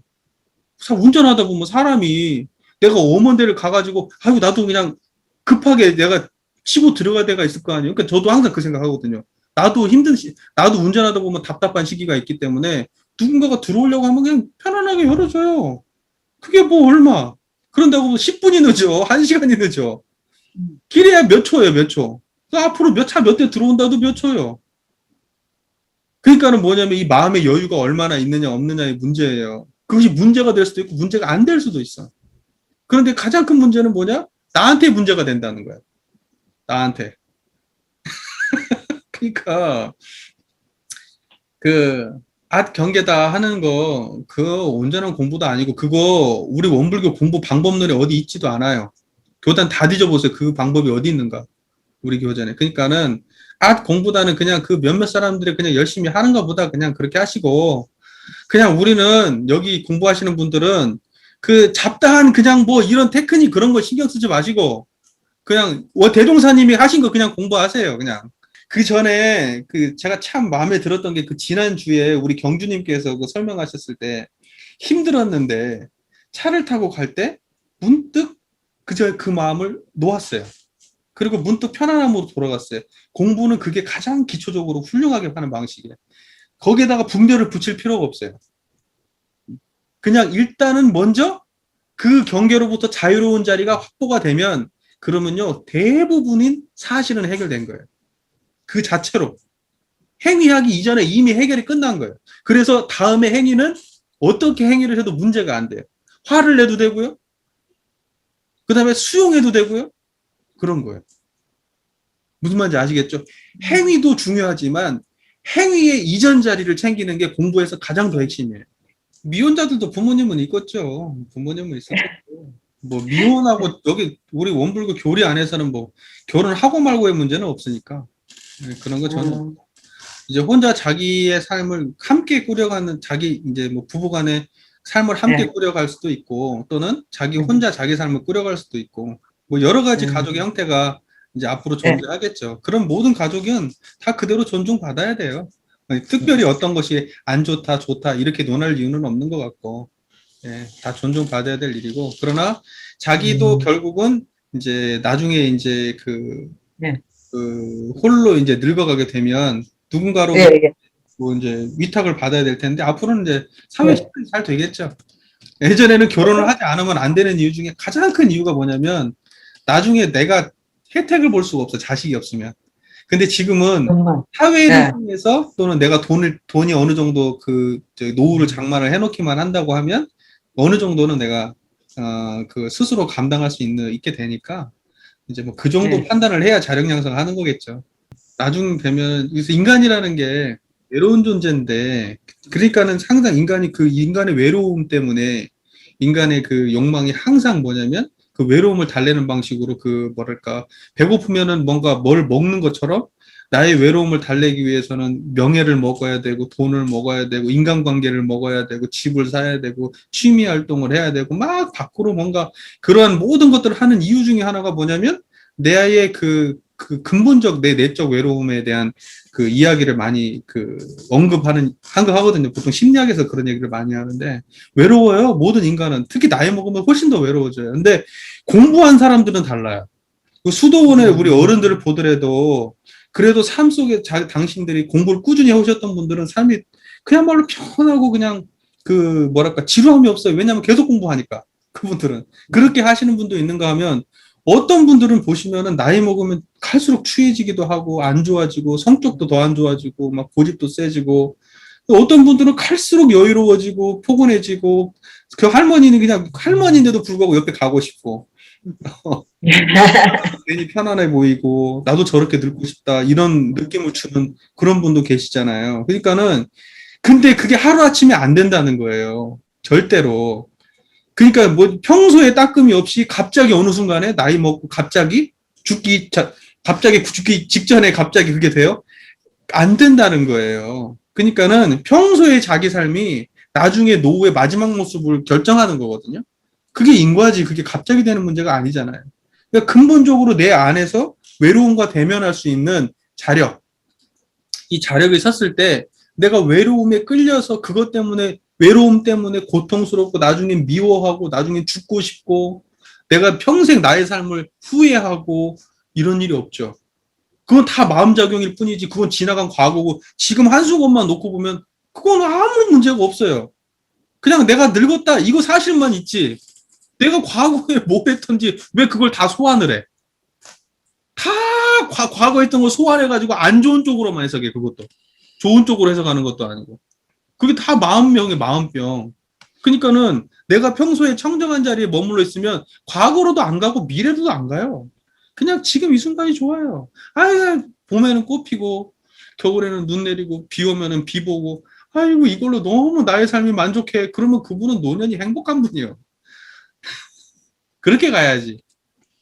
운전하다 보면 사람이 내가 엄한 데를 가가지고 아이고 나도 그냥 급하게 내가 치고 들어갈 때가 있을 거 아니에요. 그러니까 저도 항상 그 생각하거든요. 나도 운전하다 보면 답답한 시기가 있기 때문에 누군가가 들어오려고 하면 그냥 편안하게 열어줘요. 그게 뭐 얼마. 그런다고 10분이 늦어. 1시간이 늦어. 길이야 몇 초예요, 몇 초. 그 앞으로 차 몇 대 들어온다도 몇 초예요. 그러니까는 뭐냐면 이 마음의 여유가 얼마나 있느냐 없느냐의 문제예요. 그것이 문제가 될 수도 있고 문제가 안 될 수도 있어. 그런데 가장 큰 문제는 뭐냐? 나한테 문제가 된다는 거야. 나한테. 그러니까 경계다 하는 거 온전한 공부도 아니고 그거 우리 원불교 공부 방법론에 어디 있지도 않아요. 교단 다 뒤져보세요. 그 방법이 어디 있는가? 우리 교전에. 그러니까는 공부다는 그냥 그 몇몇 사람들이 그냥 열심히 하는가 보다 그냥 그렇게 하시고 그냥 우리는 여기 공부하시는 분들은 그 잡다한 그냥 뭐 이런 테크닉 그런 거 신경 쓰지 마시고 그냥 대종사님이 하신 거 그냥 공부하세요. 그냥. 그 전에 제가 참 마음에 들었던 게 그 지난주에 우리 경주님께서 그 설명하셨을 때 힘들었는데 차를 타고 갈 때 문득 그 마음을 놓았어요. 그리고 문득 편안함으로 돌아갔어요. 공부는 그게 가장 기초적으로 훌륭하게 하는 방식이에요. 거기에다가 분별을 붙일 필요가 없어요. 그냥 일단은 먼저 그 경계로부터 자유로운 자리가 확보가 되면 그러면요 대부분인 사실은 해결된 거예요. 그 자체로 행위하기 이전에 이미 해결이 끝난 거예요. 그래서 다음에 행위는 어떻게 행위를 해도 문제가 안 돼요. 화를 내도 되고요. 그 다음에 수용해도 되고요. 그런 거예요. 무슨 말인지 아시겠죠? 행위도 중요하지만 행위의 이전 자리를 챙기는 게 공부에서 가장 더 핵심이에요. 미혼자들도 부모님은 있겠죠. 부모님은 있었겠죠. 뭐 미혼하고 여기 우리 원불교 교리 안에서는 뭐 결혼하고 말고의 문제는 없으니까 그런 거 저는 이제 혼자 자기의 삶을 함께 꾸려가는 자기 이제 뭐 부부간의 삶을 함께 꾸려갈 수도 있고 또는 자기 혼자 자기 삶을 꾸려갈 수도 있고 뭐 여러 가지 가족의 형태가 이제 앞으로 존재하겠죠. 그런 모든 가족은 다 그대로 존중받아야 돼요. 특별히 어떤 것이 안 좋다, 좋다 이렇게 논할 이유는 없는 것 같고, 다 존중받아야 될 일이고, 그러나 자기도 결국은 이제 나중에 이제 홀로 이제 늙어가게 되면 누군가로 뭐 이제 위탁을 받아야 될 텐데 앞으로는 이제 사회 실현이 잘 되겠죠. 예전에는 결혼을 하지 않으면 안 되는 이유 중에 가장 큰 이유가 뭐냐면 나중에 내가 혜택을 볼 수가 없어 자식이 없으면. 근데 지금은 사회를 통해서 또는 내가 돈이 어느 정도 노후를 장만을 해놓기만 한다고 하면 어느 정도는 내가 스스로 감당할 수 있게 되니까 이제 뭐 그 정도 판단을 해야 자력 양성을 하는 거겠죠. 나중 되면 인간이라는 게 외로운 존재인데 그러니까는 항상 인간의 외로움 때문에 인간의 그 욕망이 항상 뭐냐면 그 외로움을 달래는 방식으로 배고프면은 뭔가 뭘 먹는 것처럼 나의 외로움을 달래기 위해서는 명예를 먹어야 되고 돈을 먹어야 되고 인간관계를 먹어야 되고 집을 사야 되고 취미 활동을 해야 되고 막 밖으로 뭔가 그러한 모든 것들을 하는 이유 중에 하나가 뭐냐면 내 아이의 그 근본적 내 내적 외로움에 대한 그 이야기를 많이 그 언급하거든요. 보통 심리학에서 그런 얘기를 많이 하는데, 외로워요. 모든 인간은. 특히 나이 먹으면 훨씬 더 외로워져요. 근데 공부한 사람들은 달라요. 그 수도원에 우리 어른들을 보더라도, 그래도 삶 속에 당신들이 공부를 꾸준히 해오셨던 분들은 삶이 그야말로 편하고 그냥 그 뭐랄까 지루함이 없어요. 왜냐하면 계속 공부하니까. 그분들은 그렇게 하시는 분도 있는가 하면, 어떤 분들은 보시면은 나이 먹으면 갈수록 추해지기도 하고 안 좋아지고 성격도 더 안 좋아지고 막 고집도 세지고, 어떤 분들은 갈수록 여유로워지고 포근해지고, 그 할머니는 그냥 할머니인데도 불구하고 옆에 가고 싶고 괜히 편안해 보이고 나도 저렇게 늙고 싶다 이런 느낌을 주는 그런 분도 계시잖아요. 그러니까는 근데 그게 하루아침에 안 된다는 거예요. 절대로. 그러니까 뭐 평소에 따끔이 없이 갑자기 어느 순간에 나이 먹고 갑자기 갑자기 죽기 직전에 갑자기 그게 돼요? 안 된다는 거예요. 그러니까는 평소에 자기 삶이 나중에 노후의 마지막 모습을 결정하는 거거든요. 그게 인과지, 그게 갑자기 되는 문제가 아니잖아요. 그러니까 근본적으로 내 안에서 외로움과 대면할 수 있는 자력, 이 자력이 섰을 때 내가 외로움에 끌려서 그것 때문에, 외로움 때문에 고통스럽고 나중에 미워하고 나중에 죽고 싶고 내가 평생 나의 삶을 후회하고 이런 일이 없죠. 그건 다 마음작용일 뿐이지, 그건 지나간 과거고, 지금 한순간만 놓고 보면 그건 아무 문제가 없어요. 그냥 내가 늙었다 이거 사실만 있지, 내가 과거에 뭐 했던지 왜 그걸 다 소환을 해. 다 과거 했던 거 소환해가지고 안 좋은 쪽으로만 해석해. 그것도 좋은 쪽으로 해석하는 것도 아니고, 그게 다 마음병이에요. 마음병. 그러니까는 내가 평소에 청정한 자리에 머물러 있으면 과거로도 안 가고 미래로도 안 가요. 그냥 지금 이 순간이 좋아요. 봄에는 꽃 피고 겨울에는 눈 내리고 비 오면은 비 보고, 아이고 이걸로 너무 나의 삶이 만족해. 그러면 그분은 노년이 행복한 분이에요. 그렇게 가야지.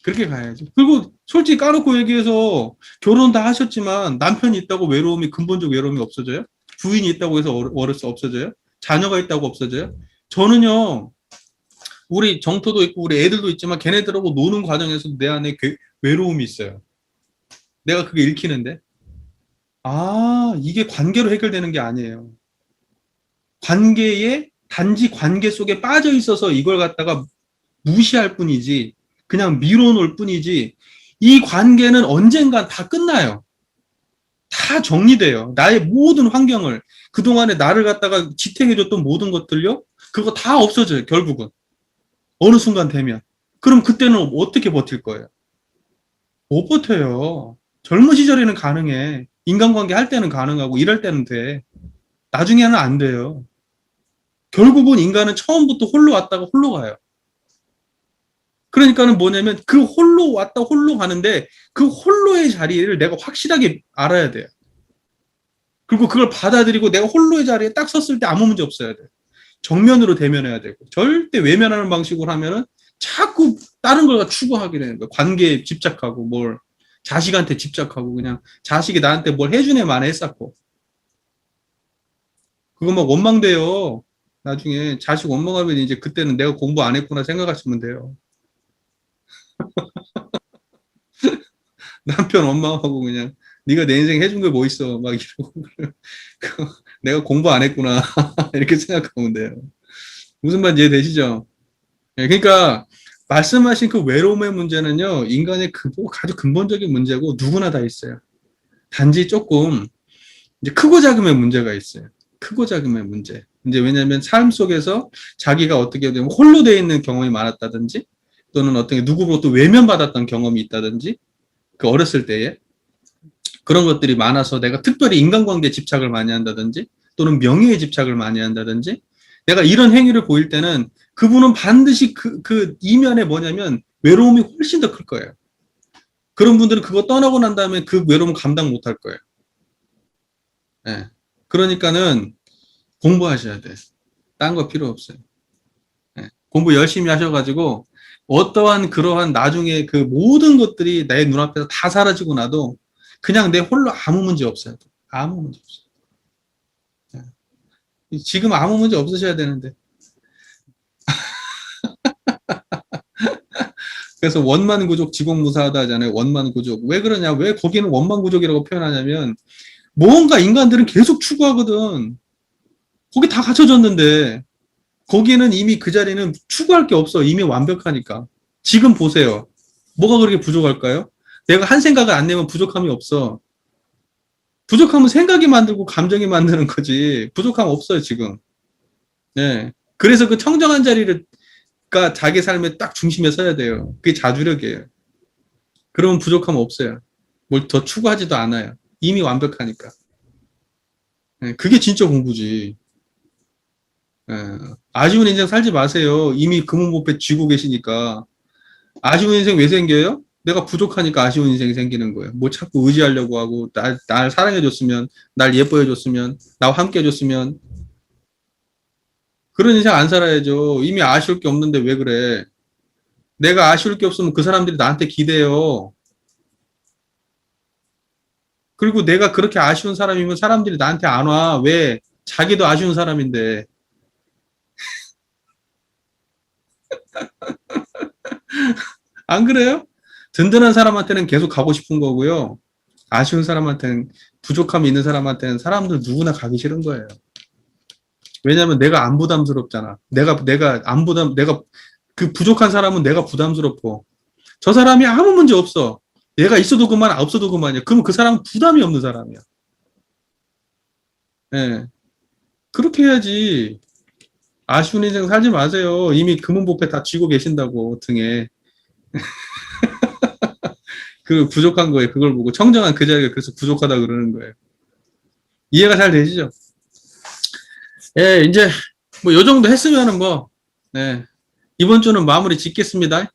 그렇게 가야지. 그리고 솔직히 까놓고 얘기해서 결혼 다 하셨지만 남편이 있다고 외로움이, 근본적 외로움이 없어져요? 부인이 있다고 해서 어려서 없어져요? 자녀가 있다고 없어져요? 저는요, 우리 정토도 있고 우리 애들도 있지만 걔네들하고 노는 과정에서 내 안에 외로움이 있어요. 내가 그게 읽히는데, 이게 관계로 해결되는 게 아니에요. 관계에, 단지 관계 속에 빠져 있어서 이걸 갖다가 무시할 뿐이지, 그냥 미뤄놓을 뿐이지, 이 관계는 언젠간 다 끝나요. 다 정리돼요. 나의 모든 환경을, 그동안에 나를 갖다가 지탱해줬던 모든 것들요, 그거 다 없어져요, 결국은. 어느 순간 되면. 그럼 그때는 어떻게 버틸 거예요? 못 버텨요. 젊은 시절에는 가능해. 인간관계 할 때는 가능하고 일할 때는 돼. 나중에는 안 돼요. 결국은 인간은 처음부터 홀로 왔다가 홀로 가요. 그러니까는 뭐냐면 그 홀로 왔다 홀로 가는데 그 홀로의 자리를 내가 확실하게 알아야 돼요. 그리고 그걸 받아들이고 내가 홀로의 자리에 딱 섰을 때 아무 문제 없어야 돼요. 정면으로 대면해야 되고, 절대 외면하는 방식으로 하면은 자꾸 다른 걸 추구하게 되는 거예요. 관계에 집착하고 자식한테 집착하고, 그냥 자식이 나한테 뭘 해주네만 했었고, 그거 막 원망돼요. 나중에 자식 원망하면 이제 그때는 내가 공부 안 했구나 생각하시면 돼요. 남편 원망하고 그냥 네가 내 인생 해준 게 뭐 있어 막 이러고 내가 공부 안 했구나 이렇게 생각하면 돼요. 무슨 말인지 이해되시죠? 예, 그러니까 말씀하신 그 외로움의 문제는요, 인간의 아주 근본적인 문제고 누구나 다 있어요. 단지 조금 이제 크고 작음의 문제가 있어요. 크고 작음의 문제. 이제 왜냐하면 삶 속에서 자기가 어떻게 되면 홀로 돼 있는 경험이 많았다든지, 또는 어떤 누구로부터 외면받았던 경험이 있다든지, 그 어렸을 때에 그런 것들이 많아서 내가 특별히 인간관계에 집착을 많이 한다든지, 또는 명예에 집착을 많이 한다든지, 내가 이런 행위를 보일 때는 그분은 반드시 그 이면에 뭐냐면 외로움이 훨씬 더 클 거예요. 그런 분들은 그거 떠나고 난 다음에 그 외로움 감당 못 할 거예요. 예. 그러니까는 공부하셔야 돼. 딴 거 필요 없어요. 예. 공부 열심히 하셔가지고 어떠한 그러한 나중에 그 모든 것들이 내 눈앞에서 다 사라지고 나도 그냥 내 홀로 아무 문제 없어요. 아무 문제 없어요. 예. 지금 아무 문제 없으셔야 되는데. 그래서 원만구족 지공무사하다 하잖아요. 원만구족. 왜 그러냐? 왜 거기는 원만구족이라고 표현하냐면 뭔가 인간들은 계속 추구하거든. 거기 다 갖춰졌는데 거기는 이미 그 자리는 추구할 게 없어. 이미 완벽하니까. 지금 보세요. 뭐가 그렇게 부족할까요? 내가 한 생각을 안 내면 부족함이 없어. 부족함은 생각이 만들고 감정이 만드는 거지. 부족함 없어요, 지금. 네. 그래서 그 청정한 자리가 자기 삶의 딱 중심에 서야 돼요. 그게 자주력이에요. 그러면 부족함 없어요. 뭘 더 추구하지도 않아요. 이미 완벽하니까. 네. 그게 진짜 공부지. 네. 아쉬운 인생 살지 마세요. 이미 금은보배 쥐고 계시니까. 아쉬운 인생 왜 생겨요? 내가 부족하니까 아쉬운 인생이 생기는 거예요. 뭐 자꾸 의지하려고 하고, 날 사랑해줬으면, 날 예뻐해줬으면, 나와 함께해줬으면, 그런 인생 안 살아야죠. 이미 아쉬울 게 없는데 왜 그래? 내가 아쉬울 게 없으면 그 사람들이 나한테 기대요. 그리고 내가 그렇게 아쉬운 사람이면 사람들이 나한테 안 와. 왜? 자기도 아쉬운 사람인데. 안 그래요? 든든한 사람한테는 계속 가고 싶은 거고요. 아쉬운 사람한테는, 부족함이 있는 사람한테는 사람들 누구나 가기 싫은 거예요. 왜냐면 내가 안 부담스럽잖아. 내가 그 부족한 사람은 내가 부담스럽고, 저 사람이 아무 문제 없어. 얘가 있어도 그만, 없어도 그만이야. 그러면 그 사람은 부담이 없는 사람이야. 예. 그렇게 해야지. 아쉬운 인생 살지 마세요. 이미 금은보패 다 쥐고 계신다고, 등에. 그 부족한 거예요. 그걸 보고 청정한 그 자리가 그래서 부족하다 그러는 거예요. 이해가 잘 되시죠? 예, 이제 뭐 요 정도 했으면은 뭐, 네. 이번 주는 마무리 짓겠습니다.